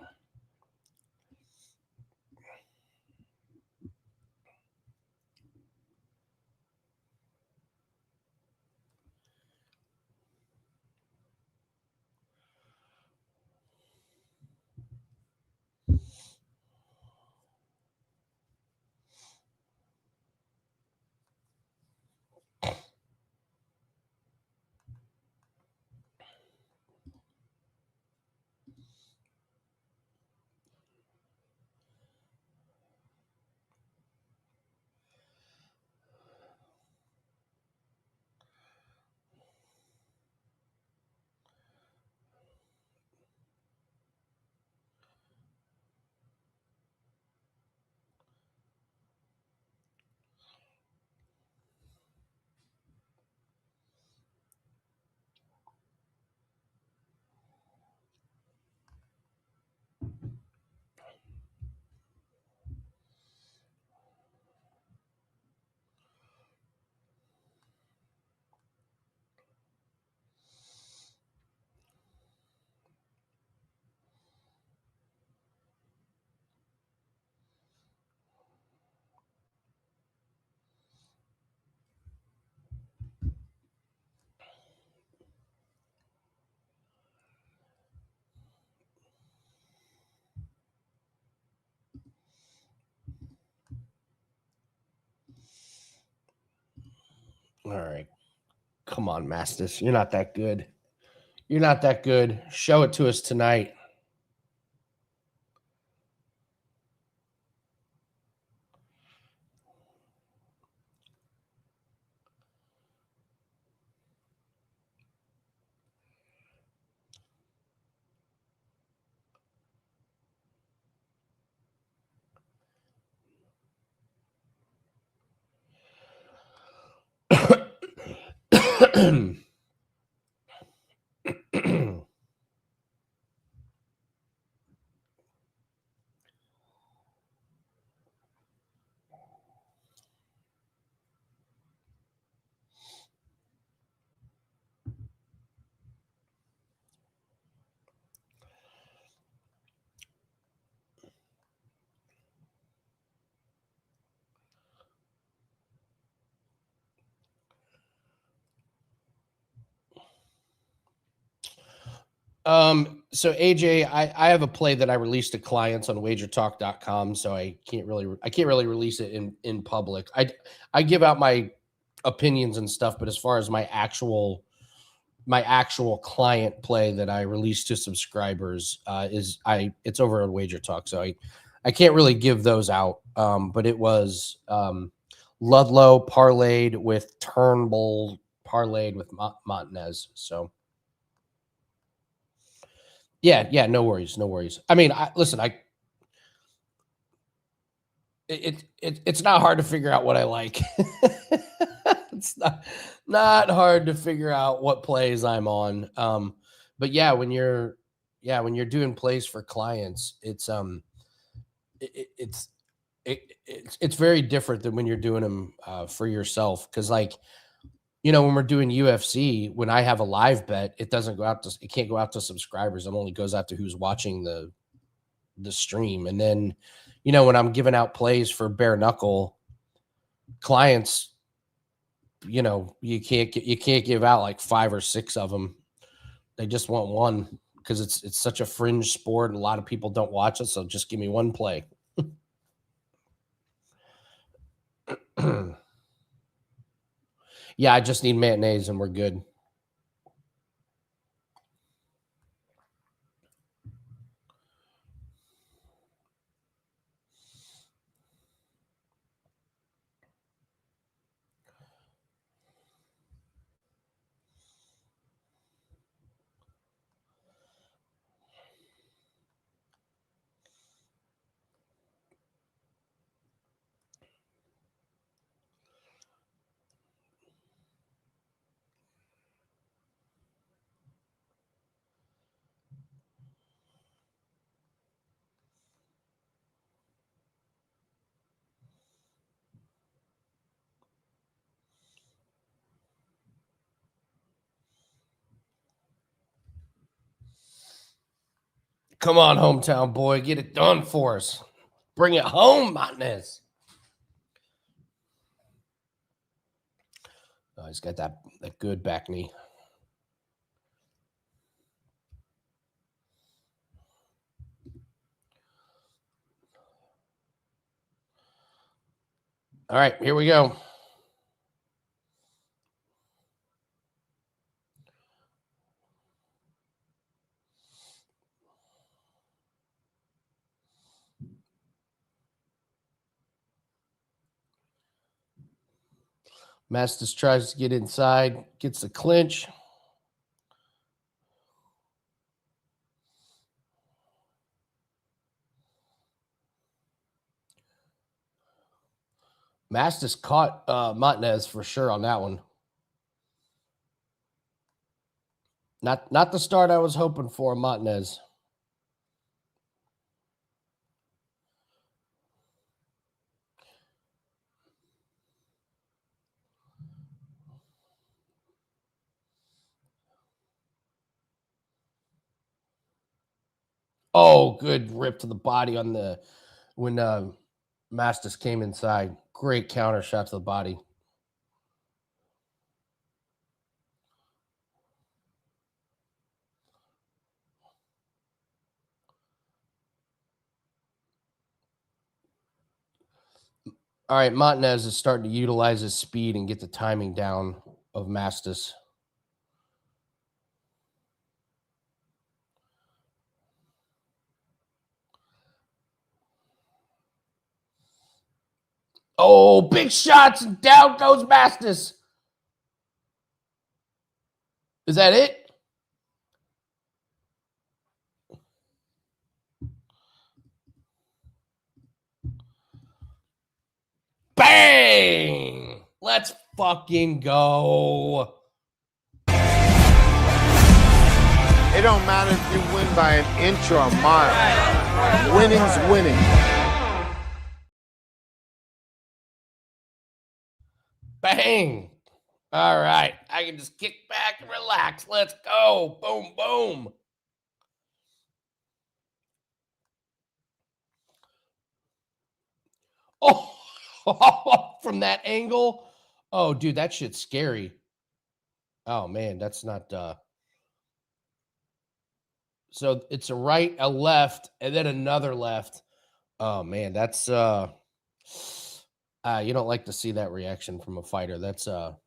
All right. Come on, Mastis. You're not that good. You're not that good. Show it to us tonight. So AJ, I have a play that I released to clients on wagertalk.com, so I can't really release it in public. I give out my opinions and stuff, but as far as my actual client play that I release to subscribers it's over on Wager Talk, so I can't really give those out. But it was Ludlow parlayed with Turnbull parlayed with Montanez. So yeah, no worries. I mean, listen, it's not hard to figure out what I like. It's not hard to figure out what plays I'm on. But yeah, when you're doing plays for clients, it's very different than when you're doing them for yourself. Because like, when we're doing UFC, when I have a live bet, it can't go out to subscribers. It only goes out to who's watching the stream. And then, when I'm giving out plays for bare knuckle clients, you can't give out like 5 or 6 of them. They just want one because it's such a fringe sport and a lot of people don't watch it. So just give me one play. Yeah, I just need mayonnaise and we're good. Come on, hometown boy, get it done for us. Bring it home, Martinez. Oh, he's got that good back knee. All right, here we go. Mastis tries to get inside, gets the clinch. Mastis caught Martinez for sure on that one. Not the start I was hoping for, Martinez. Oh, good rip to the body on when Mastis came inside. Great counter shot to the body. All right, Martinez is starting to utilize his speed and get the timing down of Mastis. Oh, big shots, and down goes Mastis. Is that it? Bang! Let's fucking go.
It don't matter if you win by an inch or a mile. Winning's winning.
Bang! All right, I can just kick back and relax. Let's go. Boom, boom. Oh, from that angle. Oh, dude, that shit's scary. Oh, man, that's not... So it's a right, a left, and then another left. Oh, man, that's... you don't like to see that reaction from a fighter. That's... I'll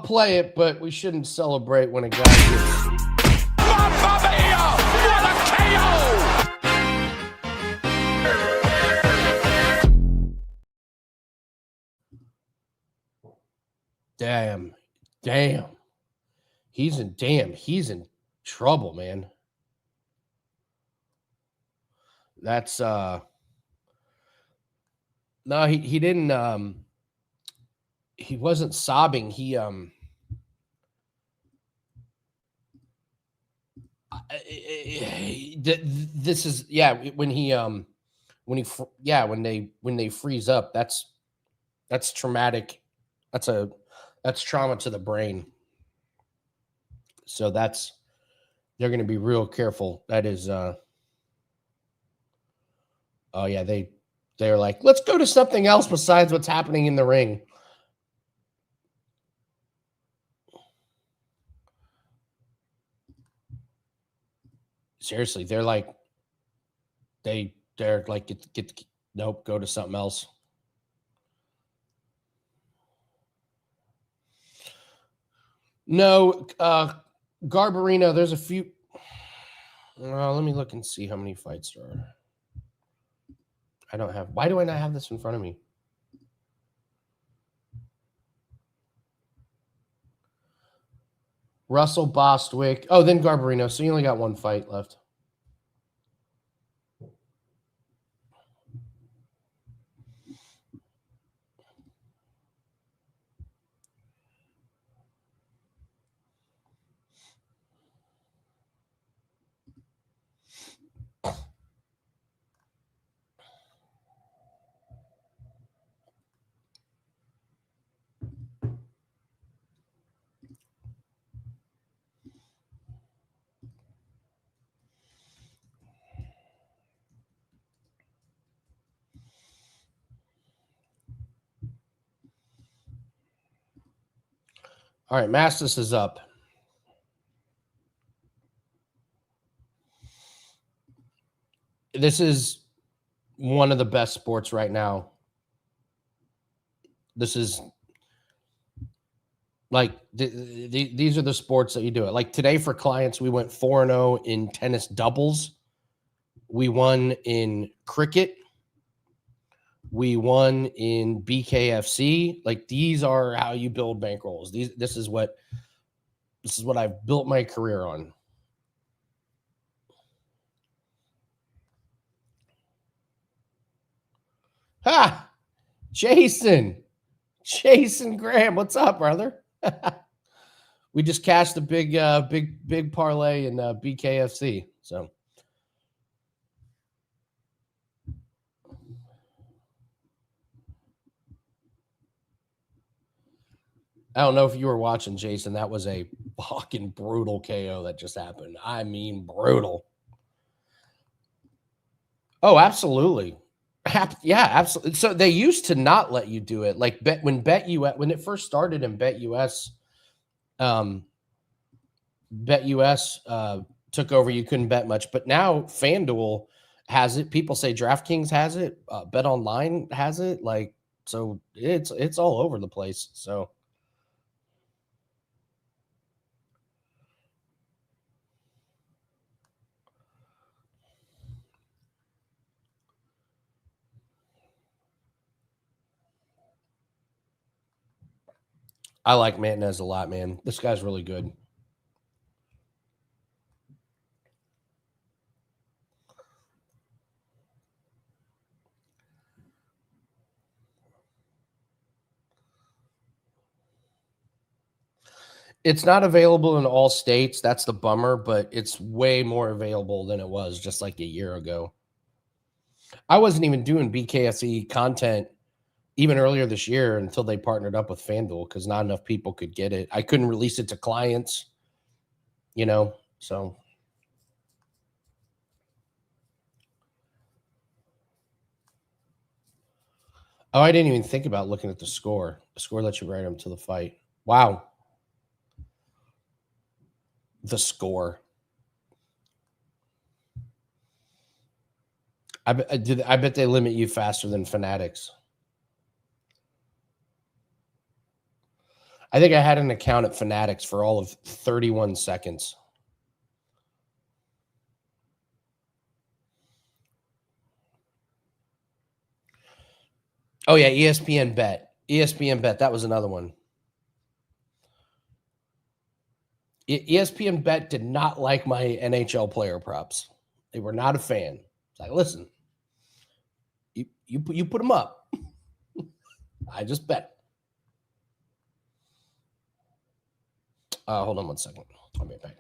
play it, but we shouldn't celebrate when a guy gets...
Mamma mia! What a KO!
Damn. He's in trouble, man. That's no, he didn't he wasn't sobbing. This is when they freeze up, that's traumatic. That's trauma to the brain. So they're going to be real careful. That is oh yeah, they're like, let's go to something else besides what's happening in the ring. Seriously, they're like get nope, go to something else. No, Garbarino, there's a few. Let me look and see how many fights there are. I don't have. Why do I not have this in front of me? Russell Bostwick. Oh, then Garbarino. So you only got one fight left. All right, Mastis is up. This is one of the best sports right now. This is like these are the sports that you do it. Like today for clients, we went 4-0 in tennis doubles. We won in cricket. We won in BKFC. Like these are how you build bankrolls. This is what I've built my career on. Ha! Jason Graham, what's up, brother? We just cashed a big parlay in BKFC. So I don't know if you were watching, Jason. That was a fucking brutal KO that just happened. I mean, brutal. Oh, absolutely. Yeah, absolutely. So they used to not let you do it. Like when it first started in BetUS, BetUS took over. You couldn't bet much, but now FanDuel has it. People say DraftKings has it. Bet Online has it. Like so, it's all over the place. So. I like Martinez a lot, man. This guy's really good. It's not available in all states. That's the bummer, but it's way more available than it was just like a year ago. I wasn't even doing BKFC content even earlier this year until they partnered up with FanDuel because not enough people could get it. I couldn't release it to clients, so. Oh, I didn't even think about looking at the score. The score lets you write them to the fight. Wow. The score. I bet they limit you faster than Fanatics. I think I had an account at Fanatics for all of 31 seconds. Oh, yeah, ESPN Bet. That was another one. ESPN Bet did not like my NHL player props. They were not a fan. It's like, listen, you put them up. I just bet. Hold on 1 second. I'll be right back.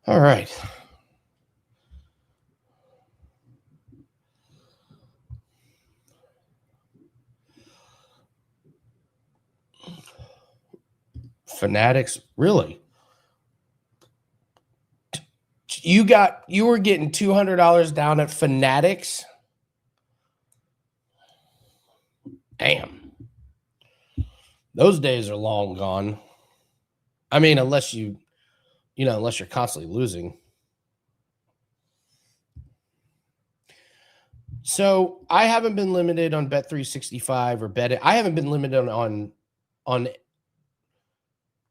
All right. Fanatics, really? You were getting $200 down at Fanatics? Damn. Those days are long gone. I mean, unless you're constantly losing. So I haven't been limited on Bet365 or Bet. I haven't been limited on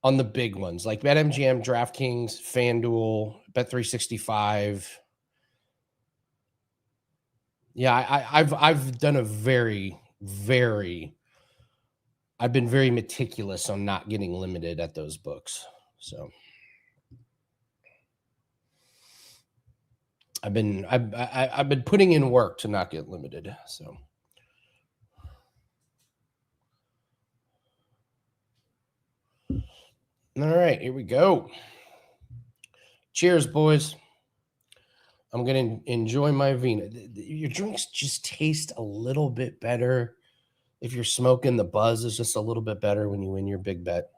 the big ones like BetMGM, DraftKings, FanDuel, Bet365. Yeah, I've done a I've been very meticulous on not getting limited at those books. So I've been putting in work to not get limited. So all right, here we go. Cheers, boys. I'm going to enjoy my vino. Your drinks just taste a little bit better. If you're smoking, the buzz is just a little bit better when you win your big bet.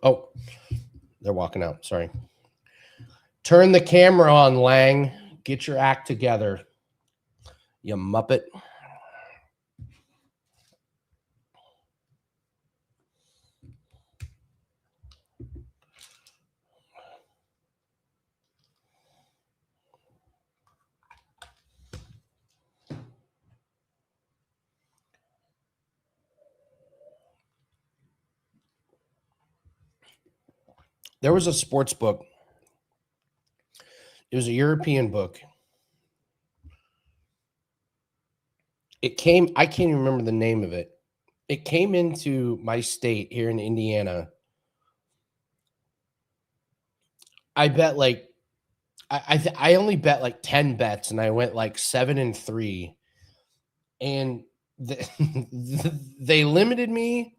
Oh, they're walking out. Sorry. Turn the camera on, Lang. Get your act together, you muppet. There was a sports book. It was a European book. I can't even remember the name of it. It came into my state here in Indiana. I bet I only bet like 10 bets and I went like 7-3. And they limited me.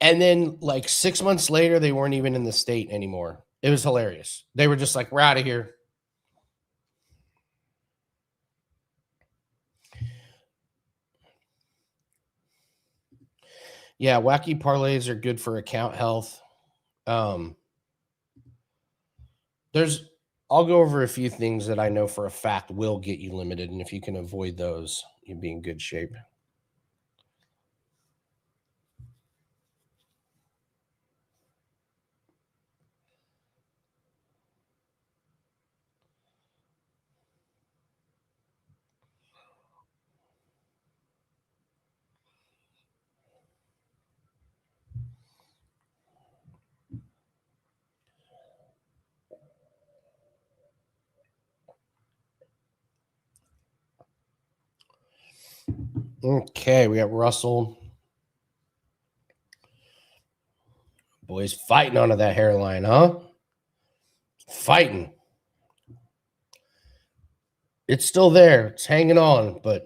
And then like 6 months later, they weren't even in the state anymore. It was hilarious. They were just like, we're out of here. Yeah, wacky parlays are good for account health. I'll go over a few things that I know for a fact will get you limited. And if you can avoid those, you'll be in good shape. Okay, we got Russell. Boys fighting onto that hairline, huh? Fighting. It's still there. It's hanging on, but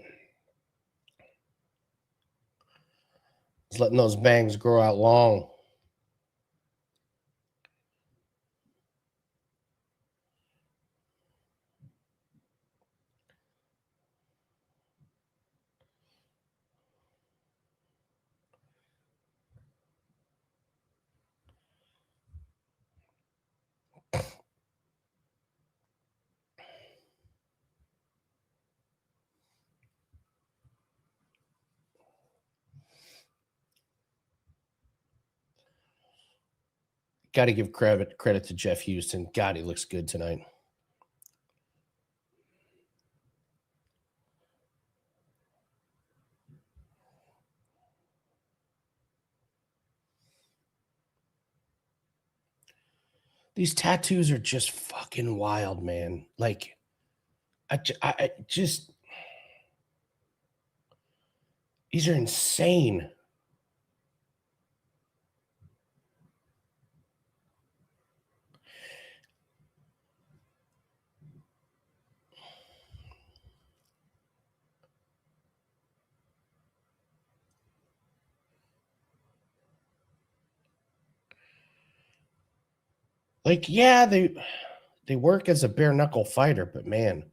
it's letting those bangs grow out long. Got to give credit to Jeff Houston. God, he looks good tonight. These tattoos are just fucking wild, man. Like, I just, these are insane. Like, yeah, they work as a bare knuckle fighter, but man.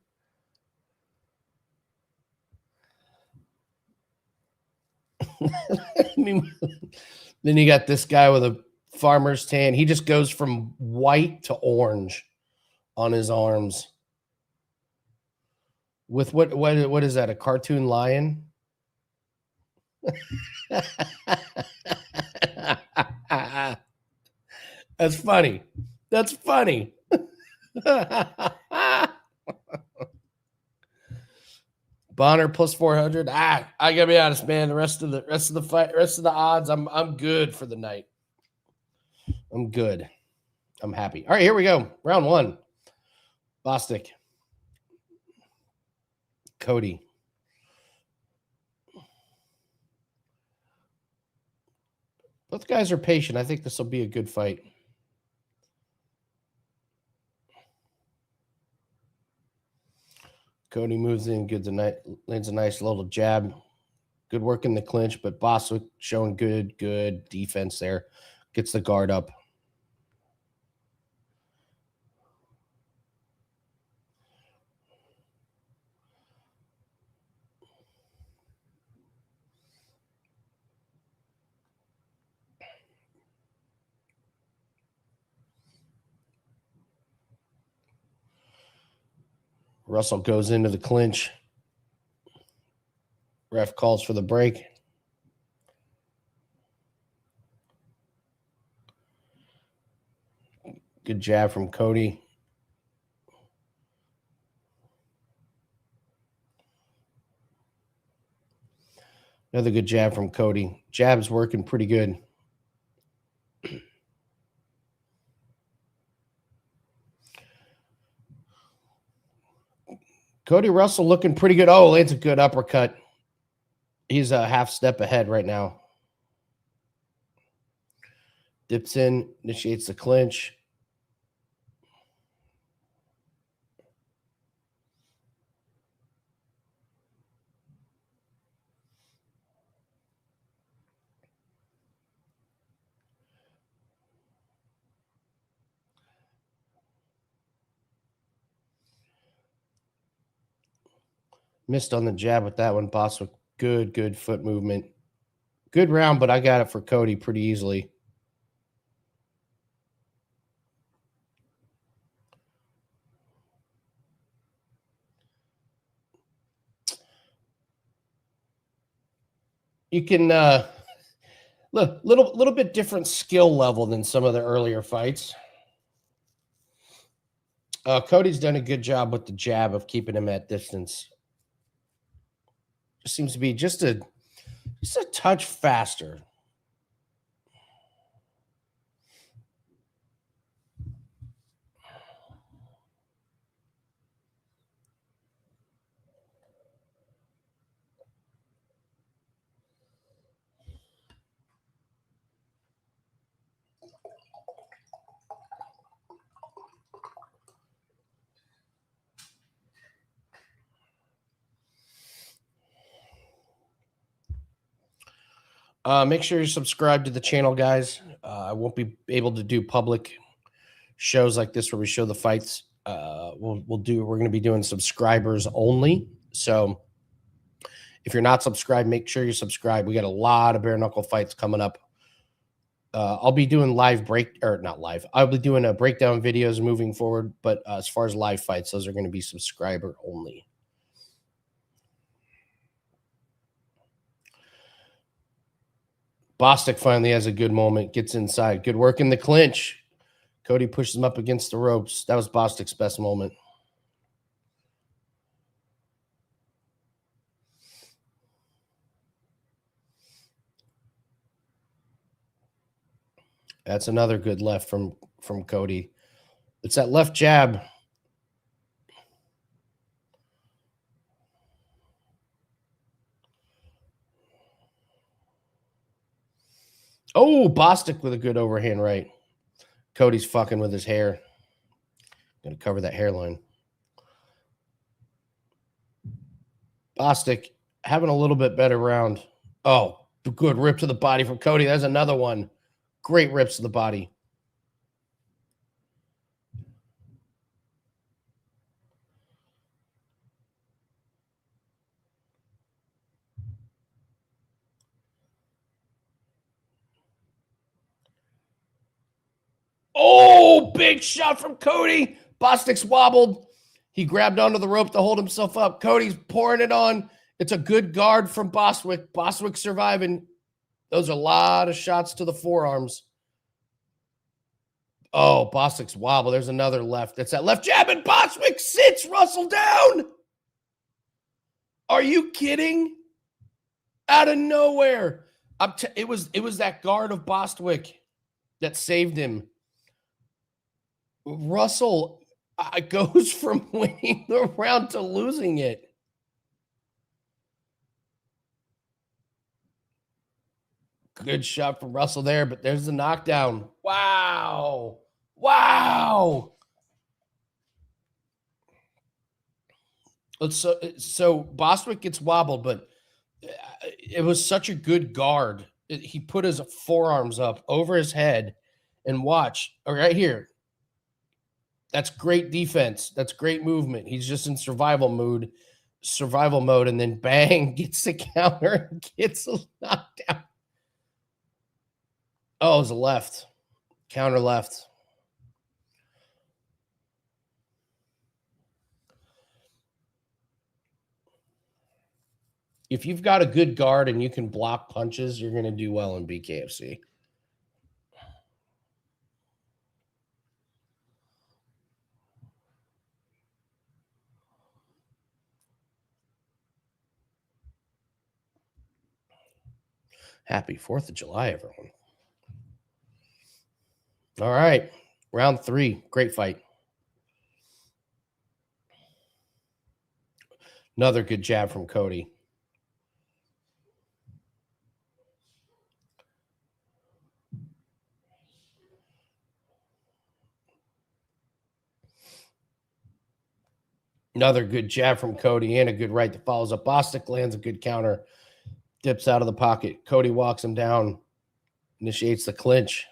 Then you got this guy with a farmer's tan. He just goes from white to orange on his arms. With what is that? A cartoon lion? That's funny. That's funny. Bonner plus 400. I gotta be honest, man. The rest of the odds, I'm good for the night. I'm good. I'm happy. All right, here we go. Round one. Bostic. Cody. Both guys are patient. I think this will be a good fight. Cody moves in good tonight. Lands a nice little jab. Good work in the clinch, but Boswick showing good defense there. Gets the guard up. Russell goes into the clinch. Ref calls for the break. Good jab from Cody. Another good jab from Cody. Jab's working pretty good. Cody Russell looking pretty good. Oh, lands a good uppercut. He's a half step ahead right now. Dips in, initiates the clinch. Missed on the jab with that one. Boswick, good foot movement. Good round, but I got it for Cody pretty easily. You can look little bit different skill level than some of the earlier fights. Cody's done a good job with the jab of keeping him at distance. Just seems to be just a touch faster. Make sure you subscribe to the channel, guys. I won't be able to do public shows like this where we show the fights. We're going to be doing subscribers only. So if you're not subscribed, make sure you subscribe. We got a lot of bare knuckle fights coming up. I'll be doing I'll be doing a breakdown videos moving forward. But as far as live fights, those are going to be subscriber only. Bostic finally has a good moment, gets inside. Good work in the clinch. Cody pushes him up against the ropes. That was Bostic's best moment. That's another good left from Cody. It's that left jab. Oh, Bostic with a good overhand right. Cody's fucking with his hair. Gonna cover that hairline. Bostic having a little bit better round. Oh, good rip to the body from Cody. That's another one. Great rips to the body. Oh, big shot from Cody. Bostic's wobbled. He grabbed onto the rope to hold himself up. Cody's pouring it on. It's a good guard from Bostwick. Bostwick surviving. Those are a lot of shots to the forearms. Oh, Bostwick's wobble. There's another left. That's that left jab, and Bostwick sits Russell down. Are you kidding? Out of nowhere. It was that guard of Bostwick that saved him. Russell goes from winning the round to losing it. Good shot from Russell there, but there's the knockdown. Wow. Wow. So Bostwick gets wobbled, but it was such a good guard. He put his forearms up over his head and watch. Right here. That's great defense. That's great movement. He's just in survival mode, and then bang, gets the counter and gets knocked down. Oh, it was a left. Counter left. If you've got a good guard and you can block punches, you're going to do well in BKFC. Happy 4th of July, everyone. All right. Round 3. Great fight. Another good jab from Cody. Another good jab from Cody and a good right that follows up. Bostic lands a good counter. Dips out of the pocket. Cody walks him down. Initiates the clinch.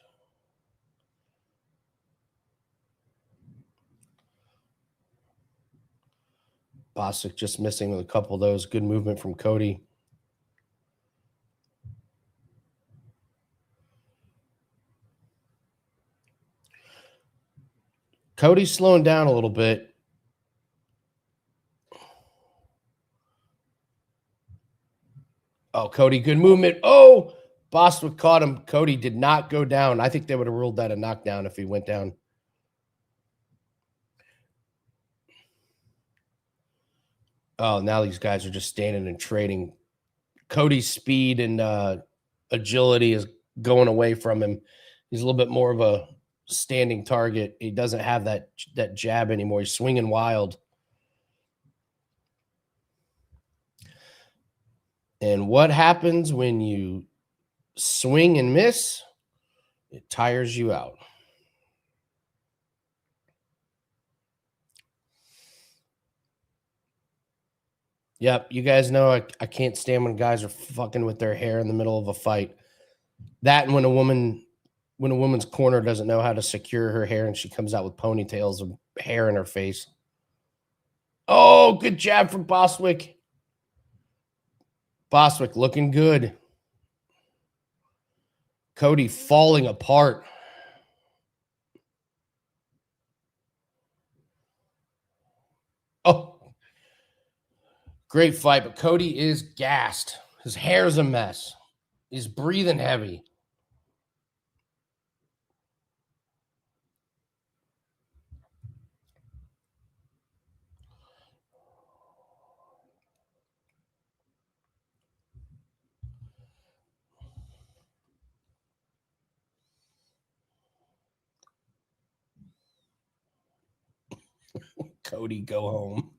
Bostic just missing with a couple of those. Good movement from Cody. Cody's slowing down a little bit. Oh, Cody, good movement. Oh, Bostwick caught him. Cody did not go down. I think they would have ruled that a knockdown if he went down. Oh, now these guys are just standing and trading. Cody's speed and agility is going away from him. He's a little bit more of a standing target. He doesn't have that jab anymore. He's swinging wild. And what happens when you swing and miss? It tires you out. Yep, you guys know I can't stand when guys are fucking with their hair in the middle of a fight. That and when a woman's corner doesn't know how to secure her hair and she comes out with ponytails of hair in her face. Oh, good jab from Bostwick. Bostwick looking good. Cody falling apart. Oh, great fight, but Cody is gassed. His hair's a mess. He's breathing heavy. Cody, go home.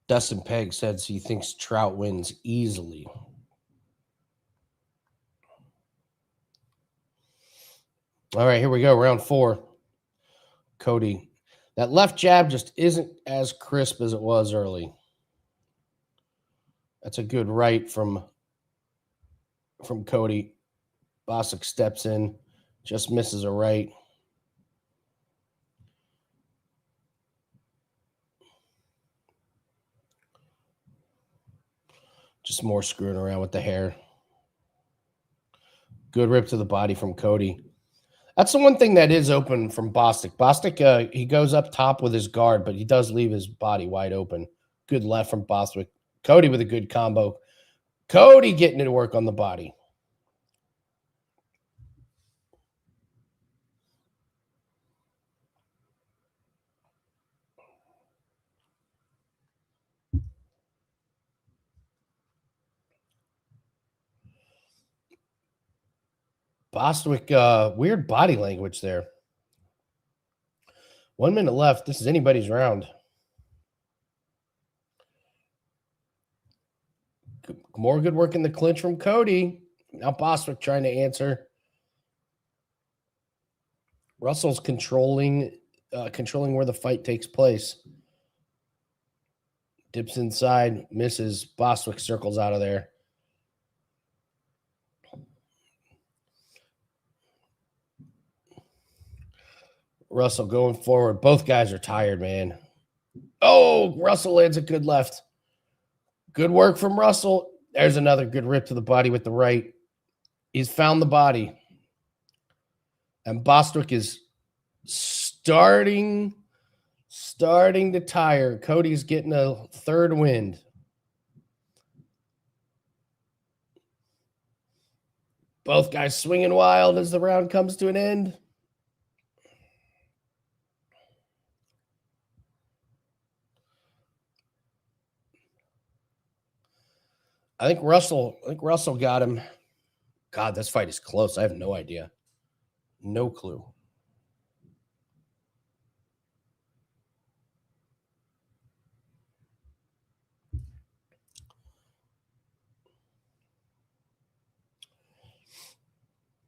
Dustin Pegg says he thinks Trout wins easily. All right, here we go. Round 4. Cody. That left jab just isn't as crisp as it was early. That's a good right from Cody. Bostic steps in, just misses a right. Just more screwing around with the hair. Good rip to the body from Cody. That's the one thing that is open from Bostic. Bostic, he goes up top with his guard, but he does leave his body wide open. Good left from Bostic. Cody with a good combo. Cody getting to work on the body. Bostwick, weird body language there. 1 minute left. This is anybody's round. More good work in the clinch from Cody. Now Bostwick trying to answer. Russell's controlling where the fight takes place. Dips inside, misses. Bostwick circles out of there. Russell going forward. Both guys are tired, man. Oh, Russell lands a good left. Good work from Russell. There's another good rip to the body with the right. He's found the body. And Bostwick is starting to tire. Cody's getting a third wind. Both guys swinging wild as the round comes to an end. I think Russell got him. God, this fight is close. I have no idea. No clue.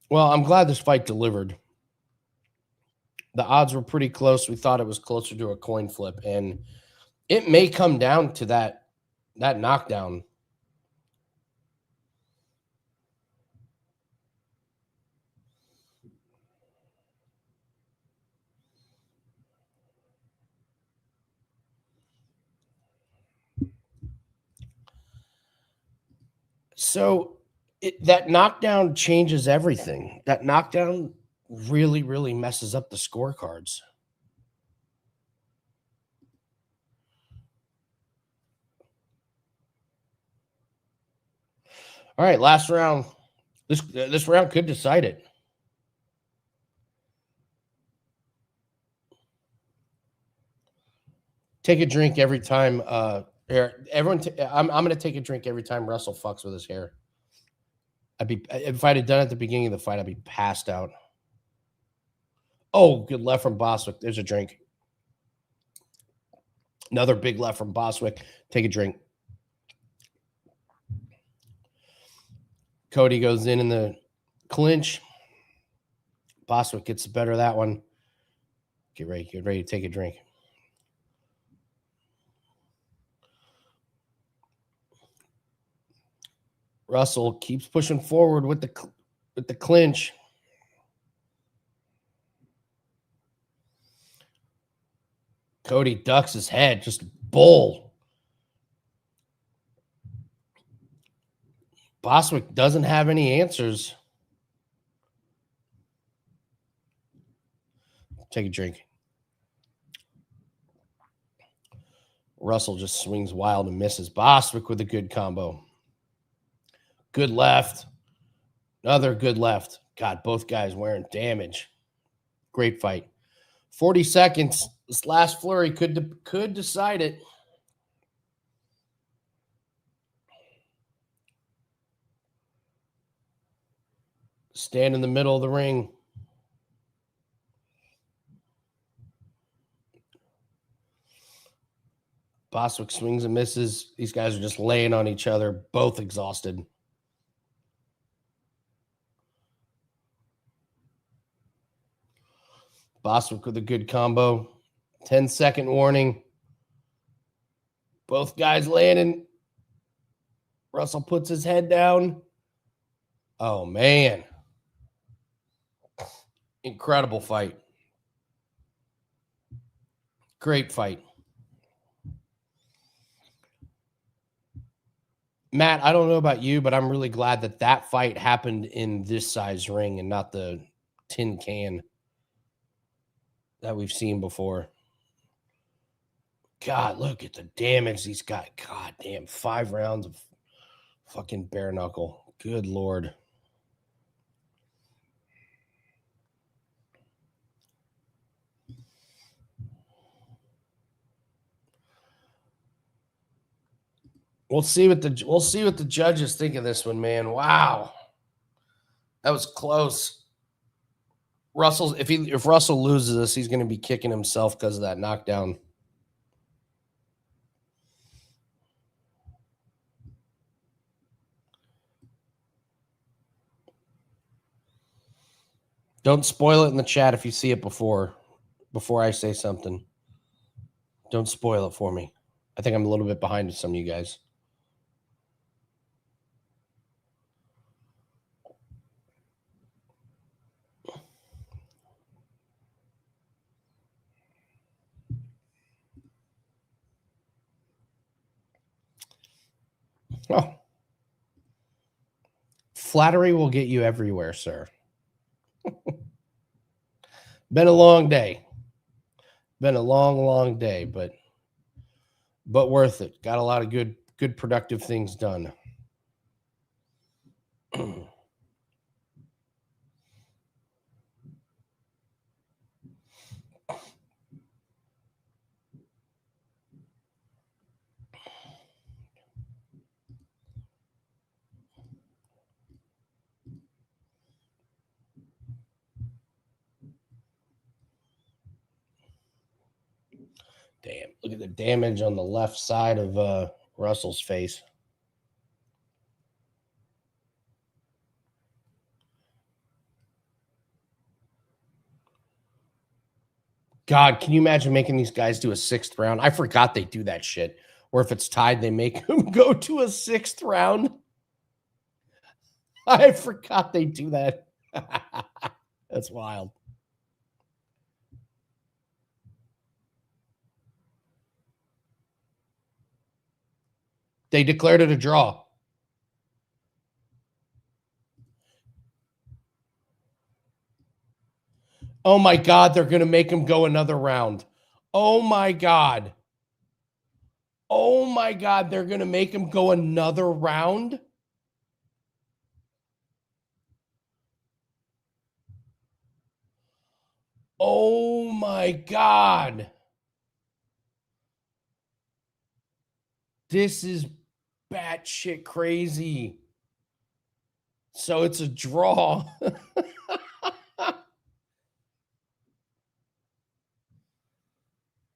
Well, I'm glad this fight delivered. The odds were pretty close. We thought it was closer to a coin flip, and it may come down to that knockdown. So that knockdown changes everything. That knockdown really, really messes up the scorecards. All right, last round. This round could decide it. Take a drink every time. Everyone, I'm going to take a drink every time Russell fucks with his hair. If I'd have done it at the beginning of the fight, I'd be passed out. Oh, good left from Boswick. There's a drink. Another big left from Boswick. Take a drink. Cody goes in the clinch. Boswick gets the better of that one. Get ready to take a drink. Russell keeps pushing forward with the clinch. Cody ducks his head, just bull. Boswick doesn't have any answers. Take a drink. Russell just swings wild and misses. Boswick with a good combo. Good left. Another good left. God, both guys wearing damage. Great fight. 40 seconds. This last flurry could decide it. Stand in the middle of the ring. Boswick swings and misses. These guys are just laying on each other, both exhausted. Boswick with a good combo. 10-second warning. Both guys landing. Russell puts his head down. Oh, man. Incredible fight. Great fight. Matt, I don't know about you, but I'm really glad that fight happened in this size ring and not the tin can that we've seen before. God, look at the damage these guys. God damn, 5 rounds of fucking bare knuckle. Good Lord. We'll see what the judges think of this one, man. Wow. That was close. If Russell loses this, he's going to be kicking himself because of that knockdown. Don't spoil it in the chat if you see it before I say something. Don't spoil it for me. I think I'm a little bit behind with some of you guys. Oh. Flattery will get you everywhere, sir. Been a long day. Been a long, long day, but worth it. Got a lot of good productive things done. Damn, look at the damage on the left side of Russell's face. God, can you imagine making these guys do a 6th round? I forgot they do that shit. Or if it's tied, they make them go to a 6th round. I forgot they do that. That's wild. They declared it a draw. Oh my God, they're going to make him go another round. Oh my God. Oh my God, they're going to make him go another round? Oh my God. This is batshit crazy. So it's a draw.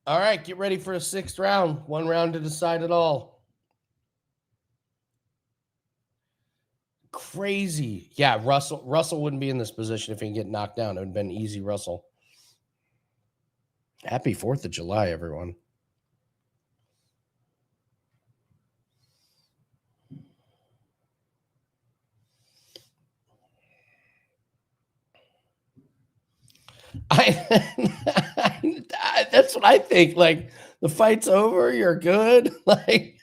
All right, get ready for a 6th round. 1 round to decide it all. Crazy. Yeah, Russell wouldn't be in this position if he didn't get knocked down. It would have been easy Russell. Happy 4th of July, everyone. That's what I think. Like, the fight's over, you're good. Like,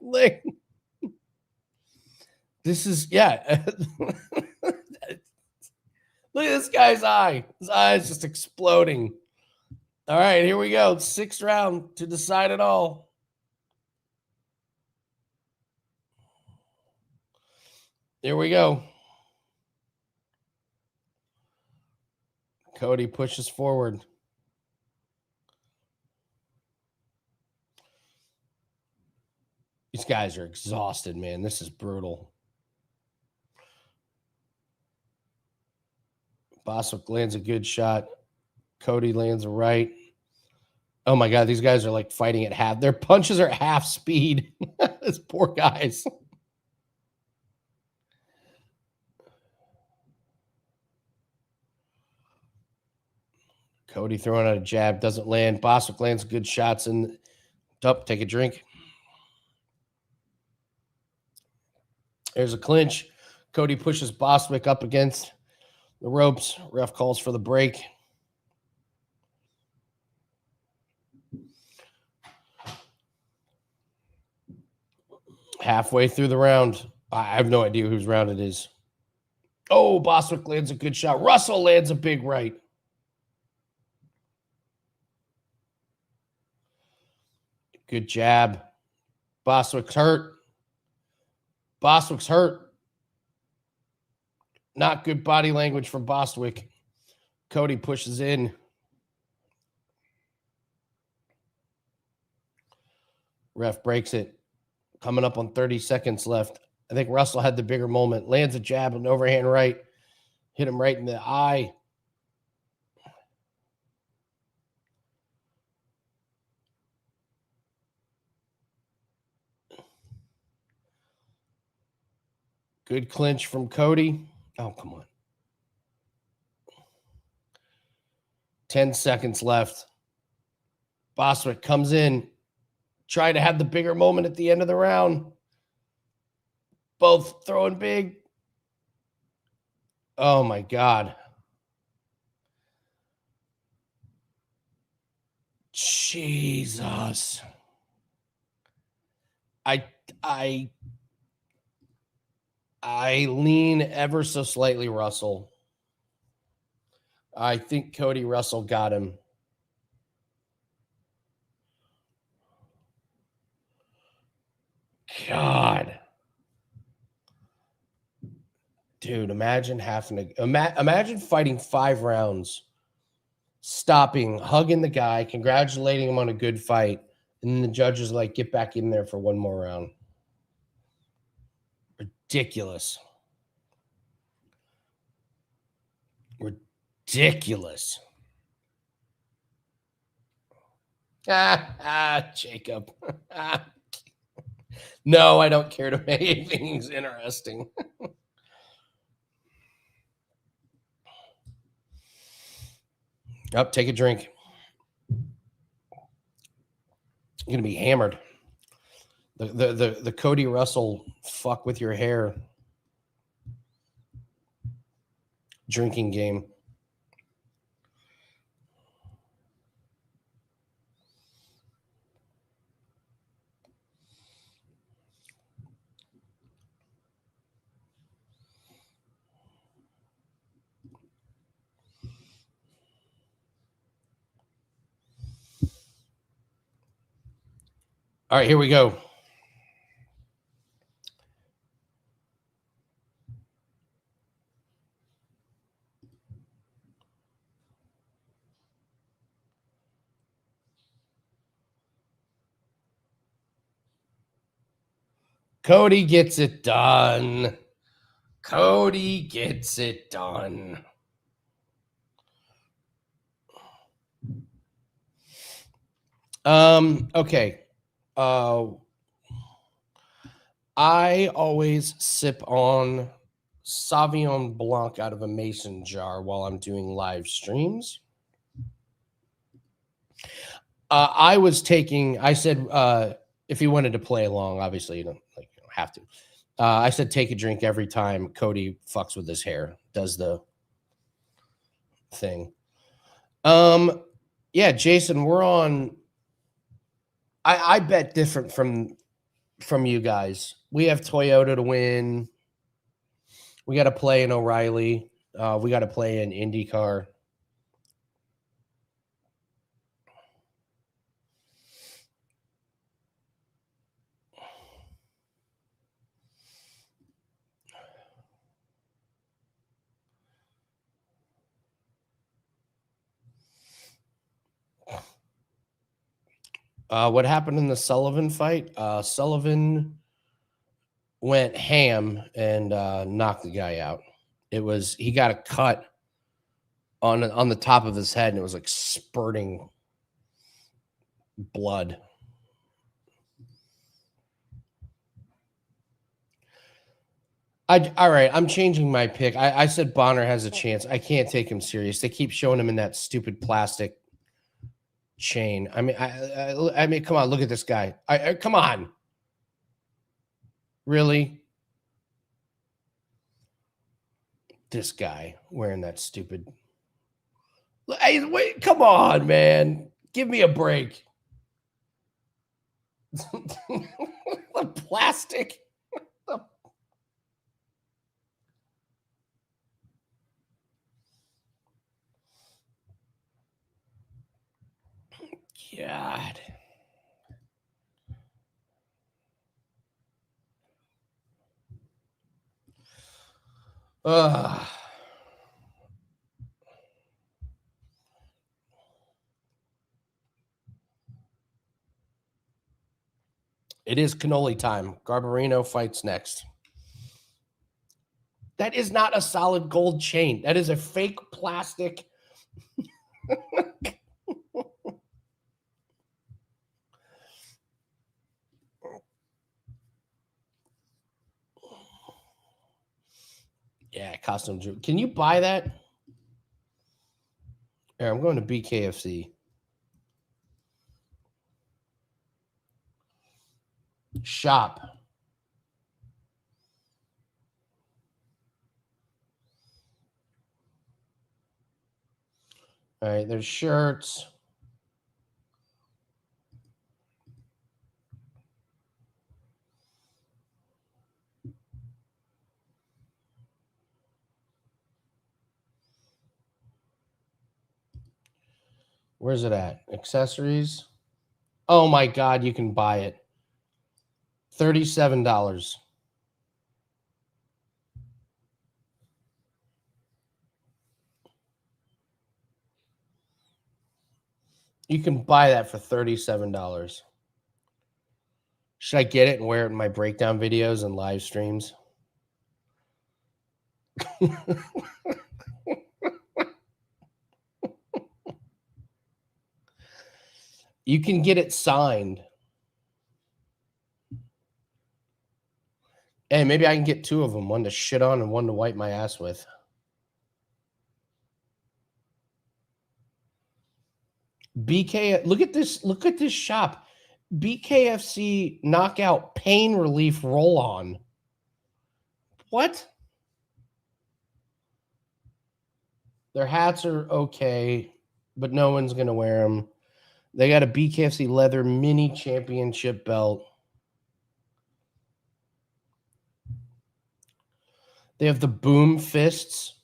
like this is, yeah. Look at this guy's eye. His eye is just exploding. All right, here we go. 6th round to decide it all. Here we go. Cody pushes forward. These guys are exhausted, man. This is brutal. Boswick lands a good shot. Cody lands a right. Oh my God, these guys are like fighting at half. Their punches are at half speed. These poor guys. Cody throwing out a jab, doesn't land. Boswick lands good shots and up. Take a drink. There's a clinch. Cody pushes Boswick up against the ropes. Ref calls for the break. Halfway through the round. I have no idea whose round it is. Oh, Boswick lands a good shot. Russell lands a big right. Good jab. Boswick's hurt. Boswick's hurt. Not good body language from Boswick. Cody pushes in. Ref breaks it. Coming up on 30 seconds left. I think Russell had the bigger moment. Lands a jab, an overhand right. Hit him right in the eye. Good clinch from Cody. Oh, come on. 10 seconds left. Boswick comes in. Trying to have the bigger moment at the end of the round. Both throwing big. Oh, my God. Jesus. I lean ever so slightly Russell. I think Cody Russell got him. God. Dude, imagine having to imagine fighting 5 rounds, stopping, hugging the guy, congratulating him on a good fight, and then the judge is like, get back in there for one more round. Ridiculous. Ridiculous. Jacob. No, I don't care to make things interesting. Up, take a drink. You're gonna be hammered. The Cody Russell fuck with your hair drinking game. All right, here we go. Cody gets it done. Cody gets it done. Okay. I always sip on Sauvignon Blanc out of a mason jar while I'm doing live streams. I said, if you wanted to play along, obviously you don't have to. I said take a drink every time Cody fucks with his hair, does the thing. Yeah, Jason, we're on. I bet different from you guys. We have Toyota to win. We got to play in O'Reilly. We got to play in IndyCar. What happened in the Sullivan fight? Sullivan went ham and knocked the guy out. He got a cut on the top of his head, and it was like spurting blood. All right, I'm changing my pick. I said Bonner has a chance. I can't take him serious. They keep showing him in that stupid plastic chain. I mean, come on, look at this guy. Come on, really? This guy wearing that stupid. Hey, wait, come on, man. Give me a break. The plastic. God. It is cannoli time. Garbarino fights next. That is not a solid gold chain. That is a fake plastic. Yeah, costume jewelry. Can you buy that? Here, I'm going to BKFC. Shop. All right, there's shirts. Where's it at? Accessories. Oh my God, you can buy it. $37. You can buy that for $37. Should I get it and wear it in my breakdown videos and live streams? You can get it signed. Hey, maybe I can get two of them, one to shit on and one to wipe my ass with. Look at this shop. BKFC knockout pain relief roll on. What? Their hats are okay, but no one's going to wear them. They got a BKFC leather mini championship belt. They have the boom fists.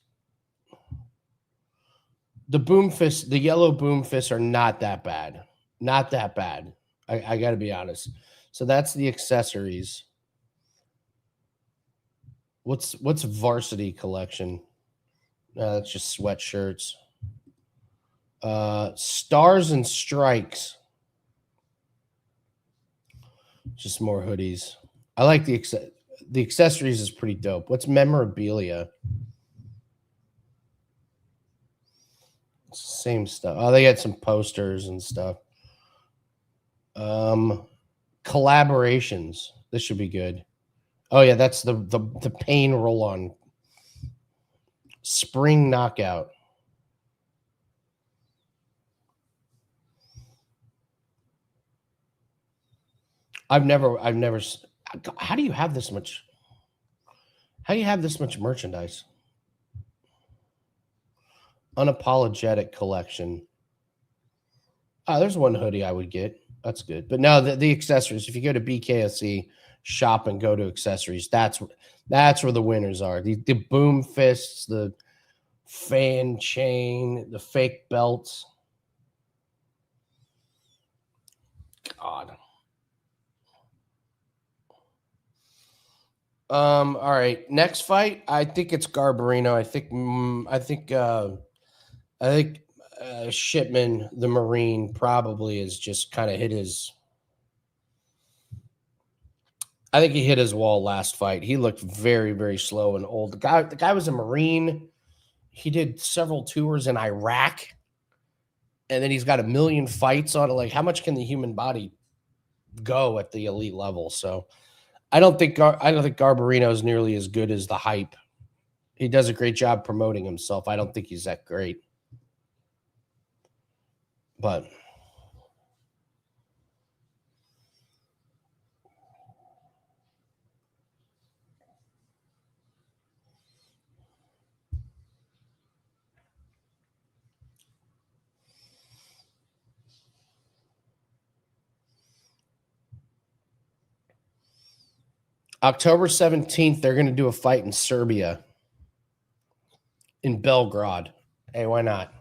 The yellow boom fists are not that bad. Not that bad. I got to be honest. So that's the accessories. What's varsity collection? That's just sweatshirts. Stars and strikes. Just more hoodies. I like the accessories is pretty dope. What's memorabilia? Same stuff. Oh, they got some posters and stuff. Collaborations. This should be good. Oh yeah, that's the pain roll on. Spring knockout. I've never. How do you have this much? How do you have this much merchandise? Unapologetic collection. Oh, there's one hoodie I would get. That's good. But no, the accessories. If you go to BKFC shop and go to accessories, that's where the winners are. The boom fists, the fan chain, the fake belts. God. All right. Next fight, I think it's Garbarino. I think Shipman, the Marine, probably is just kind of hit his. I think he hit his wall last fight. He looked very, very slow and old. The guy was a Marine. He did several tours in Iraq, and then he's got a million fights on it. Like, how much can the human body go at the elite level? So, I don't think Garbarino is nearly as good as the hype. He does a great job promoting himself. I don't think he's that great, but. October 17th, they're going to do a fight in Serbia, in Belgrade. Hey, why not?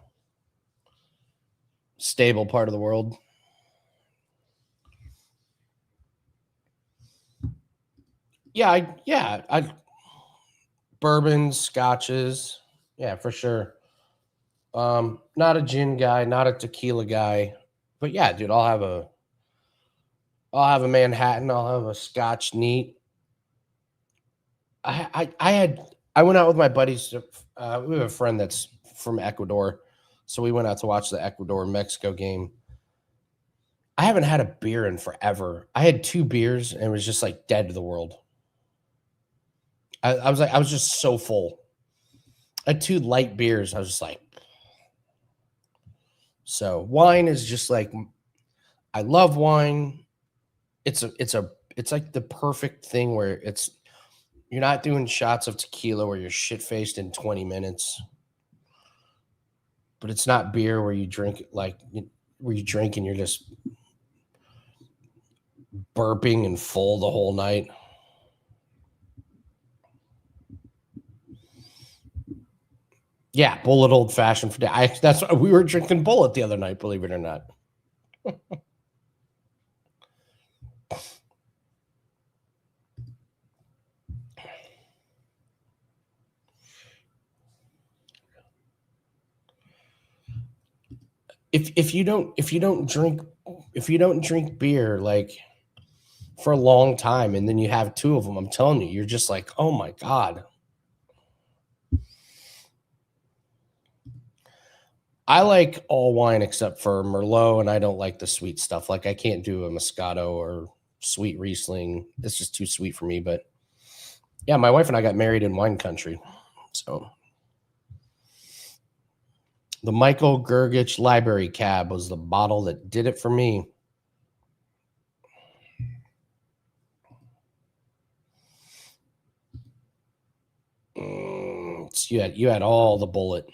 Stable part of the world. I bourbons, scotches. Yeah, for sure. Not a gin guy, not a tequila guy. But yeah, dude, I'll have a Manhattan, I'll have a scotch neat. I went out with my buddies. We have a friend that's from Ecuador, so we went out to watch the Ecuador-Mexico game. I haven't had a beer in forever. I had 2 beers and it was just like dead to the world. I was just so full. I had 2 light beers. I was just like, so wine is just like, I love wine. It's like the perfect thing where you're not doing shots of tequila where you're shit-faced in 20 minutes. But it's not beer where you drink and you're just burping and full the whole night. Yeah, Bullet old fashioned for day. That's why we were drinking Bullet the other night, believe it or not. If you don't drink beer like for a long time and then you have 2 of them, I'm telling you, you're just like, oh my God. I like all wine except for Merlot, and I don't like the sweet stuff. Like, I can't do a Moscato or sweet Riesling. It's just too sweet for me. But yeah, my wife and I got married in wine country. So the Michael Gergich Library Cab was the bottle that did it for me. You had all the Bullet.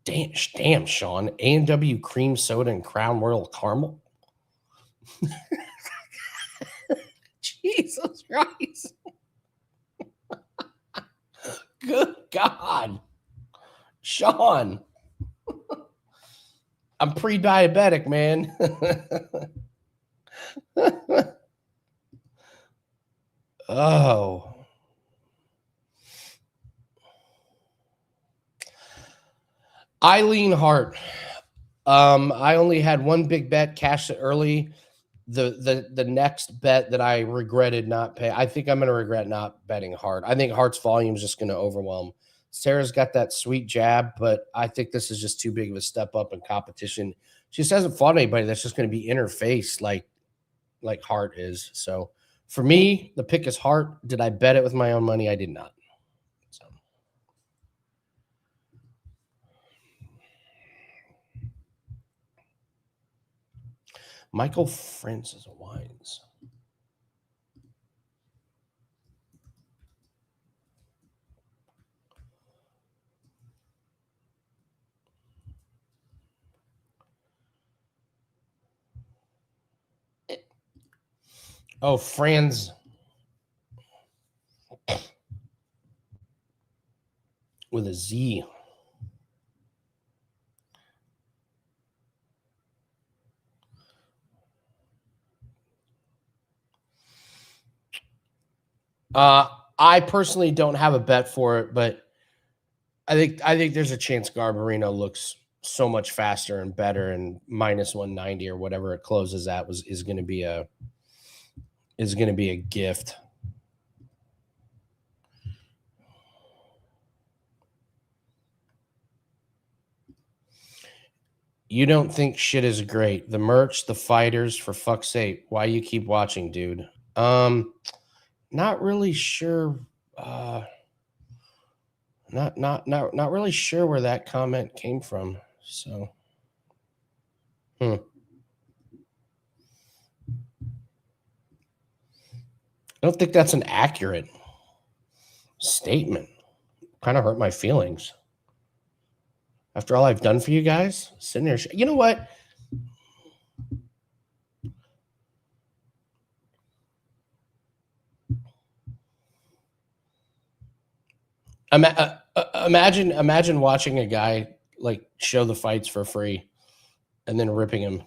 Damn, Sean. A&W cream soda and Crown Royal caramel. Jesus Christ. Good God. Sean. I'm pre-diabetic, man. Oh. Eileen Hart. I only had one big bet, cashed it early. The next bet that I regretted not paying, I think I'm going to regret not betting Hart. I think Hart's volume is just going to overwhelm Sarah's got that sweet jab, but I think this is just too big of a step up in competition. She just hasn't fought anybody that's just going to be in her face like Hart is. So for me, the pick is Hart. Did I bet it with my own money? I did not. So. Michael Francis Wines. Oh, Franz. With a Z. I personally don't have a bet for it, but I think there's a chance Garbarino looks so much faster and better, and minus 190 or whatever it closes at is going to be a gift. You don't think shit is great. The merch, the fighters, for fuck's sake. Why you keep watching, dude? Not really sure. Not really sure where that comment came from. So, I don't think that's an accurate statement. Kind of hurt my feelings. After all I've done for you guys, sitting there, you know what? Imagine watching a guy like show the fights for free and then ripping him.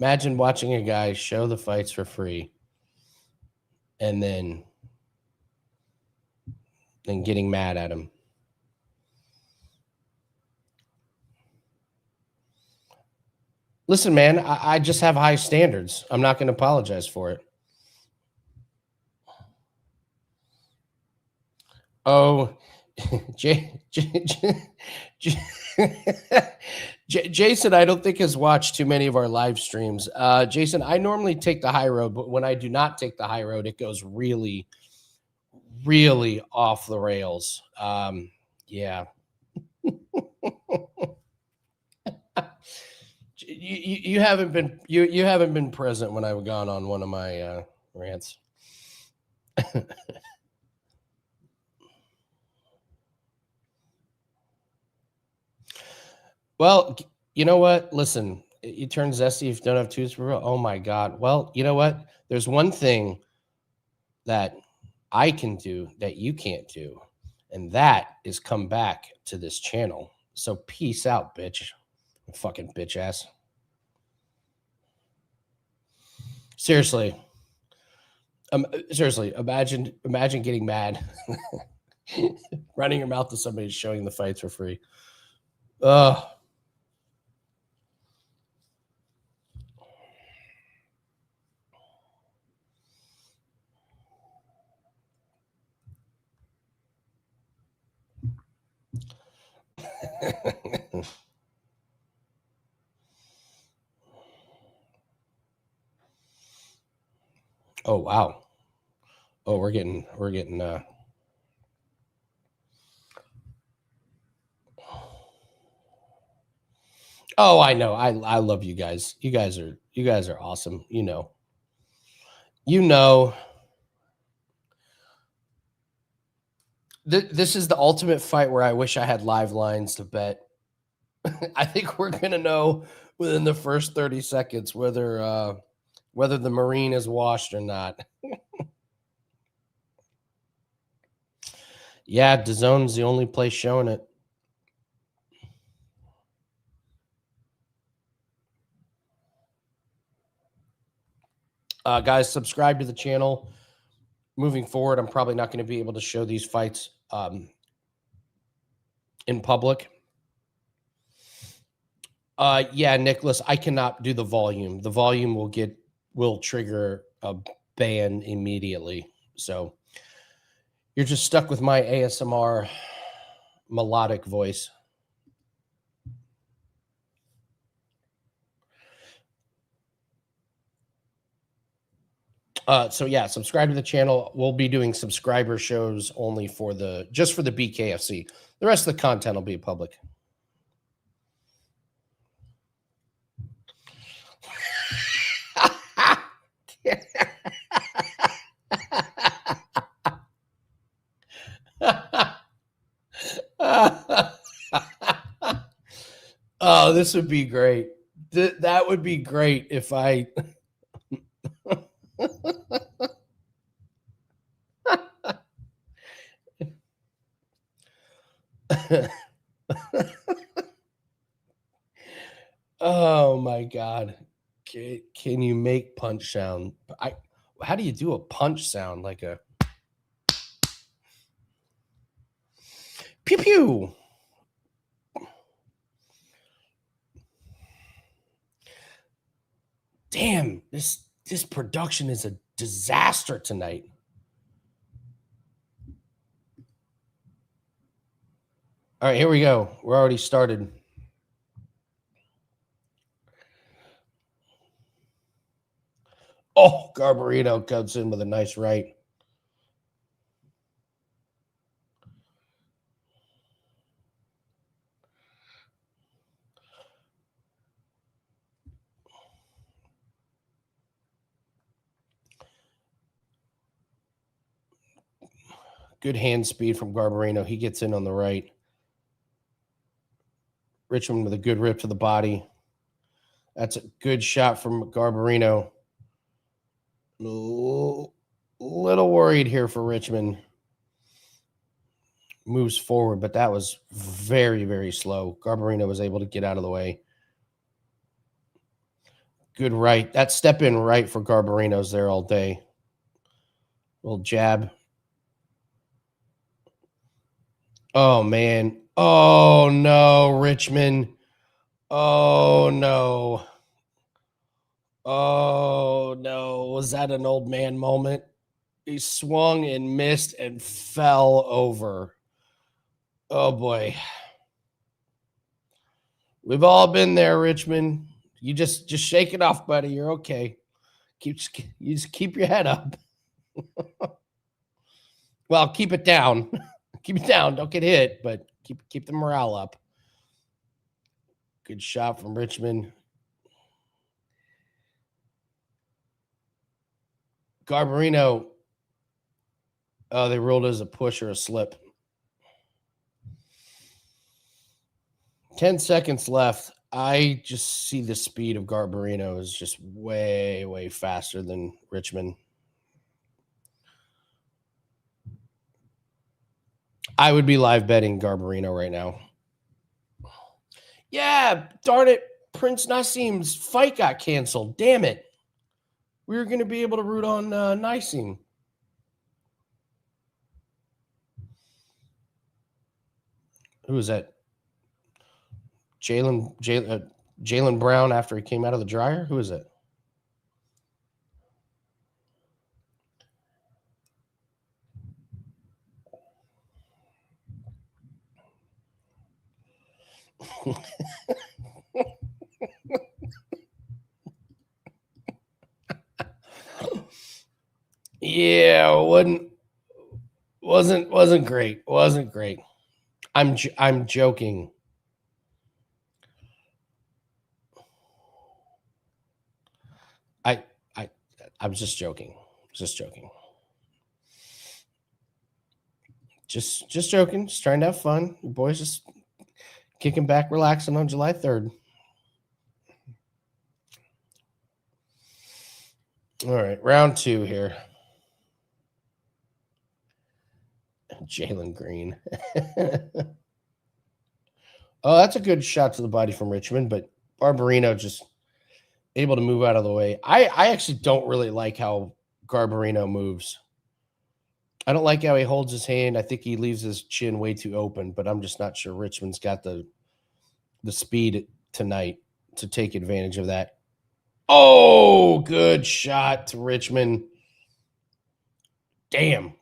Imagine watching a guy show the fights for free and then getting mad at him. Listen, man, I just have high standards. I'm not going to apologize for it. Oh, Jason, I don't think has watched too many of our live streams. Jason, I normally take the high road, but when I do not take the high road, it goes really, really off the rails. Yeah. You haven't been present when I've gone on one of my rants. Well, you know what? Listen, you turn zesty if you don't have tools for real. Oh my God. Well, you know what? There's one thing that I can do that you can't do, and that is come back to this channel. So peace out, bitch. Fucking bitch ass. Seriously. Seriously, imagine getting mad, running your mouth to somebody showing the fights for free. Ugh. Oh wow. Oh, we're getting Oh, I know. I love you guys. You guys are awesome. You know. This is the ultimate fight where I wish I had live lines to bet. I think we're gonna know within the first 30 seconds whether the Marine is washed or not. Yeah, DAZN's the only place showing it. Guys, subscribe to the channel. Moving forward, I'm probably not going to be able to show these fights in public. Yeah, Nicholas, I cannot do the volume. The volume will trigger a banned immediately. So you're just stuck with my ASMR melodic voice. So yeah, subscribe to the channel. We'll be doing subscriber shows only for just for the BKFC. The rest of the content will be public. Oh, this would be great. That would be great if I Oh my God. Can you make punch sound? How do you do a punch sound like a pew pew? Damn, this production is a disaster tonight. All right, here we go. We're already started. Oh, Garbarino comes in with a nice right. Good hand speed from Garbarino. He gets in on the right. Richmond with a good rip to the body. That's a good shot from Garbarino. A little worried here for Richmond. Moves forward, but that was very, very slow. Garbarino was able to get out of the way. Good right. That step in right for Garbarino's there all day. Little jab. Oh, man. Oh, no, Richmond. Oh, no. Oh, no. Was that an old man moment? He swung and missed and fell over. Oh, boy. We've all been there, Richmond. You just shake it off, buddy. You're okay. You just keep your head up. Well, keep it down. Keep it down. Don't get hit, but keep the morale up. Good shot from Richmond. Garbarino. Oh, they ruled it as a push or a slip. 10 seconds left. I just see the speed of Garbarino is just way, way faster than Richmond. I would be live betting Garbarino right now. Yeah, darn it. Prince Nassim's fight got canceled. Damn it. We were going to be able to root on Nassim. Who was that? Jalen Brown after he came out of the dryer? Who is it? Yeah, wasn't great. Wasn't great. I'm joking. I'm just joking. Just joking. Just joking. Just trying to have fun. Your boys just kicking back, relaxing on July 3rd. All right, round 2 here. Jalen Green. Oh, that's a good shot to the body from Richmond, but Garbarino just able to move out of the way. I actually don't really like how Garbarino moves. I don't like how he holds his hand. I think he leaves his chin way too open, but I'm just not sure Richmond's got the speed tonight to take advantage of that. Oh, good shot to Richmond. Damn.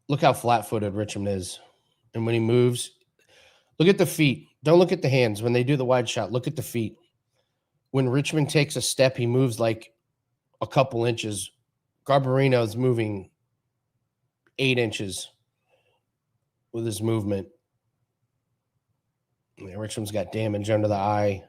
Look how flat-footed Richmond is. And when he moves, look at the feet. Don't look at the hands. When they do the wide shot, look at the feet. When Richmond takes a step, he moves like a couple inches. Garbarino is moving 8 inches with his movement. Yeah, Richmond's got damage under the eye.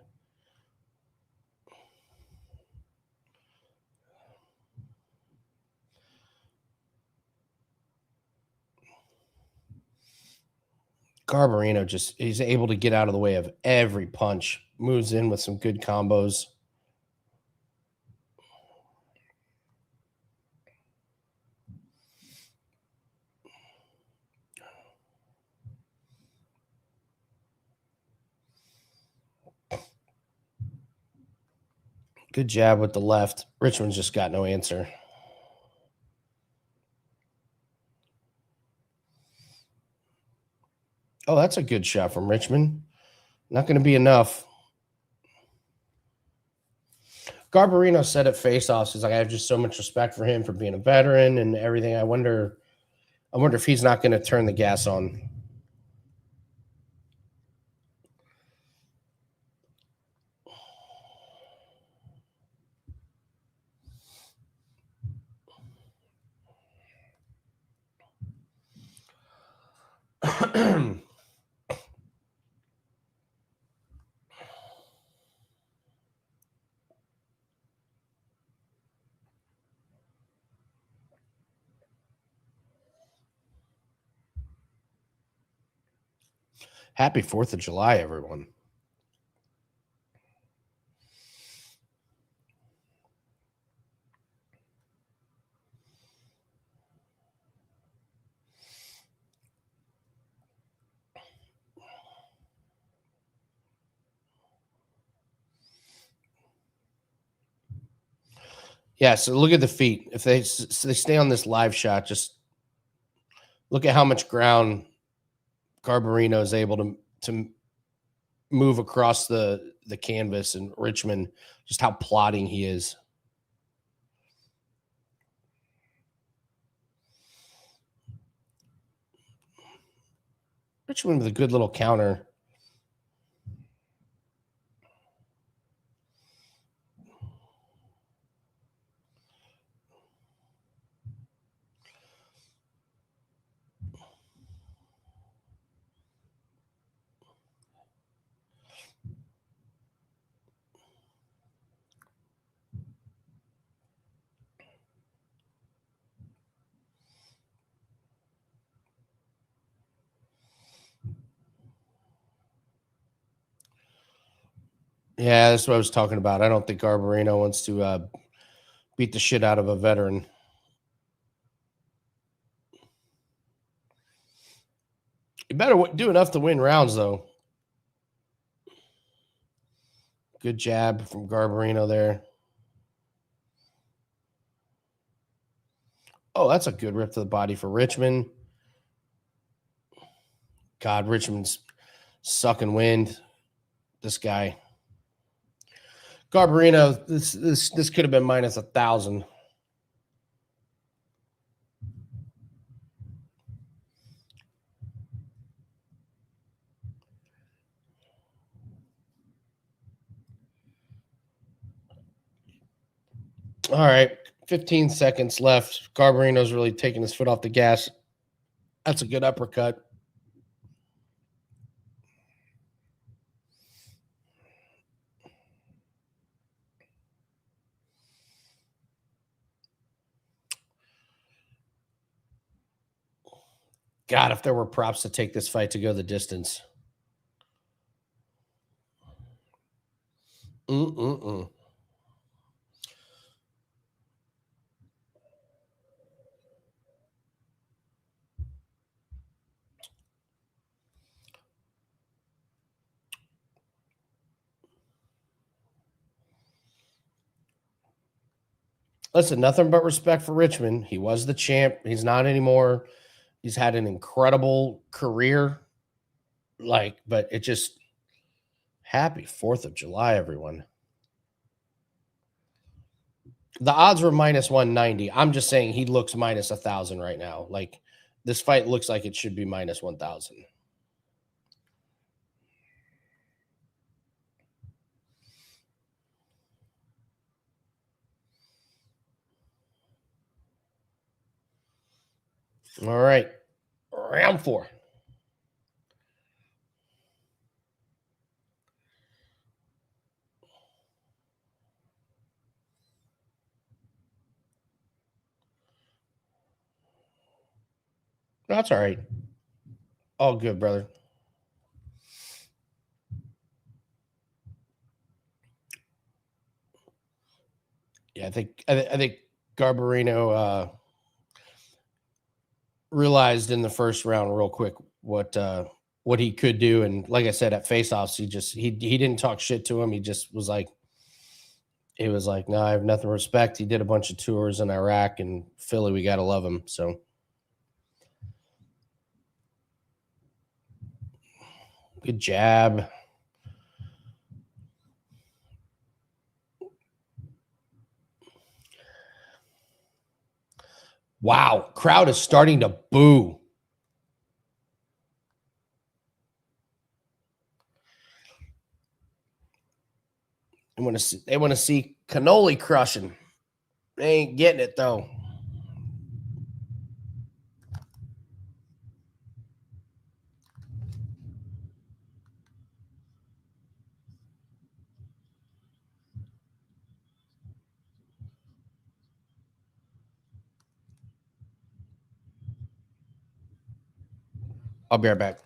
Garbarino he's able to get out of the way of every punch. Moves in with some good combos. Good jab with the left. Richmond's just got no answer. Oh, that's a good shot from Richmond. Not going to be enough. Garbarino said at face-offs, he's like, I have just so much respect for him for being a veteran and everything. I wonder if he's not going to turn the gas on. Happy 4th of July, everyone. Yeah, so look at the feet. If they stay on this live shot, just look at how much ground Garbarino is able to move across the canvas, and Richmond, just how plodding he is. Richmond with a good little counter. Yeah, that's what I was talking about. I don't think Garbarino wants to beat the shit out of a veteran. You better do enough to win rounds, though. Good jab from Garbarino there. Oh, that's a good rip to the body for Richmond. God, Richmond's sucking wind. This guy. Garbarino, this could have been minus 1,000. All right, 15 seconds left. Garbarino's really taking his foot off the gas. That's a good uppercut. God, if there were props to take this fight to go the distance. Listen, nothing but respect for Richmond. He was the champ. He's not anymore. He's had an incredible career. But it just happy 4th of July, everyone. The odds were minus 190. I'm just saying he looks minus 1,000 right now. Like, this fight looks like it should be minus 1,000. All right. Round 4. That's all right. All good, brother. Yeah, I think Garbarino realized in the first round real quick what he could do, and like I said, at faceoffs, he didn't talk shit to him. He just was like, no, I have nothing but respect. He did a bunch of tours in Iraq and Philly. We gotta love him. So good jab. Wow, crowd is starting to boo. They want to see cannoli crushing. They ain't getting it though. I'll be right back.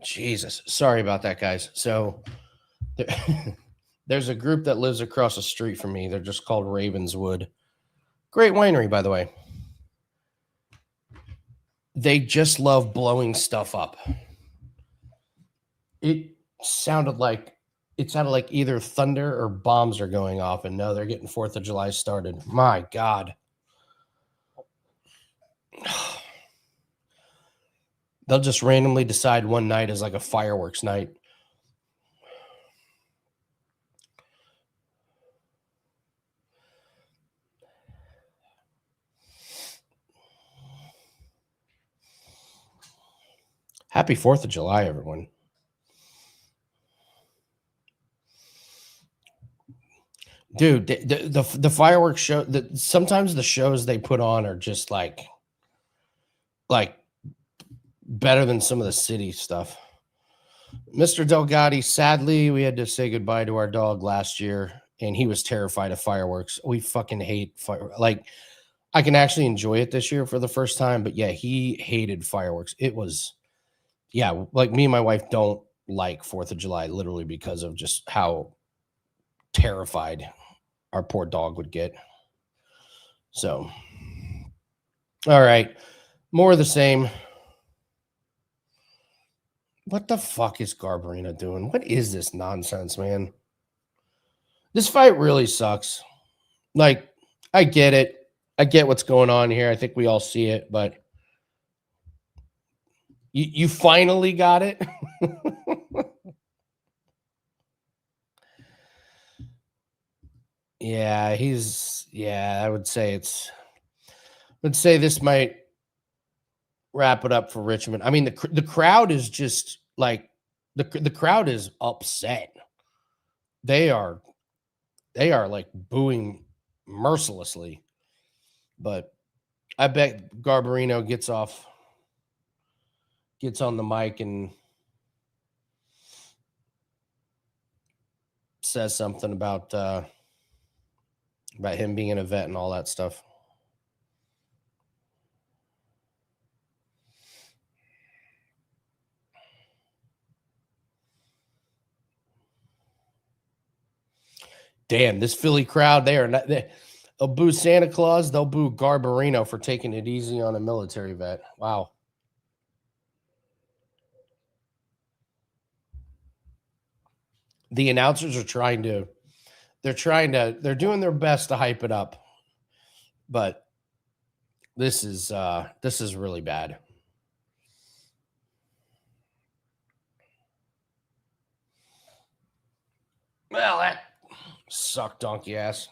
Jesus. Sorry about that, guys. So there's a group that lives across the street from me. They're just called Ravenswood. Great winery, by the way. They just love blowing stuff up. It sounded like either thunder or bombs are going off, and no, they're getting 4th of July started. My God. They'll just randomly decide one night is like a fireworks night. Happy 4th of July, everyone. Dude, the fireworks show, sometimes the shows they put on are just like better than some of the city stuff. Mr. Delgatti, sadly, we had to say goodbye to our dog last year, and he was terrified of fireworks. We fucking hate fire. Like, I can actually enjoy it this year for the first time, but yeah, he hated fireworks. It was, yeah, like me and my wife don't like 4th of July literally because of just how terrified our poor dog would get. So, all right, more of the same. What the fuck is Garbarino doing? What is this nonsense, man? This fight really sucks. Like, I get it. I get what's going on here. I think we all see it, but you finally got it. Yeah, I would say this might wrap it up for Richmond. I mean, the crowd is just like the crowd is upset. They are like booing mercilessly. But I bet Garbarino gets on the mic and says something about about him being a vet and all that stuff. Damn, this Philly crowd, they'll boo Santa Claus, they'll boo Garbarino for taking it easy on a military vet. Wow. The announcers are they're doing their best to hype it up. But this is really bad. Well, that sucked, donkey ass.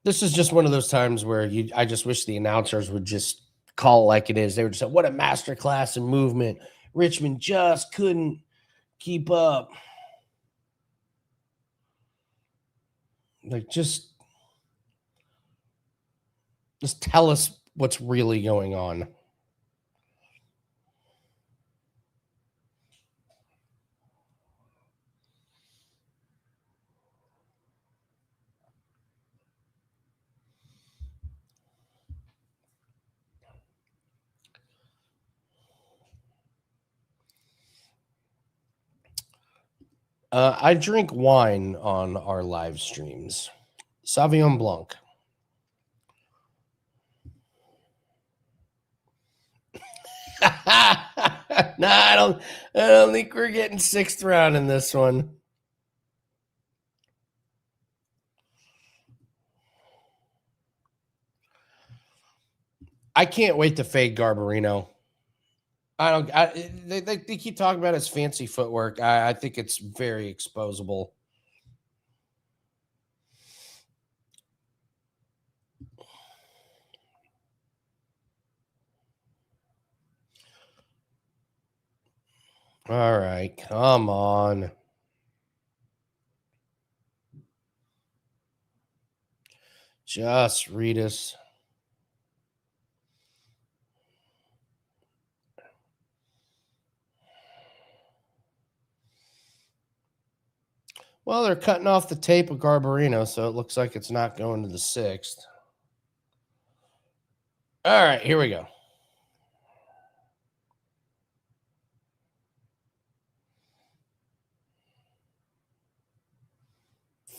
This is just one of those times where I just wish the announcers would just call it like it is. They would just say, what a masterclass in movement. Richmond just couldn't keep up. Like, just tell us what's really going on. I drink wine on our live streams. Sauvignon Blanc. No, I don't think we're getting 6th round in this one. I can't wait to fade Garbarino. They keep talking about his fancy footwork. I think it's very exposable. All right, come on. Just read us. Well, they're cutting off the tape of Garbarino, so it looks like it's not going to the 6th. All right, here we go.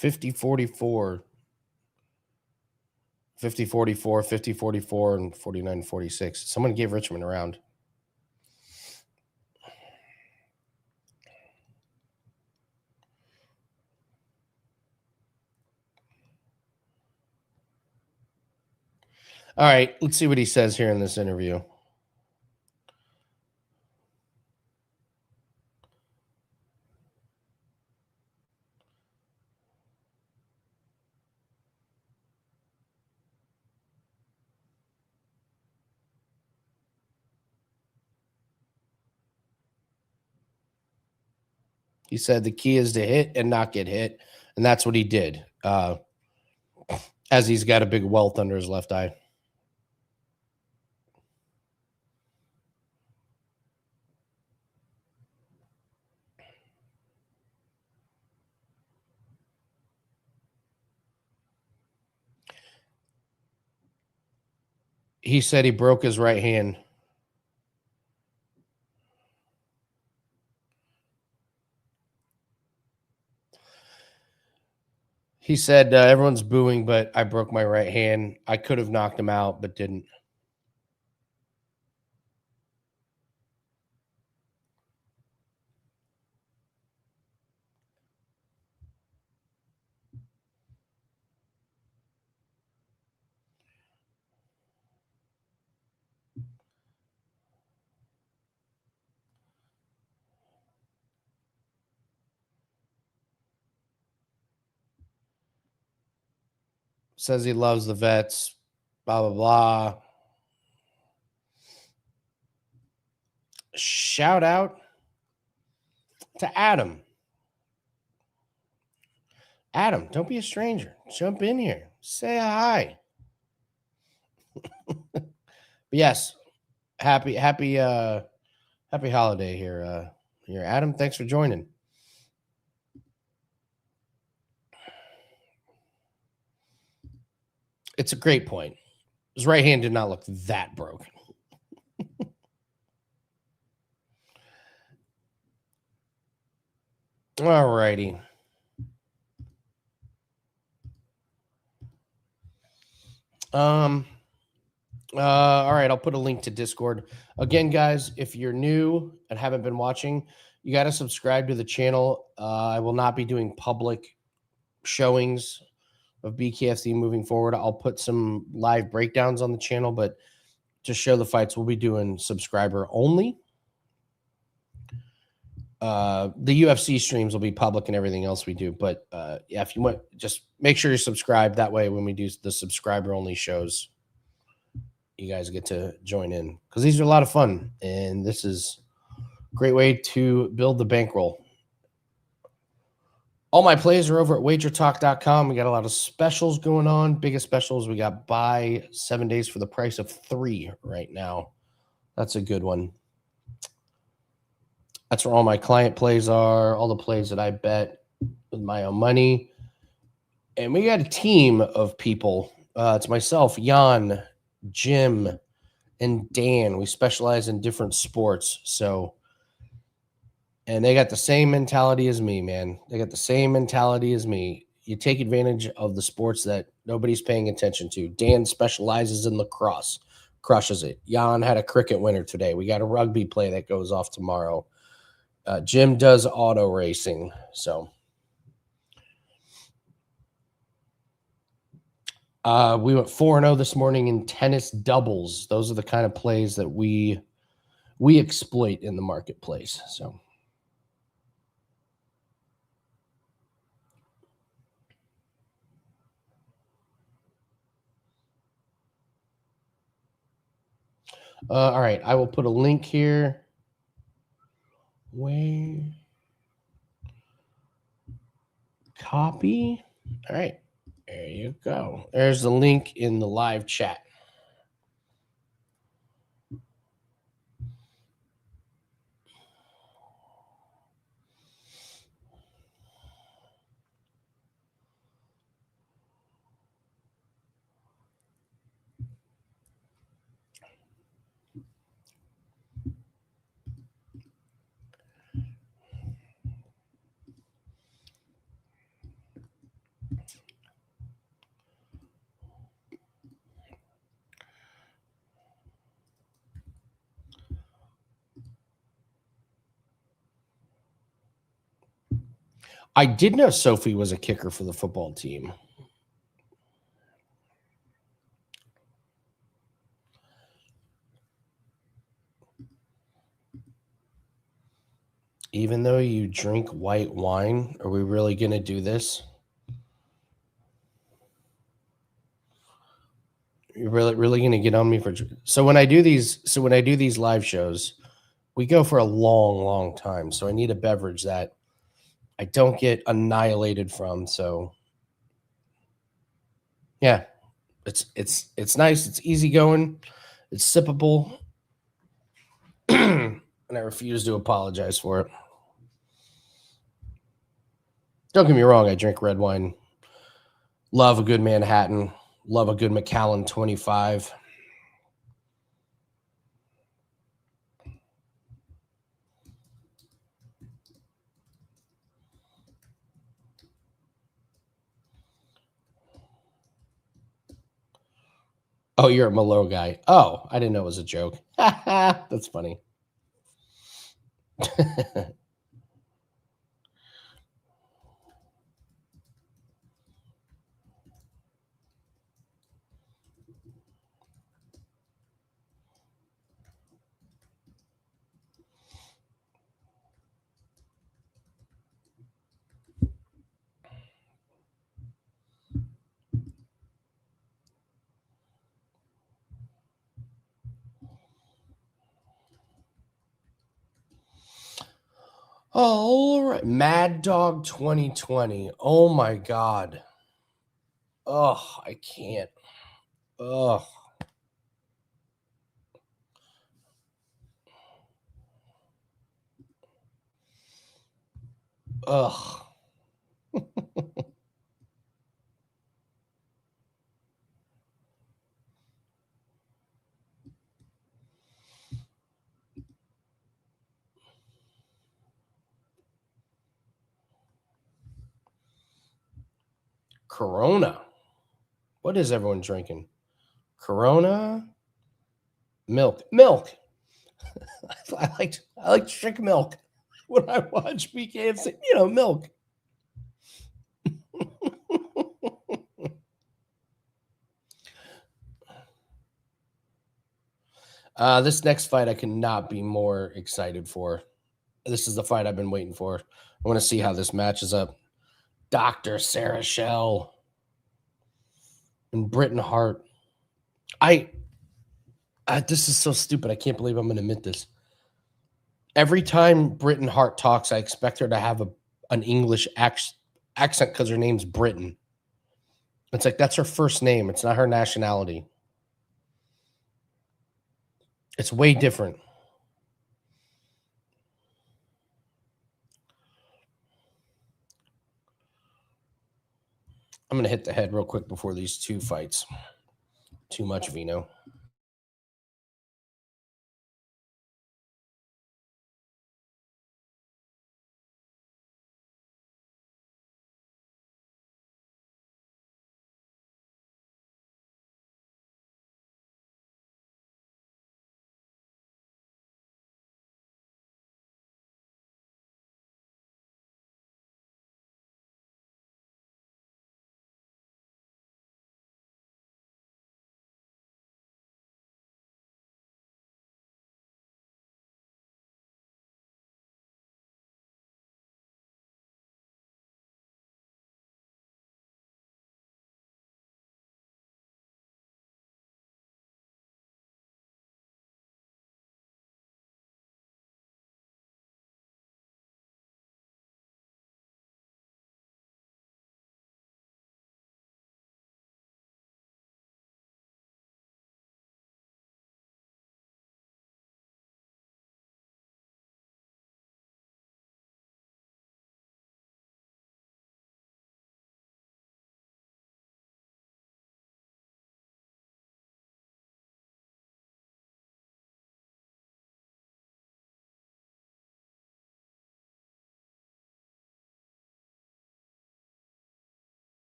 $50-44. 50-44, 50-44, and 49-46. Someone gave Richmond a round. All right, let's see what he says here in this interview. He said the key is to hit and not get hit, and that's what he did, as he's got a big welt under his left eye. He said he broke his right hand. He said, everyone's booing, but I broke my right hand. I could have knocked him out, but didn't. Says he loves the vets. Blah, blah, blah. Shout out to Adam. Adam, don't be a stranger. Jump in here. Say hi. But yes, happy holiday here. Adam. Thanks for joining. It's a great point. His right hand did not look that broken. All righty. All right, I'll put a link to Discord. Again, guys, if you're new and haven't been watching, you got to subscribe to the channel. I will not be doing public showings of BKFC moving forward. I'll put some live breakdowns on the channel, but to show the fights, we'll be doing subscriber only. The UFC streams will be public and everything else we do. But yeah, if you want, just make sure you're subscribed. That way, when we do the subscriber only shows, you guys get to join in because these are a lot of fun. And this is a great way to build the bankroll. All my plays are over at wagertalk.com. We got a lot of specials going on. Biggest specials. We got buy 7 days for the price of 3 right now. That's a good one. That's where all my client plays are, all the plays that I bet with my own money. And we got a team of people. It's myself, Jan, Jim, and Dan. We specialize in different sports. And they got the same mentality as me, man. They got the same mentality as me. You take advantage of the sports that nobody's paying attention to. Dan specializes in lacrosse, crushes it. Jan had a cricket winner today. We got a rugby play that goes off tomorrow. Jim does auto racing. So we went 4-0 this morning in tennis doubles. Those are the kind of plays that we exploit in the marketplace. So all right, I will put a link here. Where copy. All right, there you go. There's the link in the live chat. I did know Sophie was a kicker for the football team. Even though you drink white wine, are we really going to do this? You're really going to get on me for so when I do these live shows, we go for a long time. So I need a beverage that I don't get annihilated from. So yeah, it's nice. It's easy going. It's sippable. And I refuse to apologize for it. Don't get me wrong. I drink red wine. Love a good Manhattan. Love a good Macallan 25. Oh, you're a Merlot guy. Oh, I didn't know it was a joke. That's funny. All right. Mad Dog 2020. Oh my God. Oh, I can't. Oh. Ugh. Corona. What is everyone drinking? Corona. Milk. Milk. I like to drink milk when I watch BKFC. You know, milk. This next fight I cannot be more excited for. This is the fight I've been waiting for. I want to see how this matches up. Dr. Sarah Shell and Britton Hart. This is so stupid. I can't believe I'm going to admit this. Every time Britton Hart talks, I expect her to have an English accent because her name's Britton. It's like that's her first name. It's not her nationality. It's way different. I'm going to hit the head real quick before these two fights. Too much vino.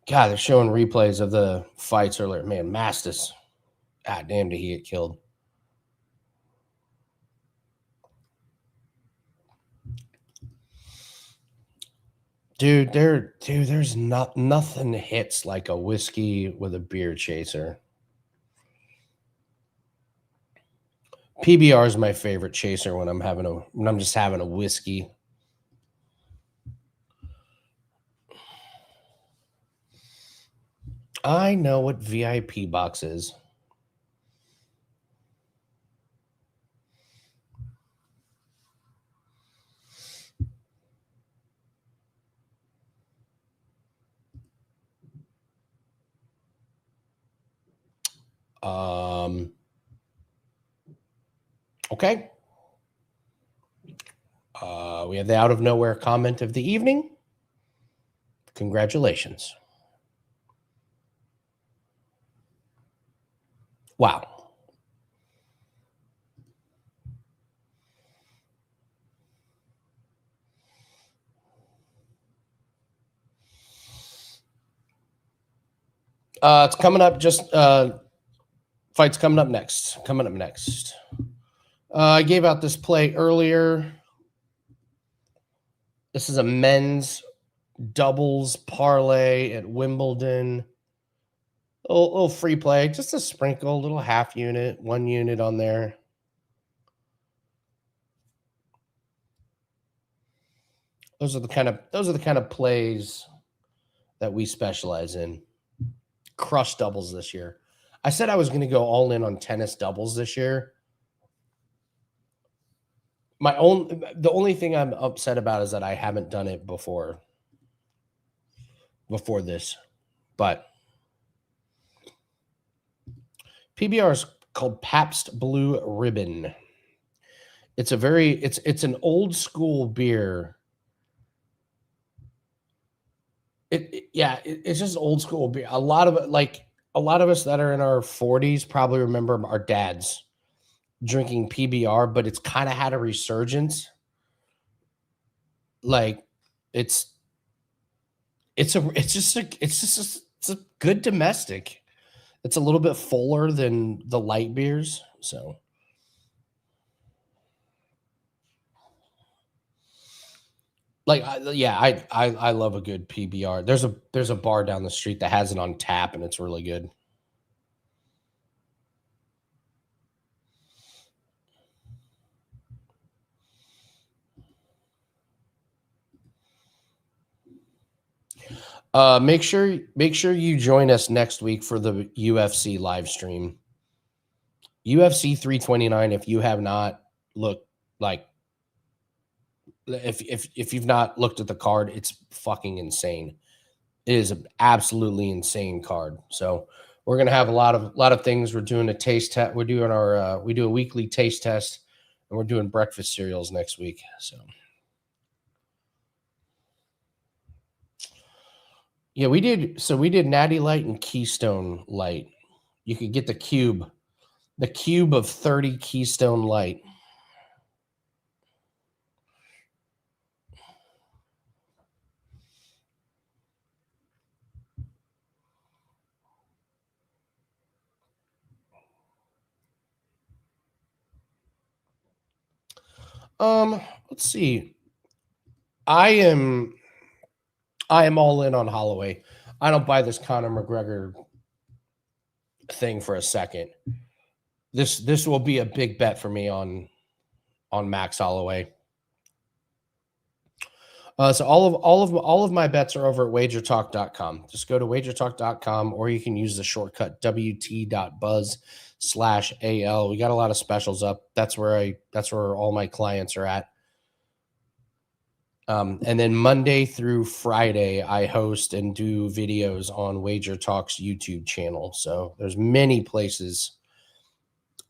God, they're showing replays of the fights earlier. Man, Mastis. God damn, did he get killed? Dude, there's nothing hits like a whiskey with a beer chaser. PBR is my favorite chaser when I'm just having a whiskey. I know what VIP box is. Okay. We have the out of nowhere comment of the evening. Congratulations. Wow. It's coming up. Fight's coming up next. I gave out this play earlier. This is a men's doubles parlay at Wimbledon. A little free play, just a sprinkle, a little half unit, 1 unit on there. Those are the kind of plays that we specialize in. Crush doubles this year. I said I was going to go all in on tennis doubles this year. The only thing I'm upset about is that I haven't done it before this. But PBR is called Pabst Blue Ribbon. It's an old school beer. It's just old school beer. A lot of us that are in our 40s probably remember our dads drinking PBR, but it's kind of had a resurgence. Like it's a good domestic. It's a little bit fuller than the light beers, so I love a good PBR. There's a bar down the street that has it on tap, and it's really good. Make sure you join us next week for the UFC live stream. UFC 329. If you have not looked, if you've not looked at the card, it's fucking insane. It is an absolutely insane card. So we're gonna have a lot of things. We're doing a taste test. We're doing we do a weekly taste test, and we're doing breakfast cereals next week. So. Yeah, we did. So we did Natty Light and Keystone Light. You could get the cube of 30 Keystone Light. Let's see. I am all in on Holloway. I don't buy this Conor McGregor thing for a second. This will be a big bet for me on Max Holloway. So all of my bets are over at wagertalk.com. Just go to wagertalk.com, or you can use the shortcut wt.buzz/AL. We got a lot of specials up. That's where all my clients are at. And then Monday through Friday, I host and do videos on Wager Talk's YouTube channel. So there's many places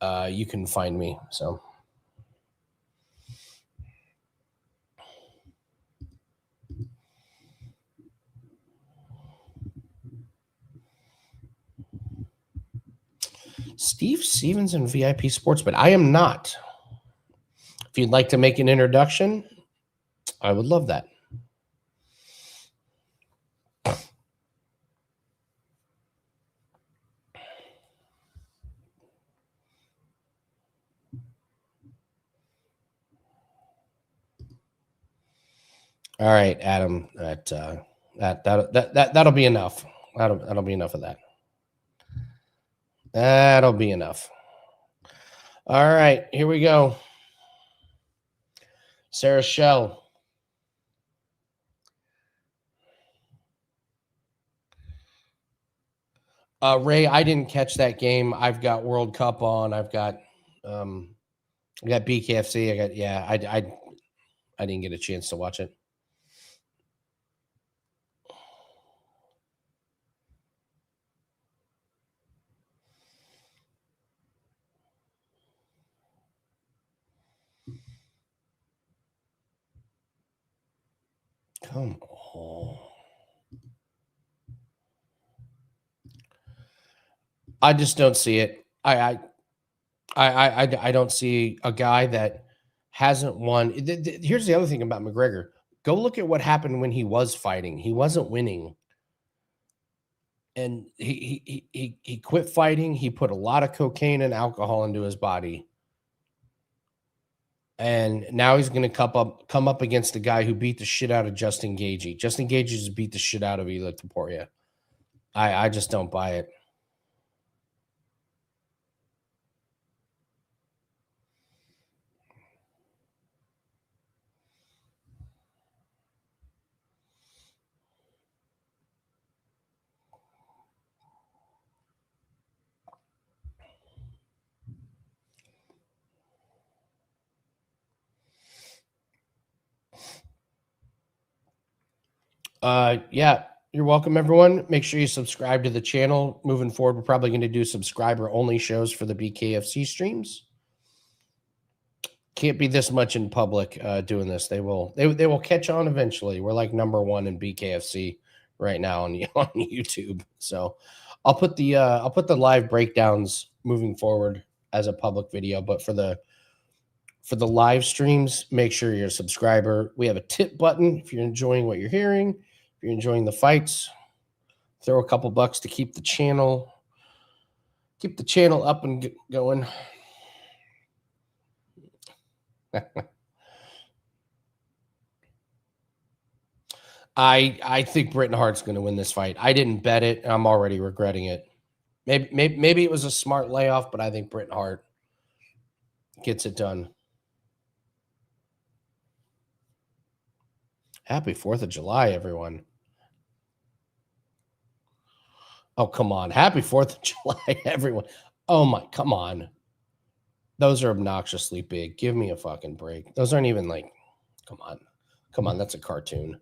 you can find me. So. Steve Stevenson, VIP Sports, but I am not. If you'd like to make an introduction, I would love that. All right, Adam. That'll be enough. That'll be enough of that. That'll be enough. All right, here we go. Sarah Shell. Ray, I didn't catch that game. I've got World Cup on. I've got BKFC. I didn't get a chance to watch it. Come on. I just don't see it. I don't see a guy that hasn't won. Here's the other thing about McGregor. Go look at what happened when he was fighting. He wasn't winning. And he quit fighting. He put a lot of cocaine and alcohol into his body. And now he's going to come up against a guy who beat the shit out of Justin Gaethje. Justin Gaethje just beat the shit out of Ilia Topuria. I just don't buy it. Yeah, you're welcome, everyone. Make sure you subscribe to the channel. Moving forward, we're probably going to do subscriber-only shows for the BKFC streams. Can't be this much in public doing this. They will catch on eventually. We're like #1 in BKFC right now on YouTube. So I'll put the live breakdowns moving forward as a public video, but for the live streams, make sure you're a subscriber. We have a tip button if you're enjoying what you're hearing. If you're enjoying the fights, throw a couple bucks to keep the channel up and going. I think Britton Hart's going to win this fight. I didn't bet it, and I'm already regretting it. Maybe it was a smart layoff, but I think Britton Hart gets it done. Happy 4th of July, everyone. Oh, come on. Happy 4th of July, everyone. Oh, my, come on. Those are obnoxiously big. Give me a fucking break. Those aren't even like, come on. Come on, that's a cartoon.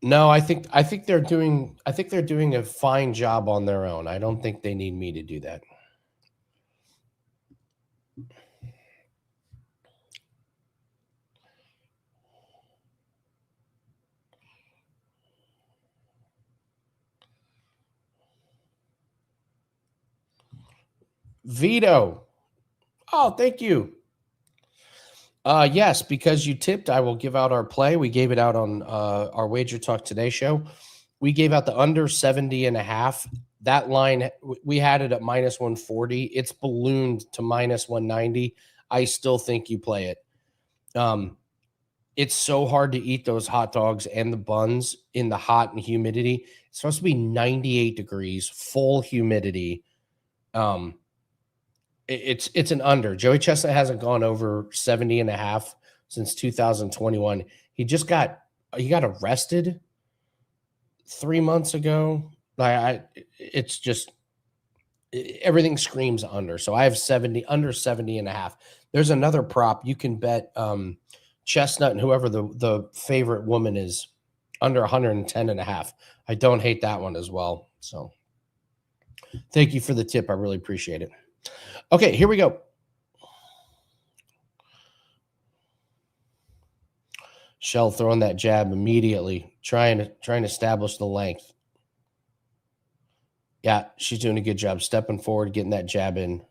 No, I think they're doing a fine job on their own. I don't think they need me to do that. Vito. Oh, thank you. Yes, because you tipped, I will give out our play. We gave it out on our Wager Talk Today show. We gave out the under 70.5. That line, we had it at -140. It's ballooned to -190. I still think you play it. It's so hard to eat those hot dogs and the buns in the hot and humidity. It's supposed to be 98 degrees, full humidity. It's an under. Joey Chestnut hasn't gone over 70.5 since 2021. He got arrested 3 months ago. It's just everything screams under. So I have under 70.5. There's another prop you can bet Chestnut and whoever the favorite woman is under 110.5. I don't hate that one as well. So thank you for the tip. I really appreciate it. Okay, here we go. Shell throwing that jab immediately, trying to establish the length. Yeah, she's doing a good job stepping forward, getting that jab in.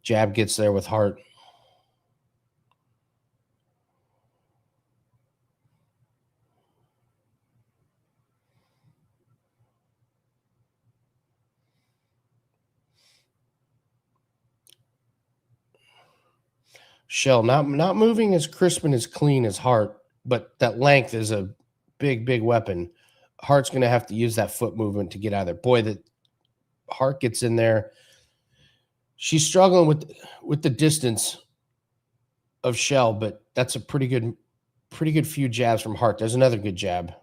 Jab gets there with Hart. Shell not moving as crisp and as clean as Hart, but that length is a big weapon. Hart's going to have to use that foot movement to get out of there. Boy, that Hart gets in there. She's struggling with the distance of Shell, but that's a pretty good few jabs from Hart. There's another good jab.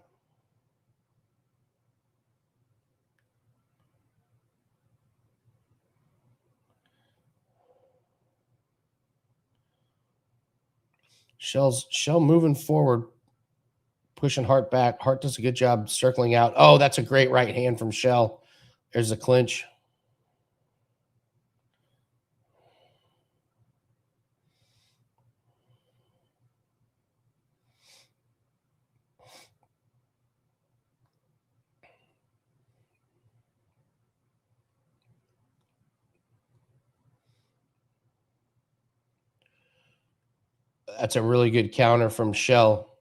Shell moving forward, pushing Hart back. Hart does a good job circling out. Oh, that's a great right hand from Shell. There's a clinch. That's a really good counter from Shell.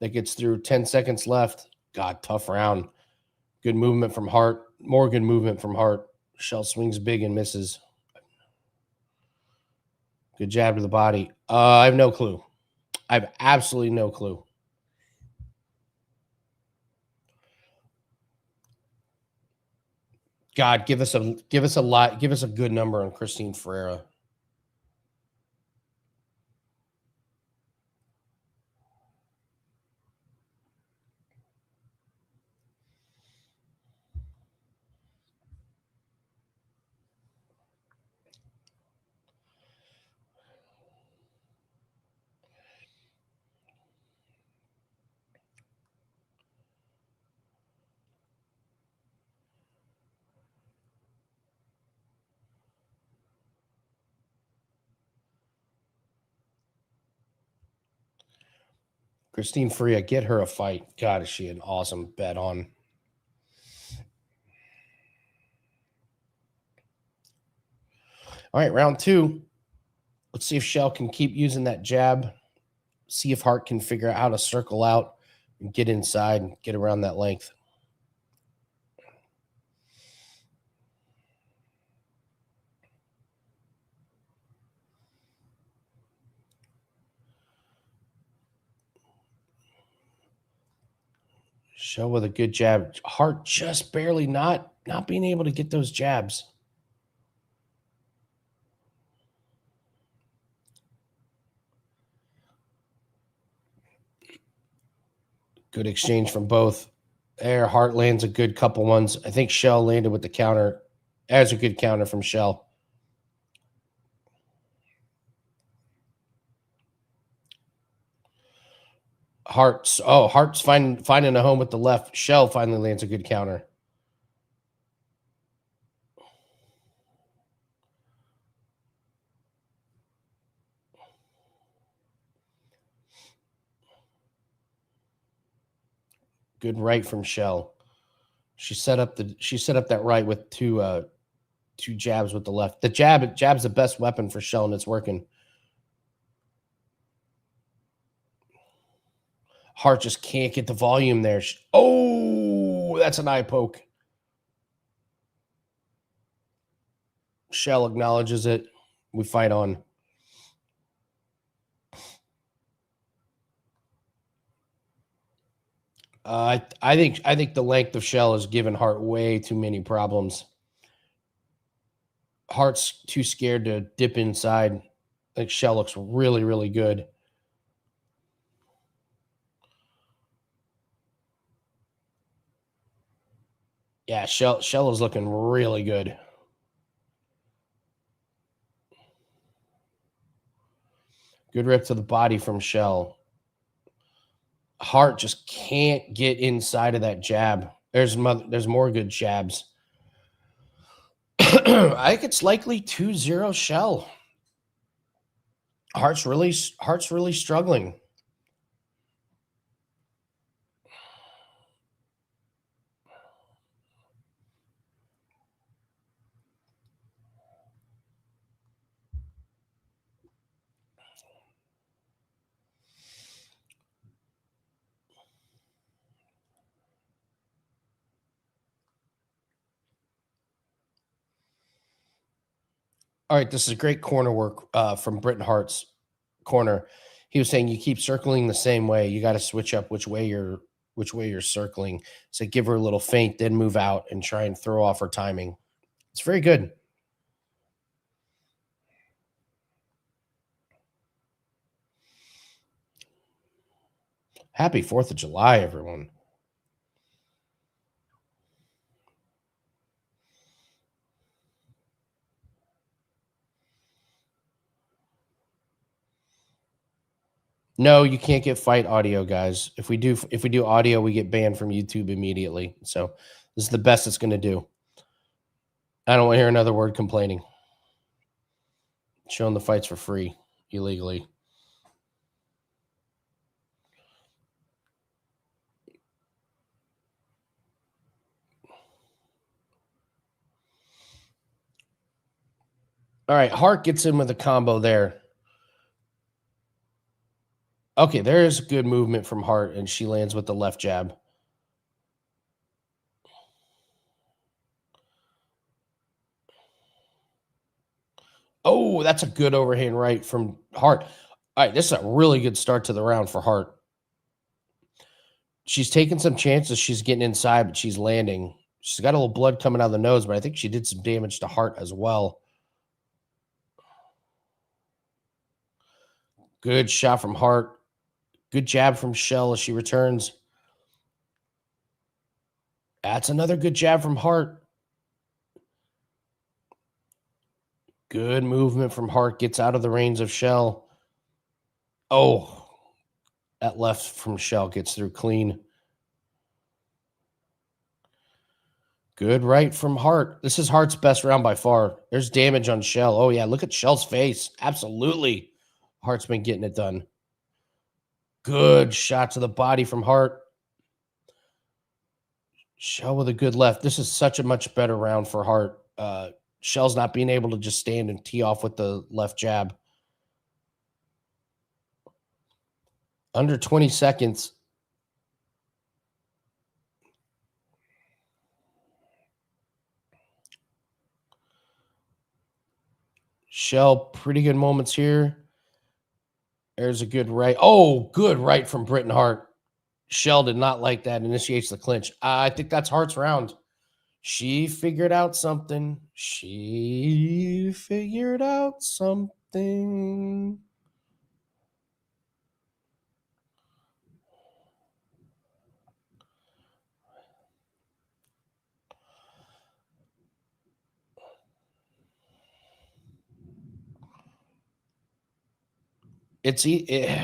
That gets through. 10 seconds left. God, tough round. Good movement from Hart. More good movement from Hart. Shell swings big and misses. Good jab to the body. I have no clue. I have absolutely no clue. God, give us a good number on Christine Ferreira. Christine Ferreira, get her a fight. God, is she an awesome bet on. All right, round 2. Let's see if Shell can keep using that jab. See if Hart can figure out how to circle out and get inside and get around that length. Shell with a good jab. Hart just barely not being able to get those jabs. Good exchange from both. There, Hart lands a good couple ones. I think Shell landed with the counter. There's a good counter from Shell. Hart's finding a home with the left. Shell finally lands a good counter. Good right from Shell. She set up that right with two jabs with the left. The jab's the best weapon for Shell, and it's working. Hart just can't get the volume there. Oh, that's an eye poke. Shell acknowledges it. We fight on. I think the length of Shell has given Hart way too many problems. Hart's too scared to dip inside. I think Shell looks really, really good. Yeah, Shell is looking really good. Good rip to the body from Shell. Hart just can't get inside of that jab. There's more good jabs. I think it's likely 2-0 Shell. Hart's really struggling. All right, this is great corner work from Britton Hart's corner. He was saying you keep circling the same way. You got to switch up which way you're circling. So give her a little feint, then move out and try and throw off her timing. It's very good. Happy 4th of July, everyone. No, you can't get fight audio, guys. If we do audio, we get banned from YouTube immediately. So this is the best it's going to do. I don't want to hear another word complaining. Showing the fights for free illegally. All right, Hart gets in with a combo there. Okay, there's good movement from Hart, and she lands with the left jab. Oh, that's a good overhand right from Hart. All right, this is a really good start to the round for Hart. She's taking some chances. She's getting inside, but she's landing. She's got a little blood coming out of the nose, but I think she did some damage to Hart as well. Good shot from Hart. Good jab from Shell as she returns. That's another good jab from Hart. Good movement from Hart. Gets out of the range of Shell. Oh, that left from Shell gets through clean. Good right from Hart. This is Hart's best round by far. There's damage on Shell. Oh, yeah. Look at Shell's face. Absolutely. Hart's been getting it done. Good shot to the body from Hart. Shell with a good left. This is such a much better round for Hart. Shell's not being able to just stand and tee off with the left jab. Under 20 seconds. Shell, pretty good moments here. There's a good right. Oh, good right from Britton Hart. Shell did not like that. Initiates the clinch. I think that's Hart's round. She figured out something. She figured out something.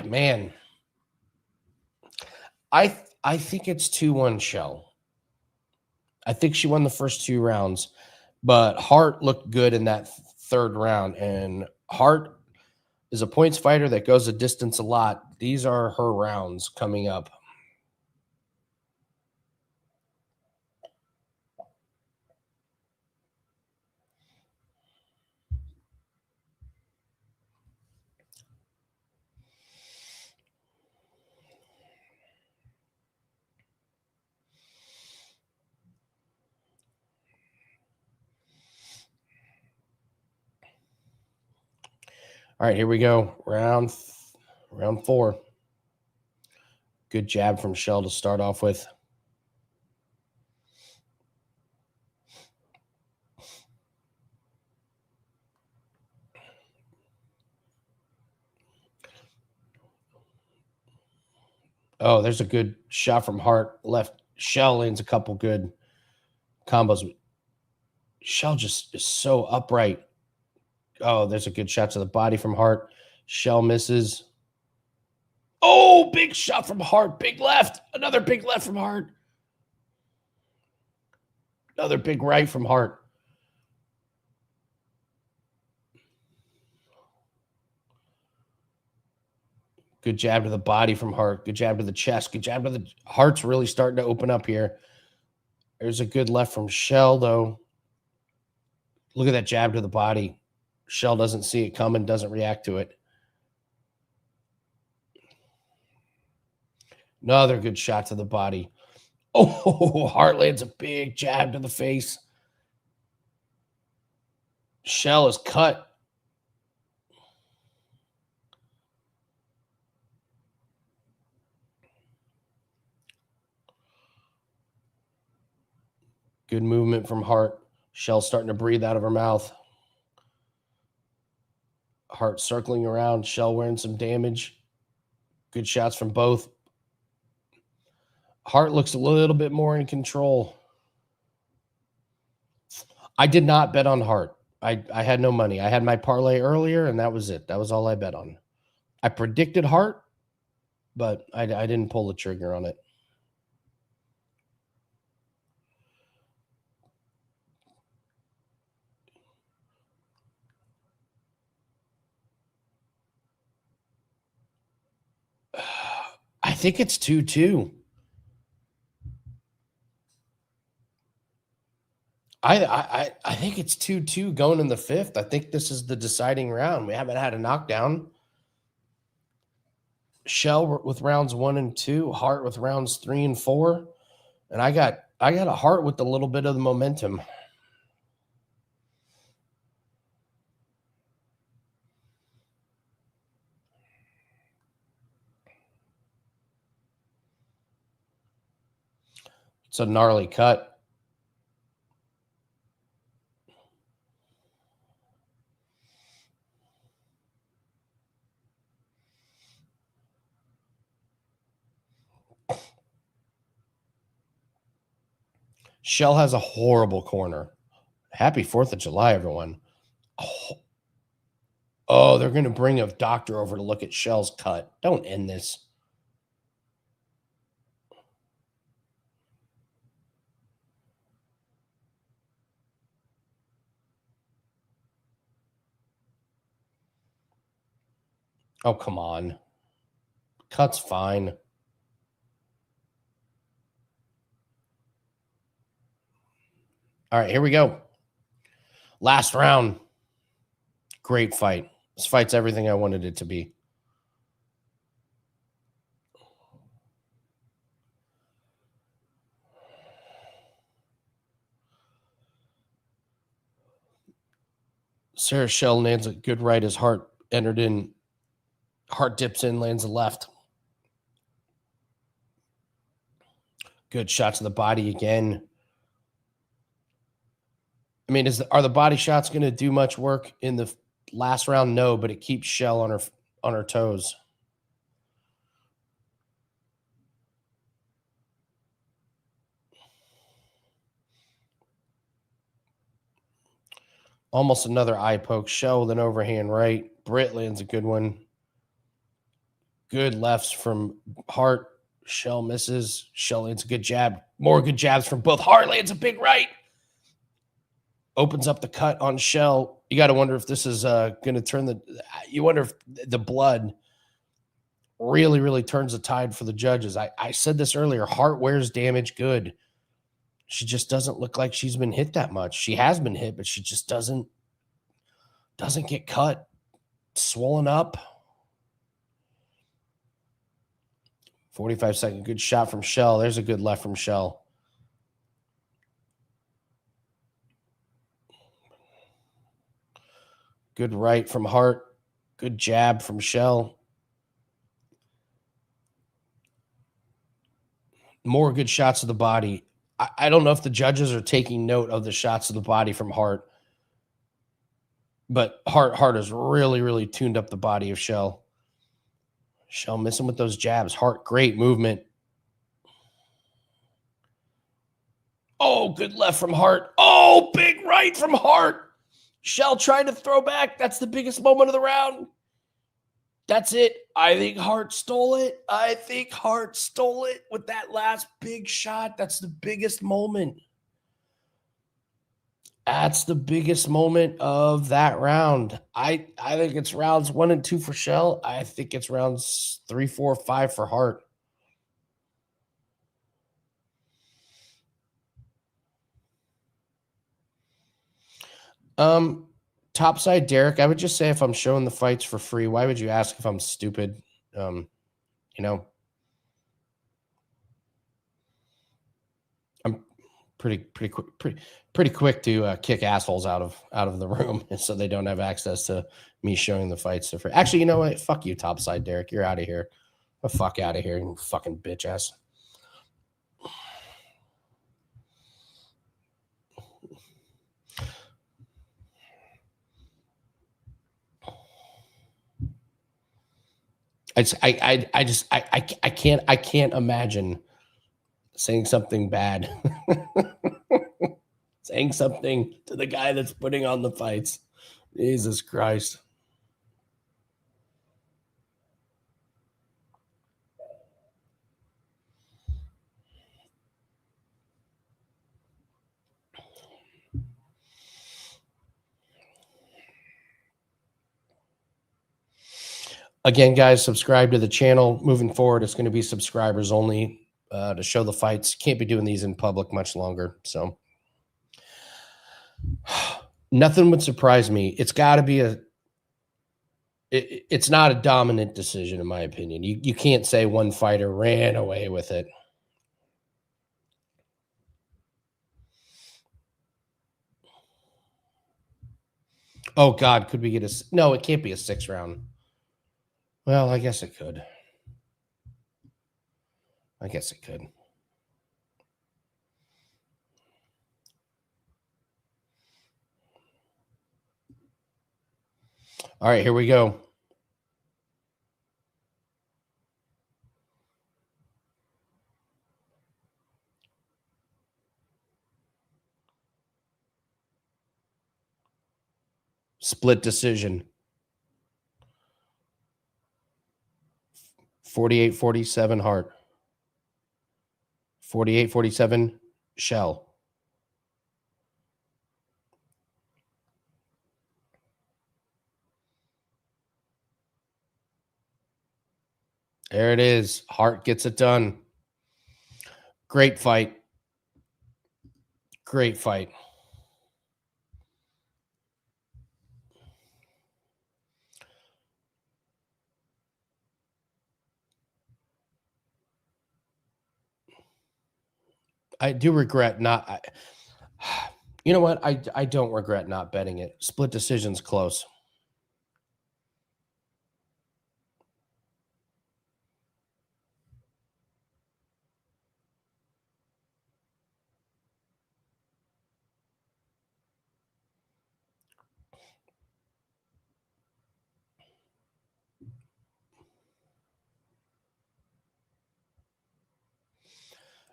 Man. I think it's 2-1 Shell. I think she won the first 2 rounds, but Hart looked good in that third round. And Hart is a points fighter that goes a distance a lot. These are her rounds coming up. All right, here we go. Round 4. Good jab from Shell to start off with. Oh, there's a good shot from Hart. Left. Shell lands a couple good combos. Shell just is so upright. Oh, there's a good shot to the body from Hart. Shell misses. Oh, big shot from Hart. Big left. Another big left from Hart. Another big right from Hart. Good jab to the body from Hart. Good jab to the chest. Good jab to the... Hart's really starting to open up here. There's a good left from Shell, though. Look at that jab to the body. Shell doesn't see it coming, doesn't react to it. Another good shot to the body. Oh, Hart lands a big jab to the face. Shell is cut. Good movement from Hart. Shell starting to breathe out of her mouth. Hart circling around. Shell wearing some damage. Good shots from both. Hart looks a little bit more in control. I did not bet on Hart. I had no money. I had my parlay earlier, and that was it. That was all I bet on. I predicted Hart. but I didn't pull the trigger on it. I think it's 2-2. I think it's 2-2 going in the fifth. I think this is the deciding round. We haven't had a knockdown. Shell with rounds 1 and 2, Hart with rounds 3 and 4, and I got a Hart with a little bit of the momentum. It's a gnarly cut. Shell has a horrible corner. Happy 4th of July, everyone. Oh, they're going to bring a doctor over to look at Shell's cut. Don't end this. Oh, come on. Cut's fine. All right, here we go. Last round. Great fight. This fight's everything I wanted it to be. Sarah Shell lands a good right as Hart entered in. Hart dips in, lands a left. Good shot to the body again. I mean, are the body shots going to do much work in the last round? No, but it keeps Shell on her toes. Almost another eye poke. Shell with an overhand right. Britt lands a good one. Good lefts from Hart. Shell misses. Shell lands a good jab. More good jabs from both. Hart lands a big right. Opens up the cut on Shell. You got to wonder if this is going to turn you wonder if the blood really, really turns the tide for the judges. I said this earlier. Hart wears damage good. She just doesn't look like she's been hit that much. She has been hit, but she just doesn't get cut. Swollen up. 45-second good shot from Shell. There's a good left from Shell. Good right from Hart. Good jab from Shell. More good shots to the body. I don't know if the judges are taking note of the shots to the body from Hart, but Hart has really, really tuned up the body of Shell. Shell missing with those jabs. Hart, great movement. Oh, good left from Hart. Oh, big right from Hart. Shell trying to throw back. That's the biggest moment of the round. That's it. I think Hart stole it. I think Hart stole it with that last big shot. That's the biggest moment. That's the biggest moment of that round. I think it's rounds 1 and 2 for Shell. I think it's rounds 3, 4, 5 for Hart. Topside Derek, I would just say if I'm showing the fights for free, why would you ask if I'm stupid? I'm pretty quick to kick assholes out of the room so they don't have access to me showing the fights for free. Actually, you know what? Fuck you, Topside Derek. You're out of here. The fuck out of here, you fucking bitch ass. I can't imagine saying something bad. Saying something to the guy that's putting on the fights. Jesus Christ. Again, guys, subscribe to the channel. Moving forward, it's going to be subscribers only to show the fights. Can't be doing these in public much longer. So nothing would surprise me. It's got to be it's not a dominant decision, in my opinion. You can't say one fighter ran away with it. Oh, God, could we get a... No, it can't be a 6 round. Well, I guess it could. I guess it could. All right, here we go. Split decision. 48-47 Hart. 48-47 Shell. There it is. Hart gets it done. Great fight. Great fight. I do regret not... you know what? I don't regret not betting it. Split decision's close.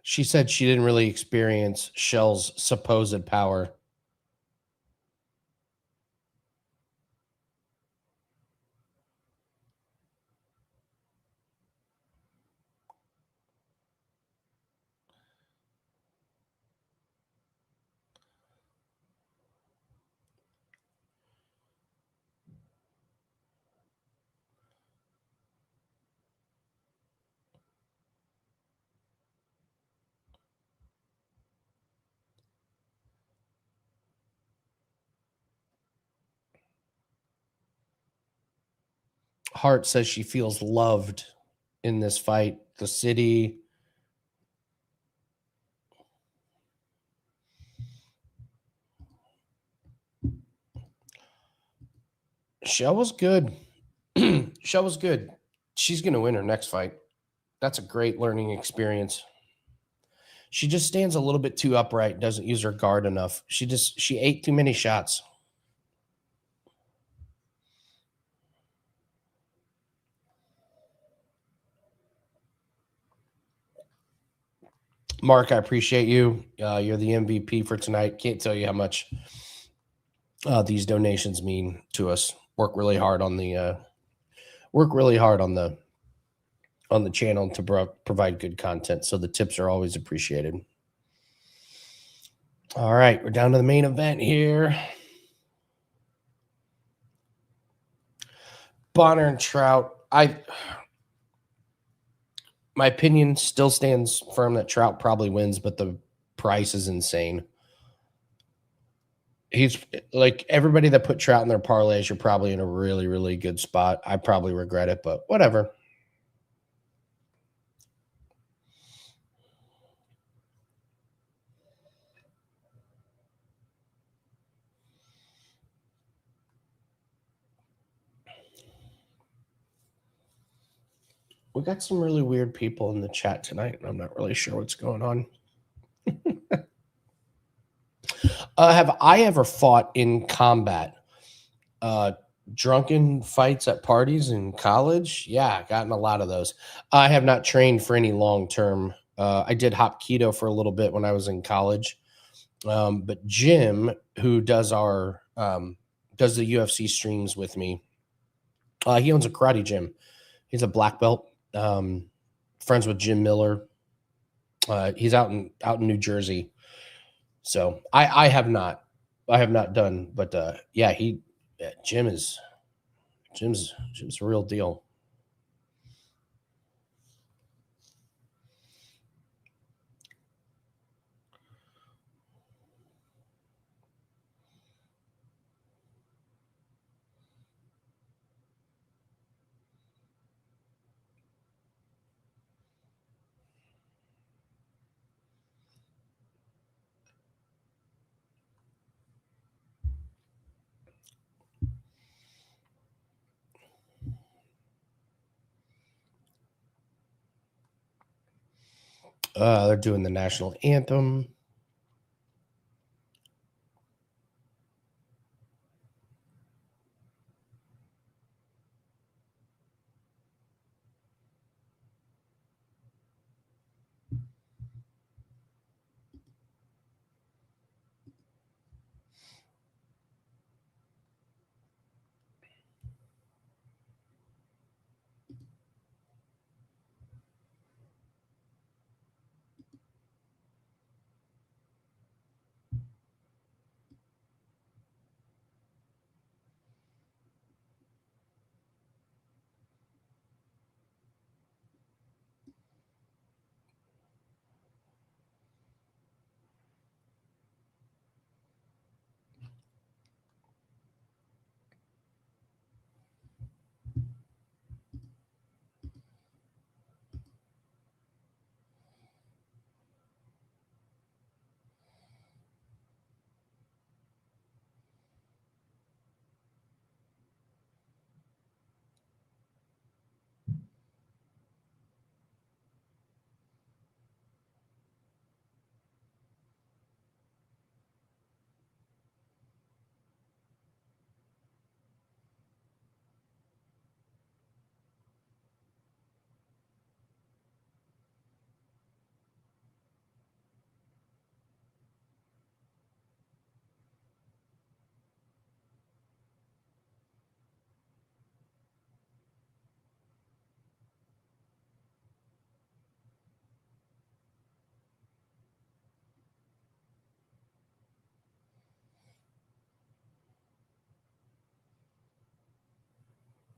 She said she didn't really experience Shell's supposed power. Hart says she feels loved in this fight. The city. Shell was good. Shell was good. She's going to win her next fight. That's a great learning experience. She just stands a little bit too upright, doesn't use her guard enough. She ate too many shots. Mark, I appreciate you. You're the MVP for tonight. Can't tell you how much these donations mean to us. Work really hard on the channel to provide good content. So the tips are always appreciated. All right, we're down to the main event here. Bonner and Trout. My opinion still stands firm that Trout probably wins, but the price is insane. He's like everybody that put Trout in their parlays, you're probably in a really, really good spot. I probably regret it, but whatever. We got some really weird people in the chat tonight, and I'm not really sure what's going on. Have I ever fought in combat? Drunken fights at parties in college? Yeah, gotten a lot of those. I have not trained for any long term. I did hop keto for a little bit when I was in college. But Jim, who does the UFC streams with me, he owns a karate gym. He's a black belt. Friends with Jim Miller. He's out in New Jersey. So I have not done, but yeah, Jim's a real deal. They're doing the national anthem.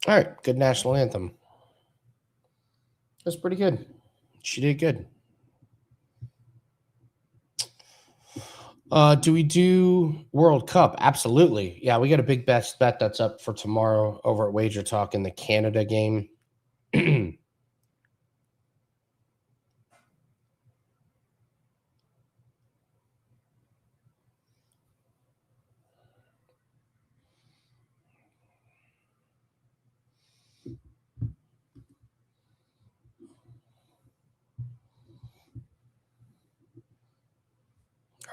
All right, good national anthem. That's pretty good. She did good. Do we do World Cup? Absolutely. Yeah, we got a big best bet that's up for tomorrow over at Wager Talk in the Canada game.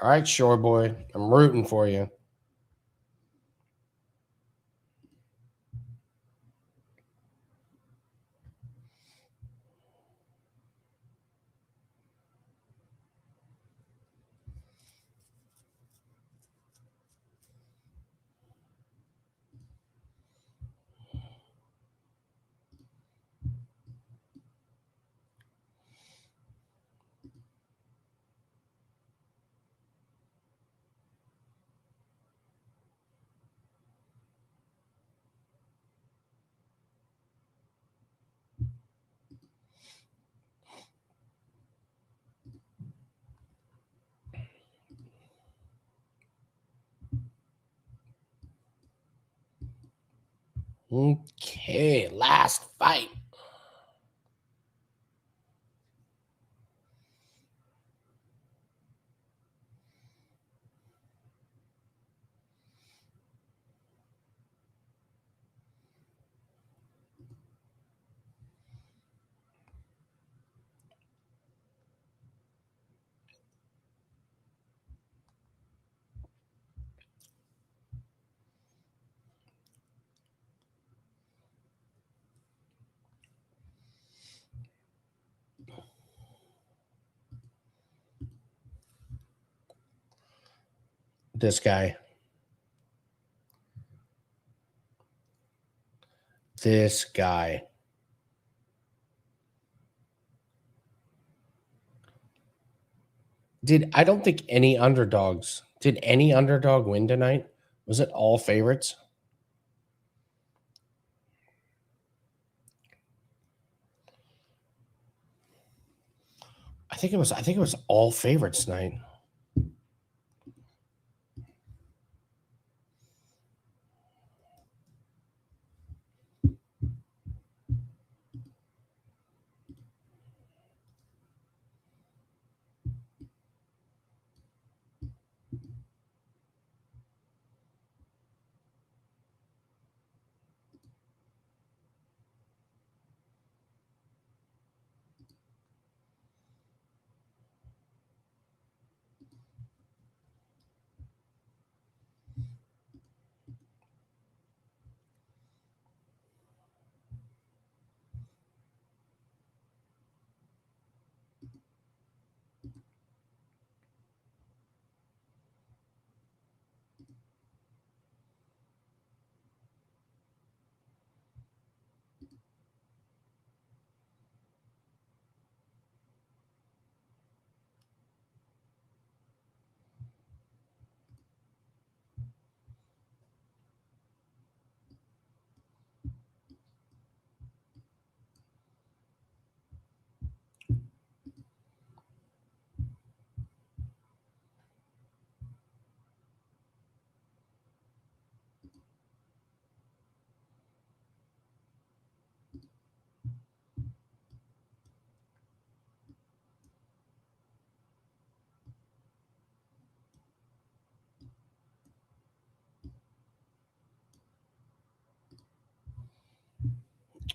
All right, Shore Boy, I'm rooting for you. Okay, last fight. This guy. This guy. I don't think any underdogs. Did any underdog win tonight? Was it all favorites? I think it was all favorites tonight.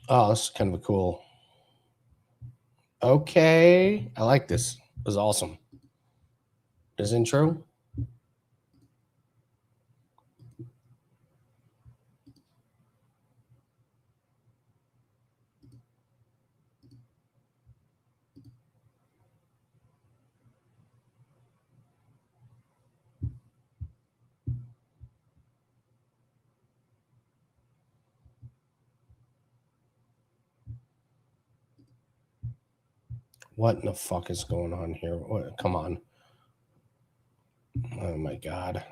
Oh, this is kind of a cool. Okay, I like this. It was awesome. This intro. What in the fuck is going on here? What? Come on. Oh my god.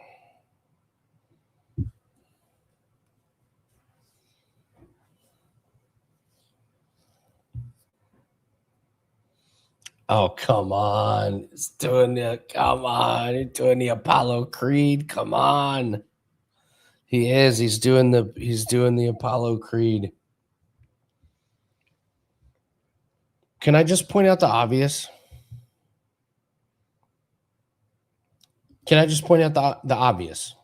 Oh, come on. It's doing the come on. He's doing the Apollo Creed. Come on. He is. He's doing the Apollo Creed. Can I just point out the obvious? Can I just point out the obvious?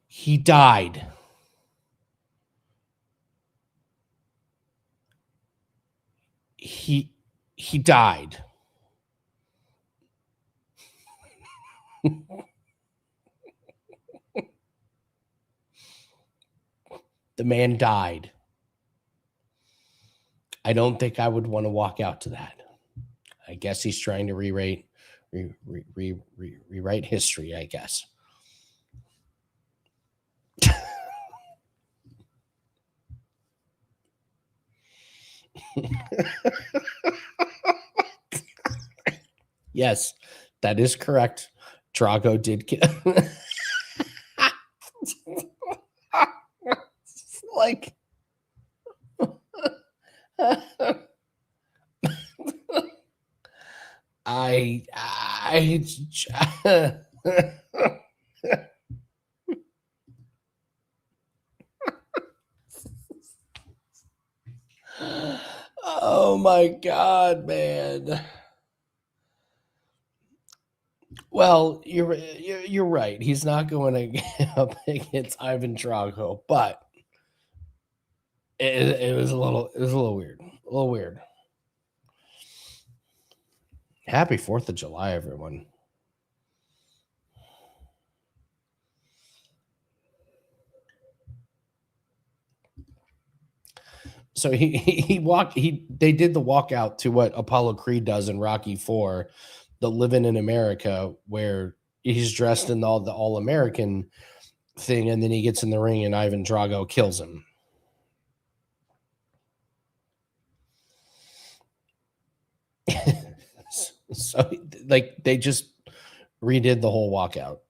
He died. He died. The man died. I don't think I would want to walk out to that. I guess he's trying to rewrite history, I guess. Yes, that is correct. Drago did kill. Like, oh my god, man. Well, you're right. He's not going to up against Ivan Drago, but it was a little weird. A little weird. Happy 4th of July, everyone. So they did the walkout to what Apollo Creed does in Rocky 4, the Living in America, where he's dressed in the all American thing, and then he gets in the ring and Ivan Drago kills him. So like they just redid the whole walkout.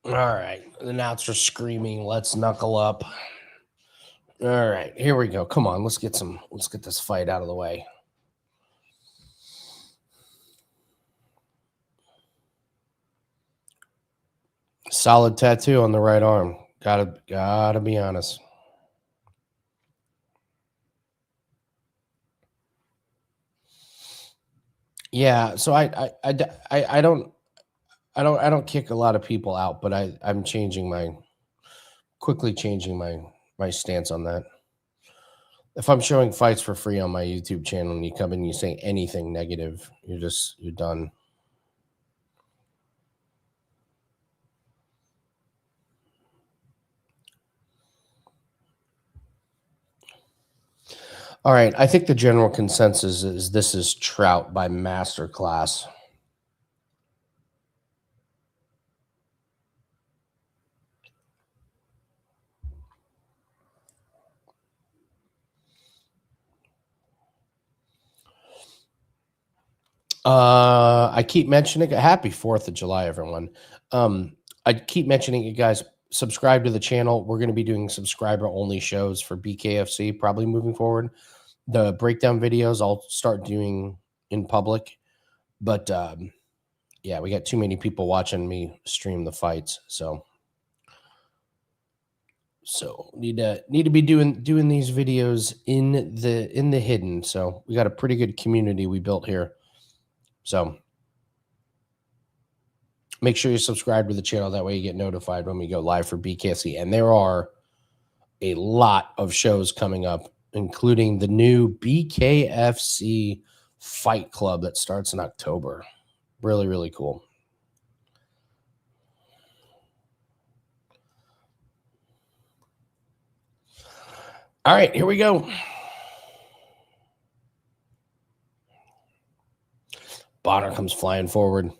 All right. The announcer screaming, "Let's knuckle up." All right, here we go. Come on, let's get this fight out of the way. Solid tattoo on the right arm. Gotta be honest. Yeah, so I don't kick a lot of people out, but I'm quickly changing my stance on that. If I'm showing fights for free on my YouTube channel and you come in and you say anything negative, you're done. All right, I think the general consensus is this is Trout by masterclass. I keep mentioning it. Happy 4th of July, everyone. I keep mentioning it, guys. Subscribe to the channel. We're going to be doing subscriber-only shows for BKFC probably moving forward. The breakdown videos I'll start doing in public. But, yeah, we got too many people watching me stream the fights. So need to be doing these videos in the hidden. So we got a pretty good community we built here. So make sure you subscribe to the channel. That way you get notified when we go live for BKFC. And there are a lot of shows coming up, including the new BKFC Fight Club that starts in October. Really, really cool. All right, here we go. Bonner comes flying forward.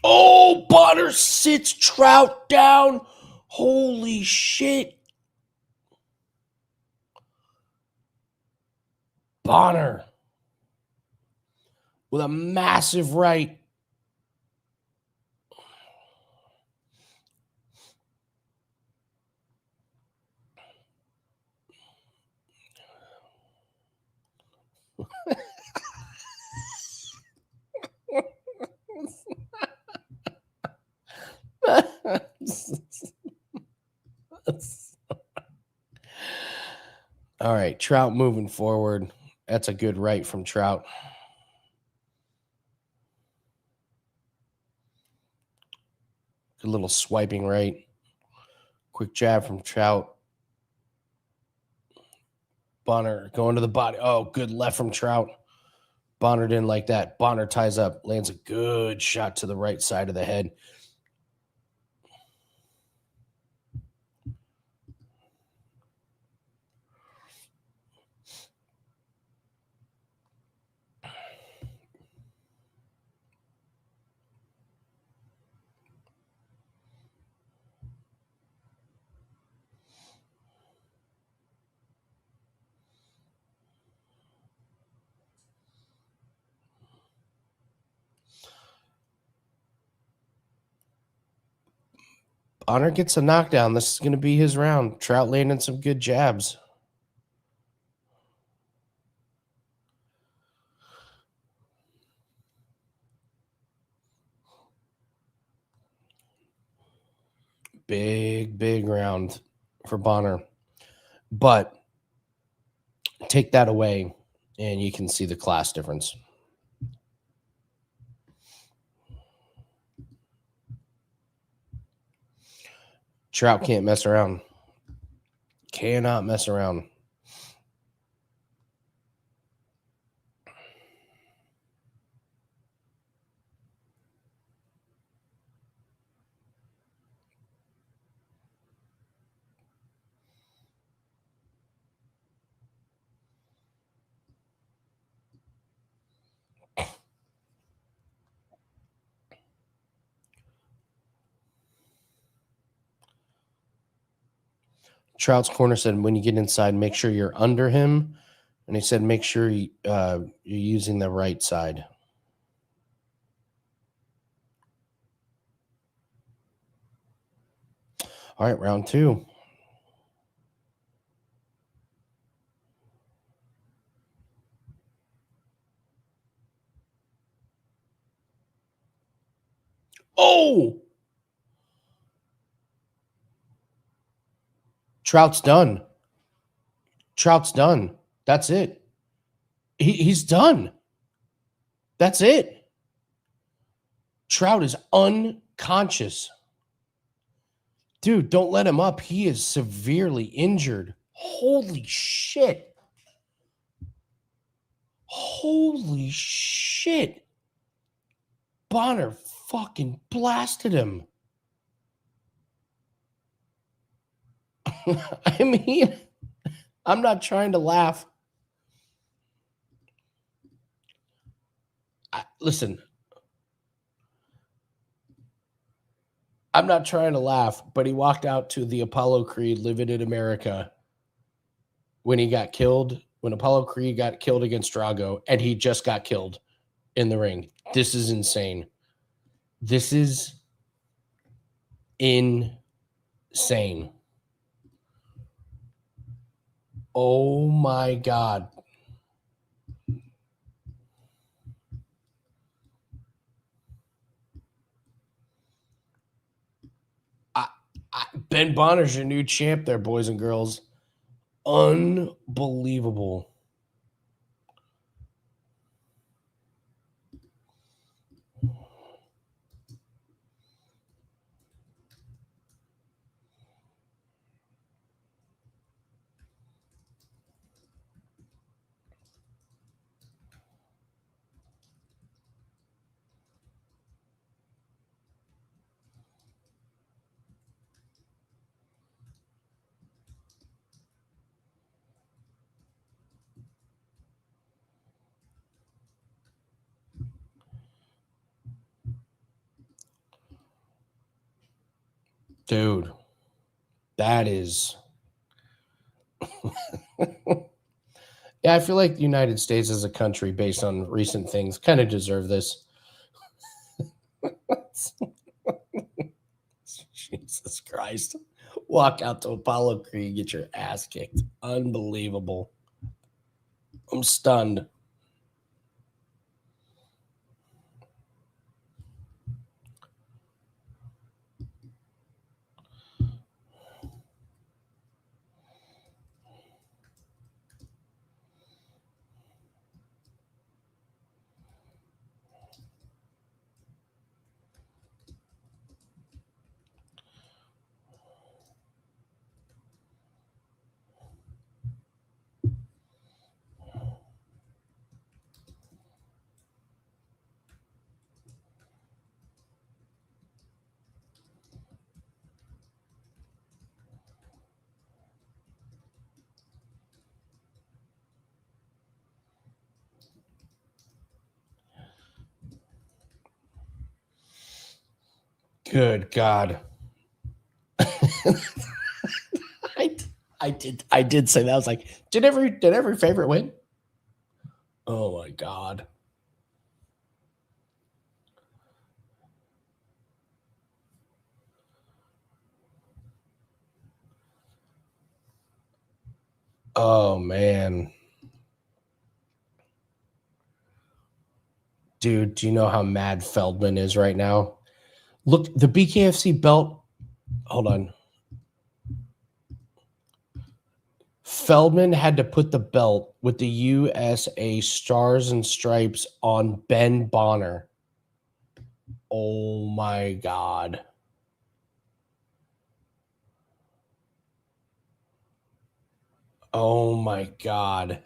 Oh, Bonner sits Trout down. Holy shit. Bonner with a massive right. All right, Trout moving forward. That's a good right from Trout. Good little swiping right. Quick jab from Trout. Bonner going to the body. Oh, good left from Trout. Bonner didn't like that. Bonner ties up, lands a good shot to the right side of the head. Bonner gets a knockdown. This is going to be his round. Trout landing some good jabs. Big round for Bonner. But take that away, and you can see the class difference. Trout can't mess around. Cannot mess around. Trout's corner said, when you get inside, make sure you're under him. And he said, make sure you're using the right side. All right, round two. Oh! Trout's done. Trout's done. That's it. He's done. That's it. Trout is unconscious. Dude, don't let him up. He is severely injured. Holy shit. Holy shit. Bonner fucking blasted him. I mean, I'm not trying to laugh. Listen, I'm not trying to laugh, but he walked out to the Apollo Creed Living in America when he got killed, when Apollo Creed got killed against Drago, and he just got killed in the ring. This is insane. This is insane. Oh my God. Ben Bonner's your new champ there, boys and girls. Unbelievable. Dude, that is. Yeah, I feel like the United States as a country, based on recent things, kind of deserve this. Jesus Christ. Walk out to Apollo Creed, get your ass kicked. Unbelievable. I'm stunned. Good God. I did say that. I was like, did every favorite win? Oh my God. Oh man. Dude, do you know how mad Feldman is right now? Look, the BKFC belt. Hold on. Feldman had to put the belt with the USA Stars and Stripes on Ben Bonner. Oh my God. Oh my God.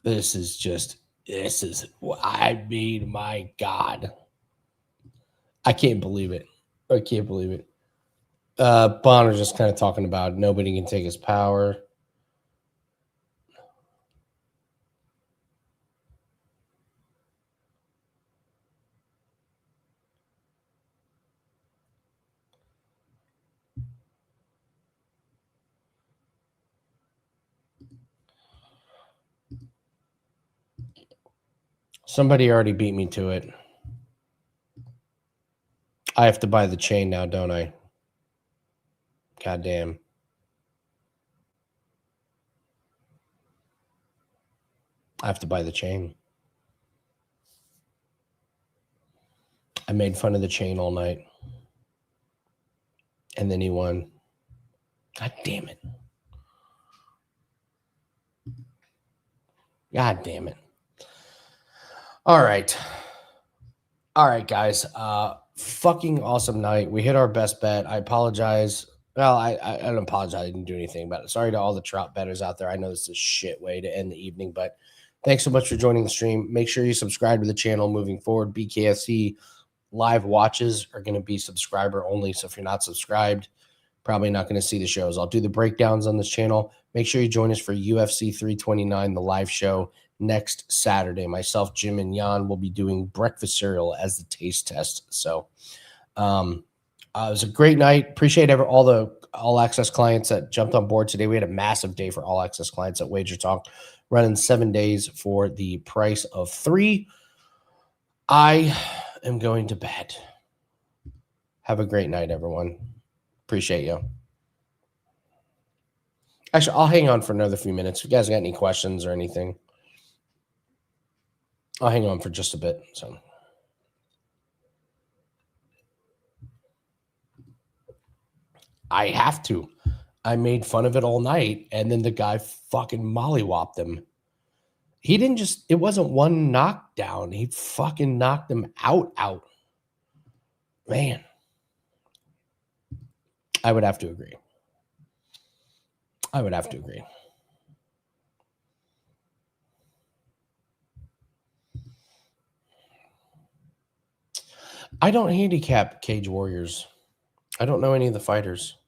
This is, I mean, my God. I can't believe it. I can't believe it. Bonner just kind of talking about nobody can take his power. Somebody already beat me to it. I have to buy the chain now, don't I? God damn. I have to buy the chain. I made fun of the chain all night. And then he won. God damn it. God damn it. All right. All right, guys. Fucking awesome night. We hit our best bet. I apologize. Well, I don't apologize. I didn't do anything about it. Sorry to all the trout bettors out there. I know this is a shit way to end the evening, but thanks so much for joining the stream. Make sure you subscribe to the channel moving forward. BKFC live watches are going to be subscriber only. So if you're not subscribed, probably not going to see the shows. I'll do the breakdowns on this channel. Make sure you join us for UFC 329, the live show next Saturday. Myself, Jim, and Jan will be doing breakfast cereal as the taste test. So it was a great night. Appreciate all the All Access clients that jumped on board today. We had a massive day for All Access clients at Wager Talk, running 7 days for the price of 3. I am going to bed. Have a great night, everyone. Appreciate you. Actually, I'll hang on for another few minutes. If you guys got any questions or anything, I'll hang on for just a bit. So I have to. I made fun of it all night, and then the guy fucking mollywopped him. He didn't just, it wasn't one knockdown. He fucking knocked him out. Man. I would have to agree. I don't handicap Cage Warriors. I don't know any of the fighters.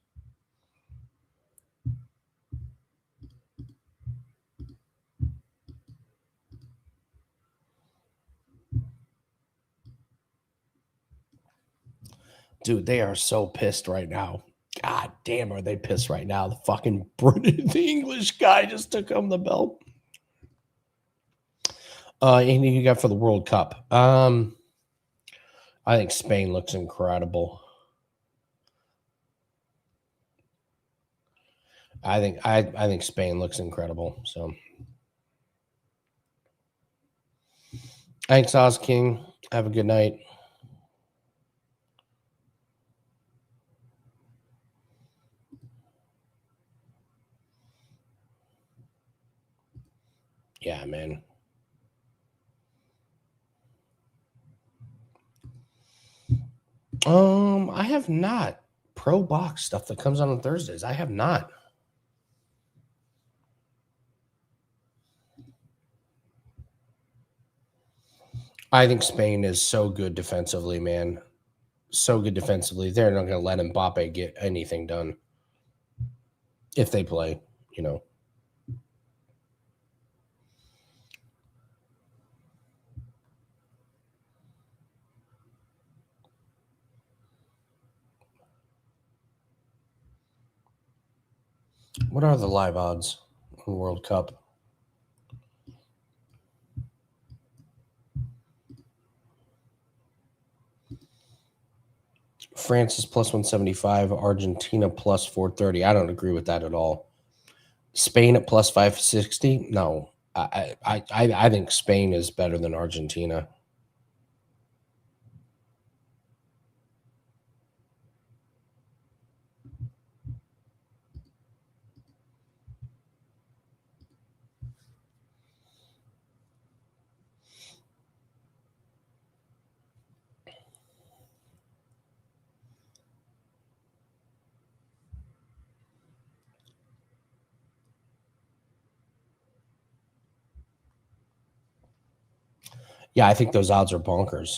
Dude, they are so pissed right now. God damn, are they pissed right now? The fucking British, the English guy just took home the belt. Anything you got for the World Cup? I think Spain looks incredible. I think Spain looks incredible. So thanks, Oz King. Have a good night. Yeah, man. I have not. Pro box stuff that comes out on Thursdays. I have not. I think Spain is so good defensively, man. So good defensively. They're not going to let Mbappe get anything done if they play, you know. What are the live odds on World Cup? France is plus 175, Argentina plus 430. I don't agree with that at all. Spain at plus 560? No. I think Spain is better than Argentina. Yeah, I think those odds are bonkers.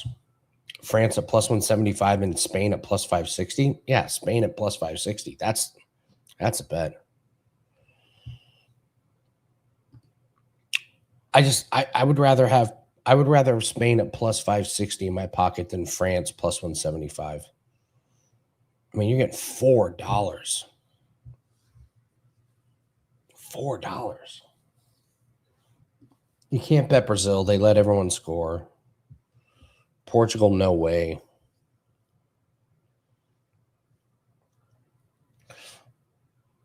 France at plus 175 and Spain at plus 560. Yeah, Spain at plus 560. That's a bet. I would rather have Spain at plus 560 in my pocket than France plus 175. I mean, you're getting $4. $4. You can't bet Brazil. They let everyone score. Portugal, no way.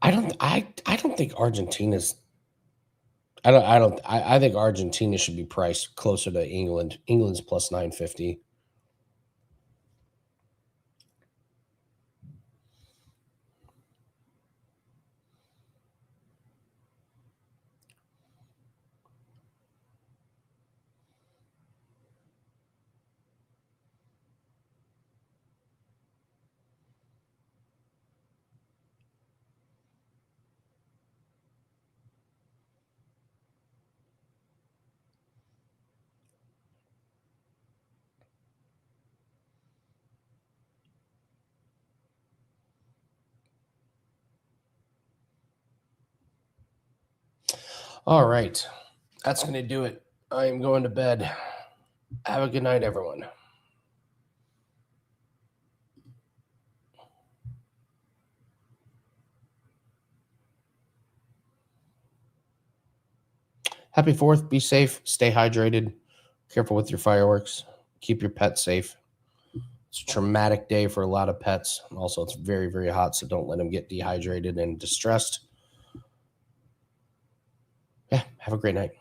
I don't think Argentina's. I think Argentina should be priced closer to England. England's plus 950. All right. That's going to do it. I am going to bed. Have a good night, everyone. Happy 4th. Be safe. Stay hydrated. Careful with your fireworks. Keep your pets safe. It's a traumatic day for a lot of pets. Also, it's very, very hot, so don't let them get dehydrated and distressed. Yeah, have a great night.